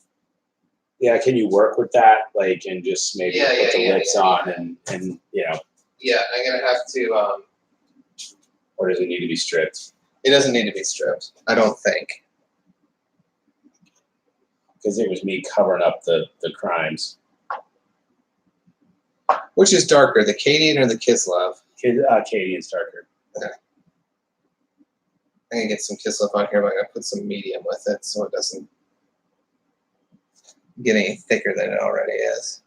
Yeah, can you work with that? Like, and just maybe put the lips on and Yeah, I'm gonna have to. Or does it need to be stripped? It doesn't need to be stripped. I don't think. Because it was me covering up the crimes. Which is darker, the Cadian or the Kislev? Cadian's darker. Okay. I'm gonna get some Kislev on here, but I'm gonna put some medium with it so it doesn't get any thicker than it already is.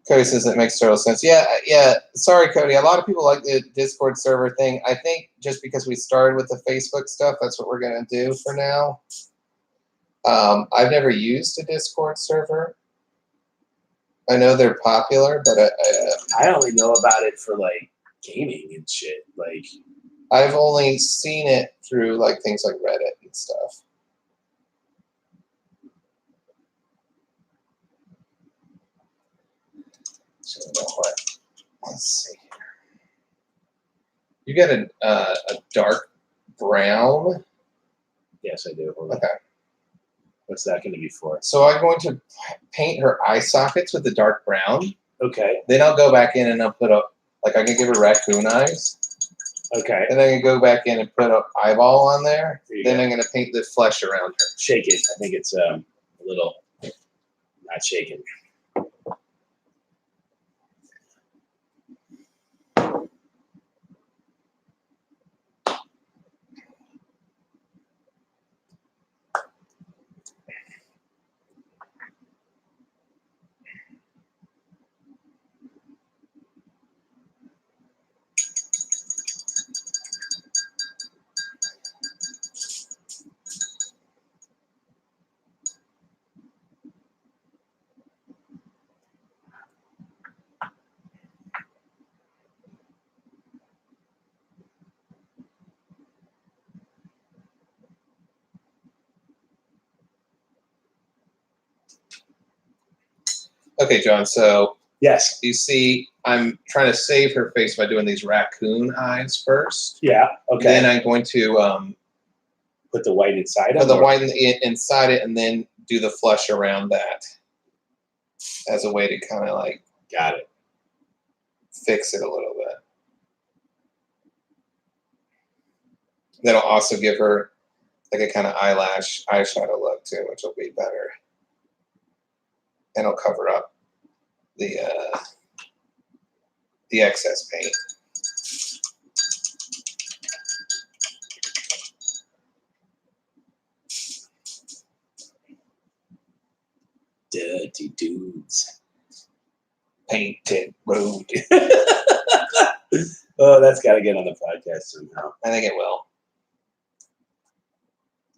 Cody says that makes total sense. Yeah. Sorry, Cody. A lot of people like the Discord server thing. I think just because we started with the Facebook stuff, that's what we're going to do for now. I've never used a Discord server. I know they're popular, but I only know about it for like gaming and shit. Like I've only seen it through like things like Reddit and stuff. So you know what? Let's see here. You got a dark brown. Yes, I do. Okay. What's that going to be for? So I'm going to paint her eye sockets with the dark brown. Okay. Then I'll go back in and I'll put up, like I can give her raccoon eyes. Okay. And then I can go back in and put an eyeball on there. Then go. I'm going to paint the flesh around her. Shake it. I think it's a little not shaking. Okay, John, so yes. You see, I'm trying to save her face by doing these raccoon eyes first. Yeah, okay. Then I'm going to put the white inside put the white inside it and then do the flush around that as a way to kind of like got it. Fix it a little bit. That'll also give her like a kind of eyeshadow look too, which will be better. And it'll cover up the excess paint. Dirty dudes. Painted road. Oh, that's got to get on the podcast somehow. I think it will.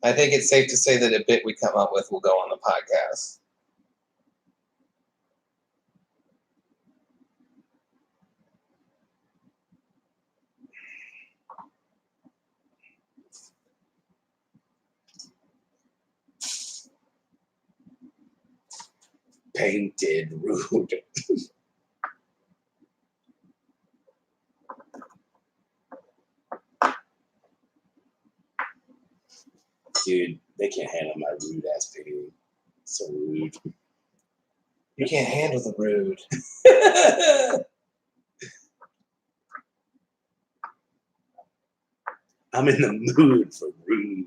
I think it's safe to say that a bit we come up with will go on the podcast. Painted rude. Dude, they can't handle my rude ass painting. So rude. You can't handle the rude. I'm in the mood for rude.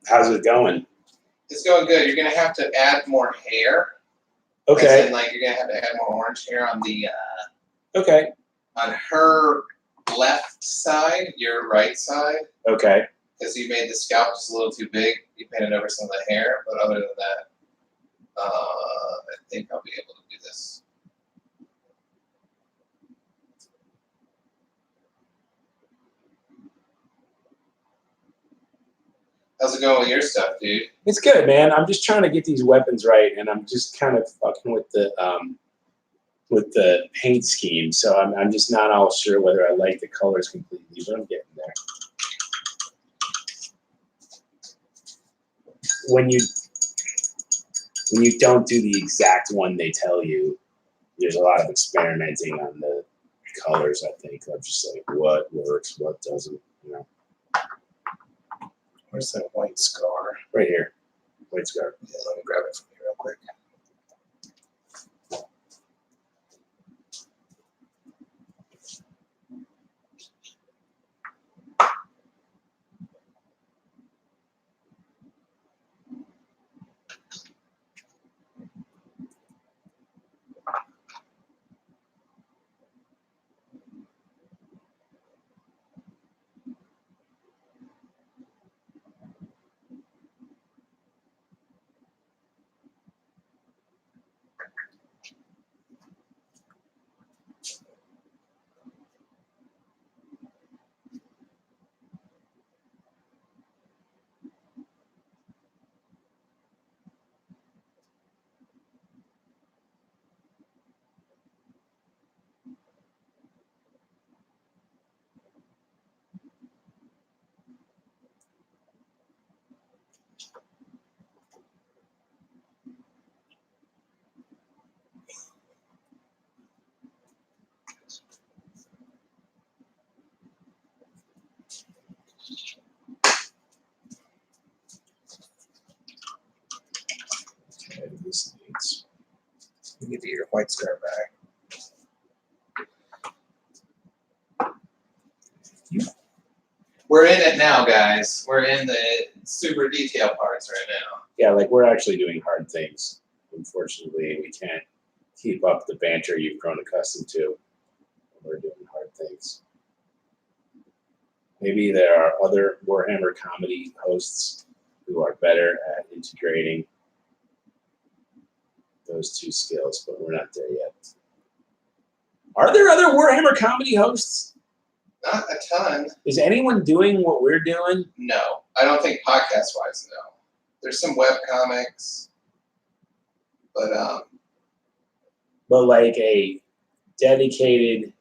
How's it going? It's going good. You're gonna have to add more hair. Okay. And like you're gonna have to add more orange hair on the okay. On her left side, your right side. Okay. Because you made the scalp just a little too big. You painted over some of the hair, but other than that, I think I'll be able to do this. How's it going with your stuff, dude? It's good, man. I'm just trying to get these weapons right, and I'm just kind of fucking with the paint scheme. So I'm just not all sure whether I like the colors completely, but I'm getting there. When you don't do the exact one they tell you, there's a lot of experimenting on the colors. I think I'm just like, what works, what doesn't, you know. Where's that white scar? Right here. White scar. Yeah, let me grab it from here real quick. Give you your white square back. We're in it now, guys. We're in the super detail parts right now. Yeah, like we're actually doing hard things. Unfortunately, we can't keep up the banter you've grown accustomed to. We're doing hard things. Maybe there are other Warhammer comedy hosts who are better at integrating those two skills, but we're not there yet. Are there other Warhammer comedy hosts? Not a ton. Is anyone doing what we're doing? No. I don't think podcast-wise, no. There's some web comics, but like a dedicated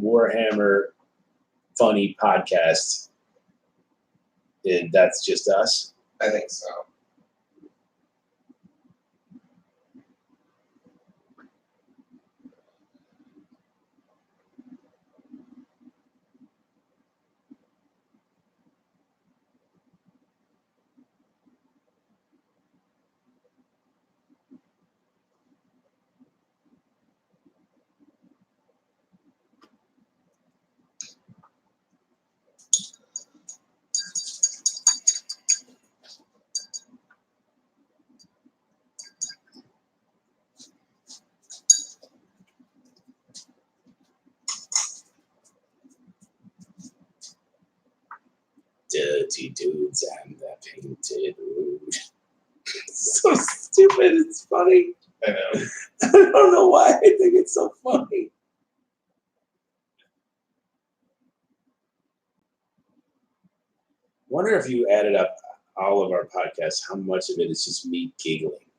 Warhammer funny podcast, that's just us? I think so. Dirty dudes and the painted road. So stupid, it's funny. I know. I don't know why I think it's so funny. Wonder if you added up all of our podcasts, how much of it is just me giggling.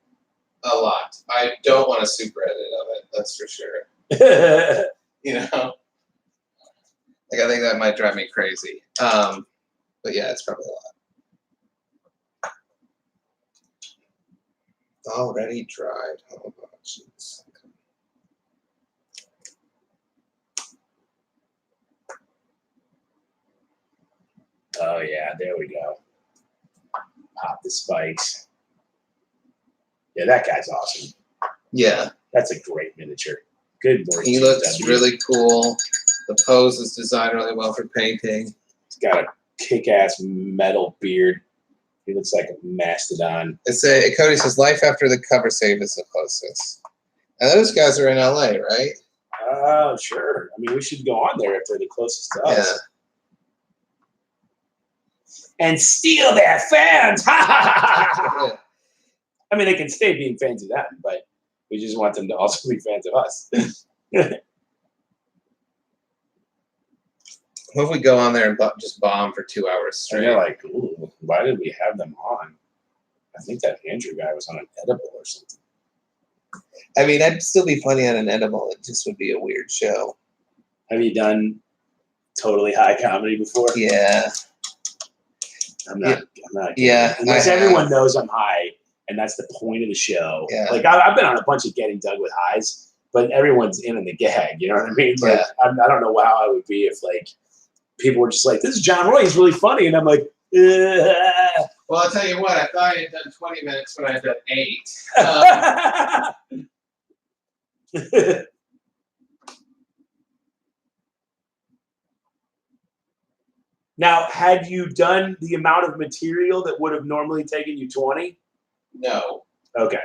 A lot. I don't want a super edit of it, that's for sure. You know? Like, I think that might drive me crazy. But yeah, it's probably a lot. Already dried. Oh, jeez. Oh, yeah, there we go. Pop the spikes. Yeah, that guy's awesome. Yeah. That's a great miniature. Good Lord. He looks really cool. The pose is designed really well for painting. He's got a kick-ass metal beard. He looks like a mastodon. Cody says, life after the cover save is the closest. And those guys are in LA, right? Sure. I mean, we should go on there if they're the closest to us. Yeah. And steal their fans. I mean, they can stay being fans of them, but we just want them to also be fans of us. What if we go on there and just bomb for 2 hours straight? And they're like, ooh, why did we have them on? I think that Andrew guy was on an edible or something. I mean, I'd still be funny on an edible. It just would be a weird show. Have you done totally high comedy before? Yeah. I'm not. Yeah. Unless everyone knows I'm high, and that's the point of the show. Yeah. Like I've been on a bunch of Getting Dug with highs, but everyone's in the gag. You know what I mean? Like, Yeah. I don't know how I would be if like people were just like, "This is John Roy. He's really funny," and I'm like, "Ugh." Well, I'll tell you what. I thought I had done 20 minutes when I had done 8. Now, had you done the amount of material that would have normally taken you 20? No. Okay.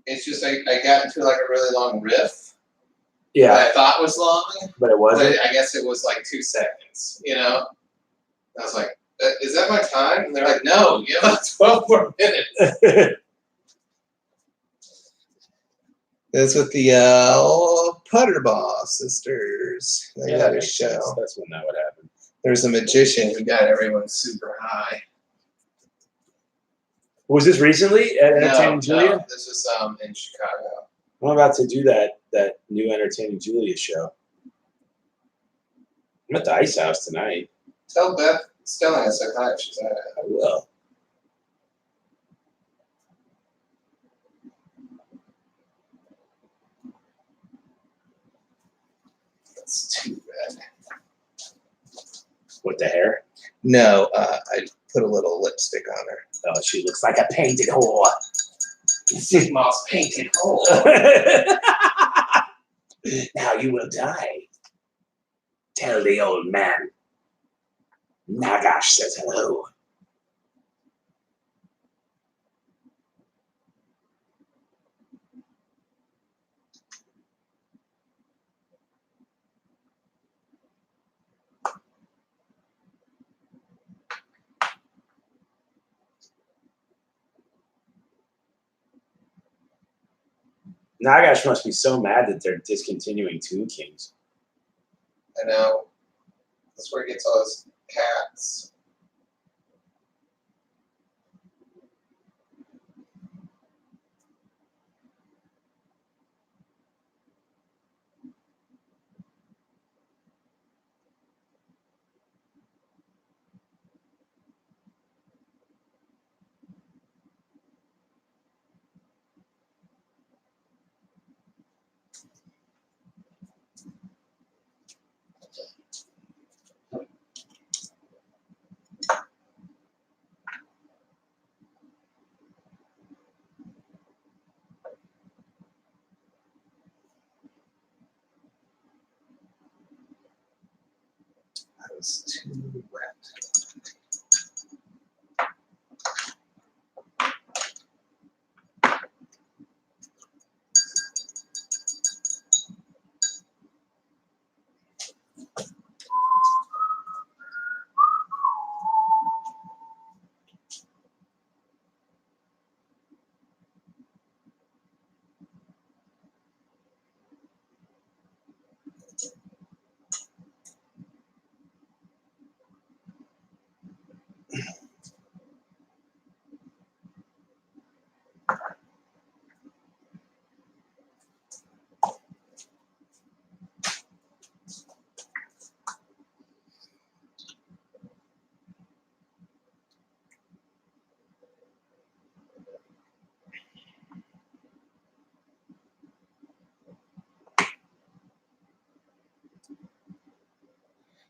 It's just I got into like a really long riff. Yeah. That I thought was long. But it wasn't? I guess it was like 2 seconds, you know? I was like, is that my time? And they're like, no, you have 12 more minutes. That's with the Putterball sisters. They had a show. That's when that would happen. There's a magician who got everyone super high. Was this recently at Entertaining Julia? No, this was in Chicago. I'm about to do that new Entertaining Julia show. I'm at the Ice House tonight. Tell Beth Stelling I said hi if she's at it. I will. That's too bad. With the hair? No, I put a little lipstick on her. Oh, she looks like a painted whore. Sigmar's painted hole. Now you will die. Tell the old man. Nagash says hello. Nagash must be so mad that they're discontinuing Toon Kings. I know. That's where he gets all his cats. That was too wet.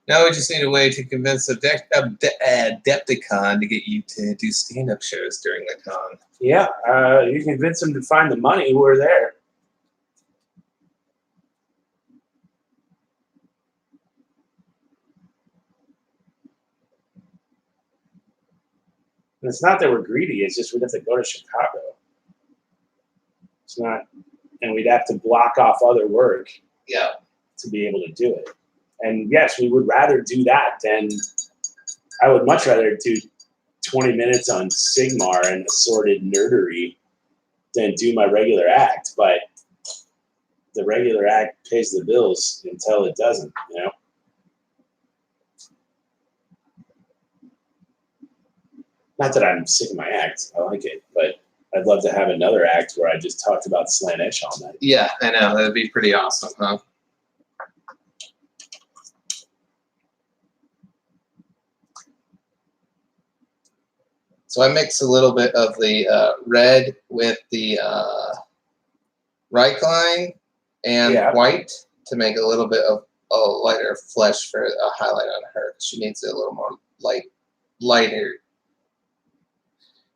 Now we just need a way to convince a Adepticon to get you to do stand-up shows during the con. Yeah, you convince them to find the money. We're there. And it's not that we're greedy. It's just we'd have to go to Chicago. It's not, and we'd have to block off other work. Yeah. To be able to do it. And yes, we would rather do that than, I would much rather do 20 minutes on Sigmar and assorted nerdery than do my regular act. But the regular act pays the bills until it doesn't, you know? Not that I'm sick of my act. I like it, but I'd love to have another act where I just talked about Slanesh all night. Yeah, I know. That'd be pretty awesome, huh? So I mix a little bit of the red with the Reichline and white to make a little bit of a lighter flesh for a highlight on her. She needs a little more lighter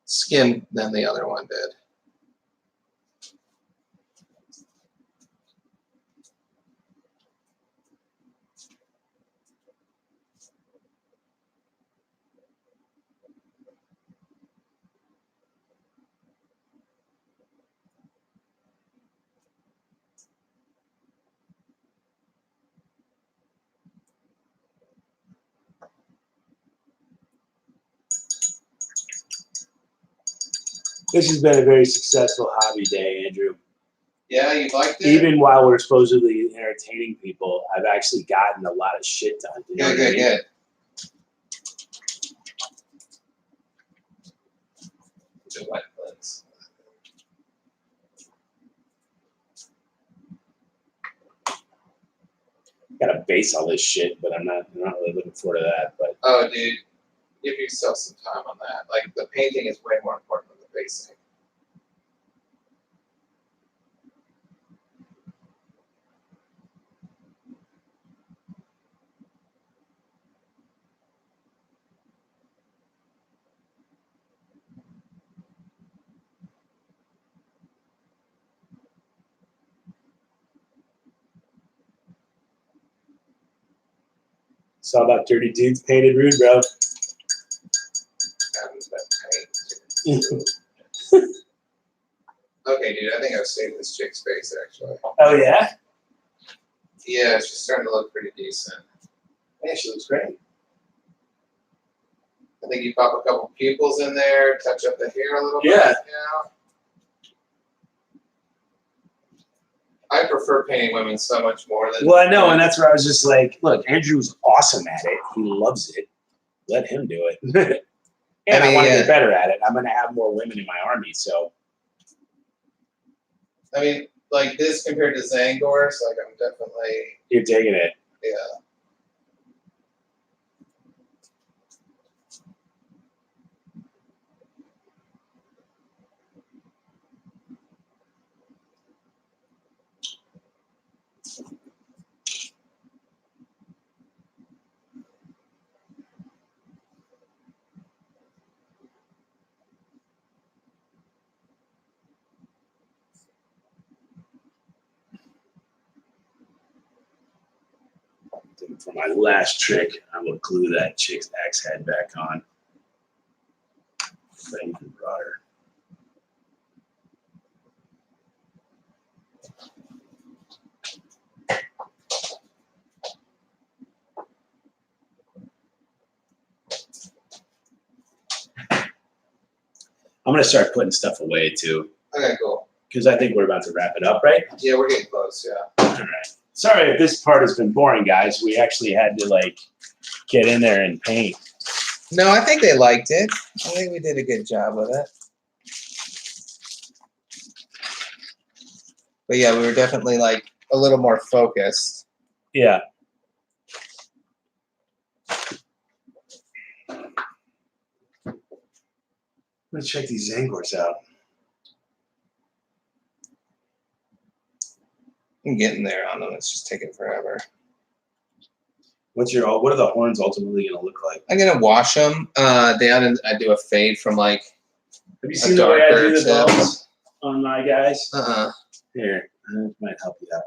skin than the other one did. This has been a very successful hobby day, Andrew. Yeah, you liked it? Even while we're supposedly entertaining people, I've actually gotten a lot of shit done. You know Good. The white lens. Gotta base all this shit, but I'm not really looking forward to that. But oh, dude, give yourself some time on that. Like, the painting is way more important than the basing. It's all about dirty dudes painted rude, bro. Okay, dude, I think I've saved this chick's face, actually. Oh, yeah? Yeah, she's starting to look pretty decent. Yeah, she looks great. I think you pop a couple pupils in there, touch up the hair a little bit. Yeah. I prefer painting women so much more than. Well, I know, and that's where I was just like, look, Andrew's awesome at it. He loves it. Let him do it. And I want to get better at it. I'm going to have more women in my army, so. I mean, like this compared to Zangor, so like I'm definitely. You're digging it. Yeah. For my last trick, I will glue that chick's axe head back on. Thank you, brother. I'm gonna start putting stuff away too. Okay, cool. Because I think we're about to wrap it up, right? Yeah, we're getting close. Yeah. All right. Sorry if this part has been boring, guys. We actually had to like get in there and paint. No, I think they liked it. I think we did a good job with it. But yeah, we were definitely like a little more focused. Yeah. Let's check these Zangors out. I'm getting there on them. It's just taking forever. What are the horns ultimately going to look like? I'm gonna wash them down, and I do a fade from like. Have you seen the way I do the tip. bones on my guys? Uh-uh. Here, that might help you out.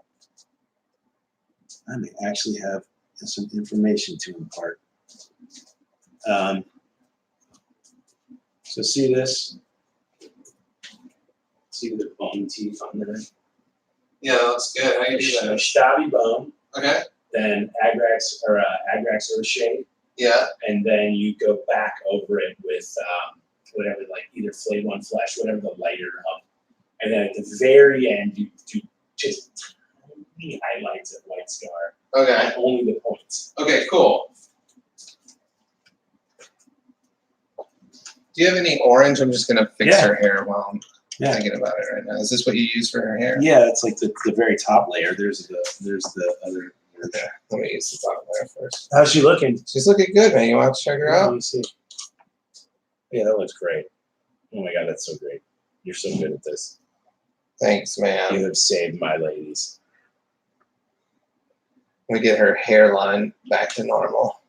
I may actually have some information to impart. So see this? See the bone teeth on there? Yeah, that looks good. How you do that? Stabby bone. Okay. Then Agrax Earthshade. Yeah. And then you go back over it with whatever, like either Flay One Flesh, whatever the lighter of. And then at the very end, you do just tiny highlights of White Scar. Okay. And only the points. Okay, cool. Do you have any orange? I'm just gonna fix her hair while I'm thinking about it right now. Is this what you use for her hair? Yeah, it's like the very top layer. There's the other. Okay, let me use the top layer first. How's she looking? She's looking good, man. You want to check her out? Let me see. Yeah, that looks great. Oh my god, that's so great. You're so good at this. Thanks, man. You have saved my ladies. We get her hairline back to normal.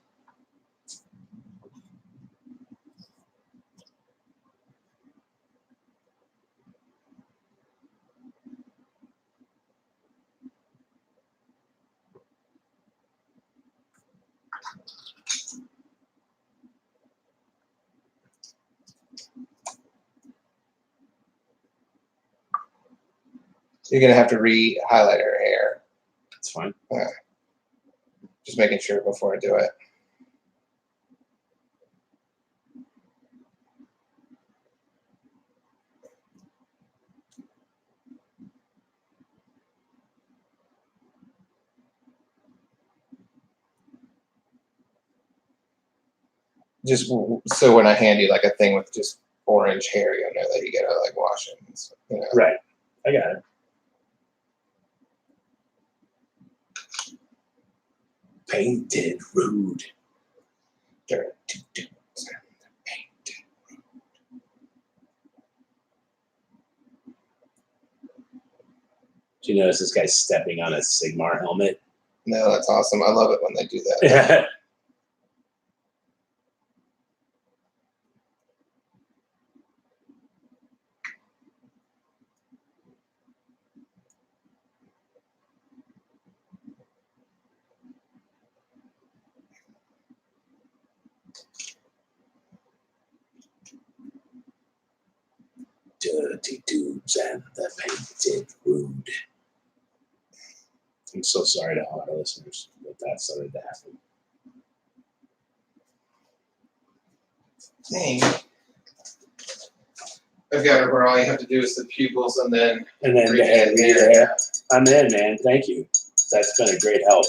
You're gonna have to re-highlight her hair. That's fine. Okay. Just making sure before I do it. Just so when I hand you like a thing with just orange hair, you'll know that you gotta like wash it. And stuff, you know? Right. I got it. Painted rude. Dirty. Do you notice this guy's stepping on a Sigmar helmet? No, that's awesome. I love it when they do that. Yeah. Dirty dudes and the painted wood. I'm so sorry to all our listeners that started to happen. Dang. I've got it where all you have to do is the pupils and then the hair. I'm in, man. Thank you. That's been a great help.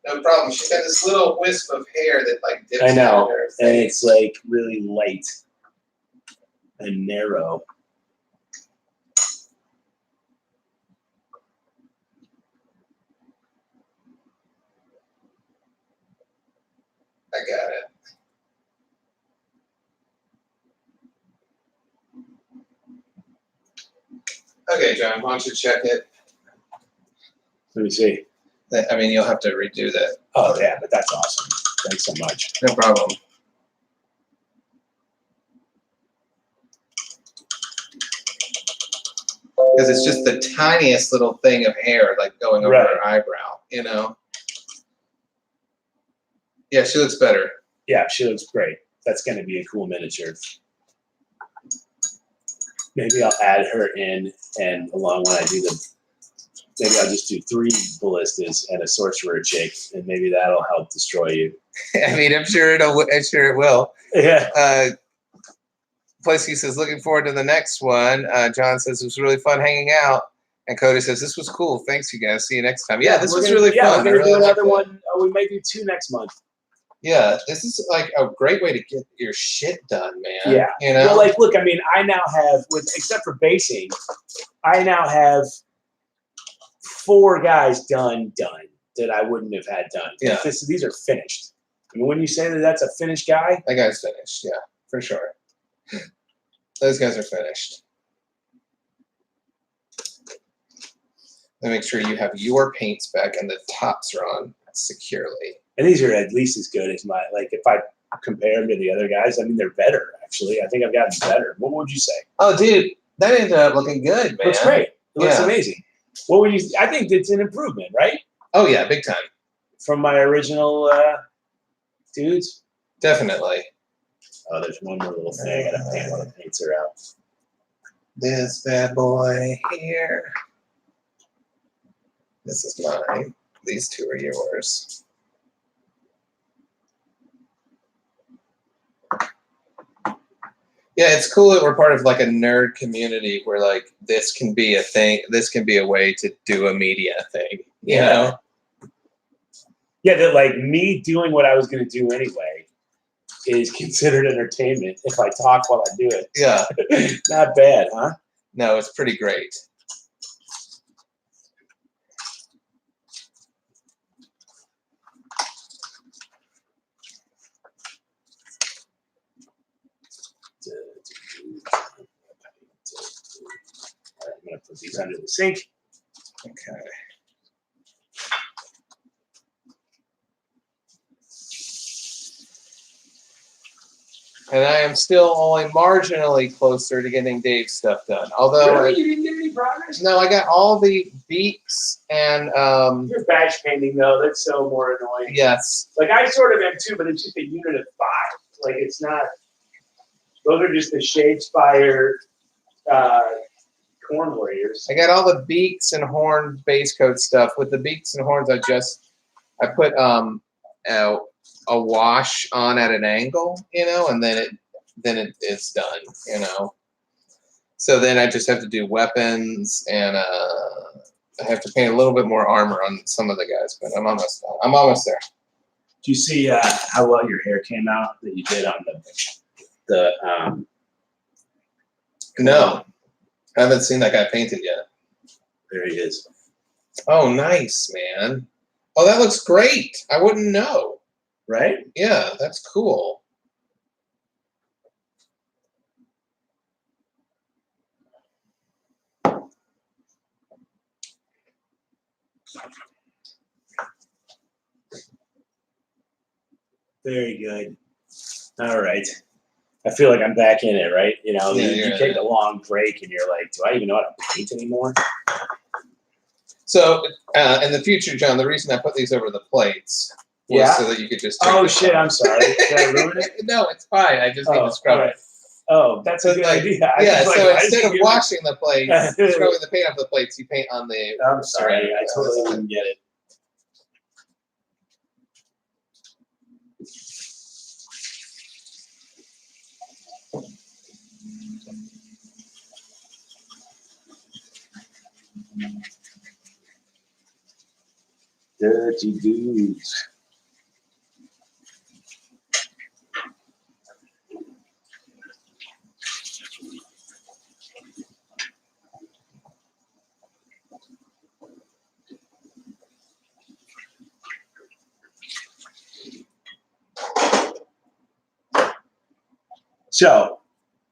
No problem. She's got this little wisp of hair that like dips I know, down her face. and it's like really light and narrow. I got it. Okay, John, why don't you check it? Let me see. I mean, you'll have to redo that. Oh, yeah, but that's awesome. Thanks so much. No problem. Because it's just the tiniest little thing of hair, like going over her eyebrow, you know? Yeah, she looks better. Yeah, she looks great. That's going to be a cool miniature. Maybe I'll add her in, and along when I do them, maybe I'll just do 3 ballistas and a sorcerer chick, and maybe that'll help destroy you. I mean, I'm sure it will. Yeah. Plesky says, looking forward to the next one. John says, it was really fun hanging out. And Cody says, this was cool. Thanks, you guys. See you next time. Yeah, this was really fun. We're going to do another one. We might do 2 next month. Yeah, this is like a great way to get your shit done, man. Yeah. You know? Well, like, look, I mean, I now have, except for basing, I now have 4 guys done that I wouldn't have had done. Yeah. These are finished. I mean, when you say that that's a finished guy. That guy's finished, yeah, for sure. Those guys are finished. Let me make sure you have your paints back and the tops are on securely. And these are at least as good as my, like, if I compare them to the other guys, I mean, they're better, actually. I think I've gotten better. What would you say? Oh, dude, that ended up looking good, man. Looks great. It looks amazing. What would you, I think it's an improvement, right? Oh, yeah, big time. From my original dudes? Definitely. Oh, there's one more little thing I got to paint while the paints are out. This bad boy here. This is mine. These 2 are yours. Yeah, it's cool that we're part of like a nerd community where like this can be a thing. This can be a way to do a media thing. You know? Yeah, that like me doing what I was going to do anyway is considered entertainment if I talk while I do it. Yeah. Not bad, huh? No, it's pretty great. I'm going to put these under the sink. Okay. And I am still only marginally closer to getting Dave's stuff done. Although really? You didn't get any progress? No, I got all the beaks and Your badge painting though, that's so more annoying. yes. Like I sort of am too, but it's just a unit of 5. Like it's not. Those are just the Shadespire corn warriors. I got all the beaks and horn base coat stuff. With the beaks and horns, I put a wash on at an angle, you know, and then it's done, you know. So then I just have to do weapons, and I have to paint a little bit more armor on some of the guys, but I'm almost done. I'm almost there. Do you see how well your hair came out that you did on the No, I haven't seen that guy painted yet. There he is. Oh, nice, man. Oh, that looks great. I wouldn't know. Right? Yeah, that's cool. Very good. All right. I feel like I'm back in it, right? You know, Yeah, you take a long break and you're like, do I even know how to paint anymore? So in the future, John, the reason I put these over the plates was so that you could just. Oh shit! I'm sorry. Did I ruin it? No, it's fine. I just need to scrub it. Oh, that's a good idea. So instead of washing the plates, scrubbing the paint off the plates, you paint on the. I'm sorry. I totally didn't get it. Dirty dudes. So,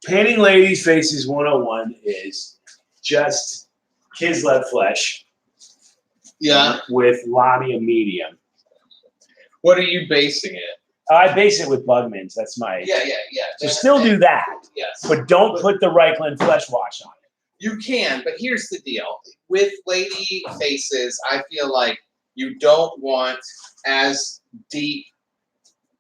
Painting Ladies Faces 101 is just Kislev flesh. Yeah. With Lamia medium. What are you basing it? I base it with Bugman's. That's my. Yeah. So still do that. Yes. But don't put the Reichland flesh wash on it. You can, but here's the deal. With lady faces, I feel like you don't want as deep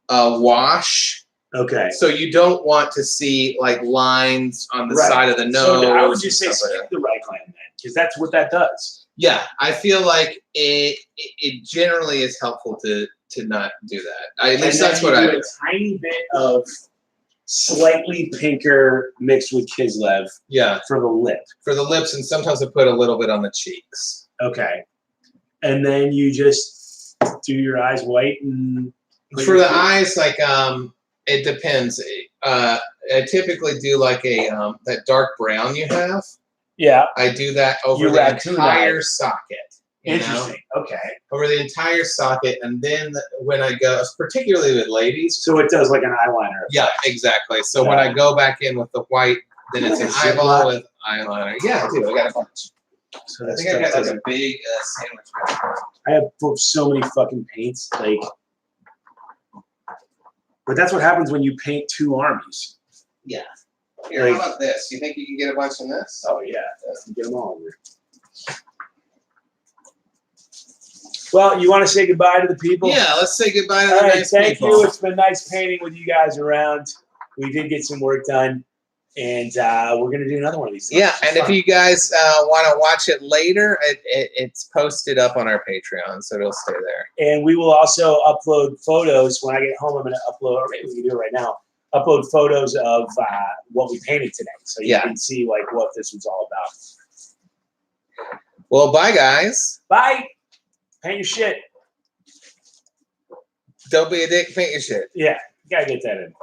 a wash. Okay. So you don't want to see like lines on the side of the nose. So I would just say skip the Reichland then, because that's what that does. Yeah, I feel like it generally is helpful to not do that. At least that's what I do. A tiny bit of slightly pinker mixed with Kislev. Yeah. For the lip. For the lips, and sometimes I put a little bit on the cheeks. Okay. And then you just do your eyes white and. For the eyes, like it depends. I typically do like a that dark brown you have. Yeah. I do that over the entire socket. Interesting. Okay. Over the entire socket, and then when I go, particularly with ladies. So it does like an eyeliner. Yeah, exactly. So when I go back in with the white, then it's an eyeball with eyeliner. Yeah, I do. I got a bunch. So I think I got like a big sandwich. I have so many fucking paints, like. But that's what happens when you paint two armies. Yeah. Here, how about this? You think you can get a bunch in this? Oh, yeah. Get them all over. Well, you want to say goodbye to the people? Yeah, let's say goodbye to the nice people. Thank you. It's been nice painting with you guys around. We did get some work done. And we're going to do another one of these things. Yeah, and if you guys want to watch it later, it's posted up on our Patreon, so it'll stay there. And we will also upload photos. When I get home, I'm going to upload, or maybe we can do it right now, upload photos of what we painted today. So you can see like what this was all about. Well, bye, guys. Bye. Paint your shit. Don't be a dick, paint your shit. Yeah, you got to get that in.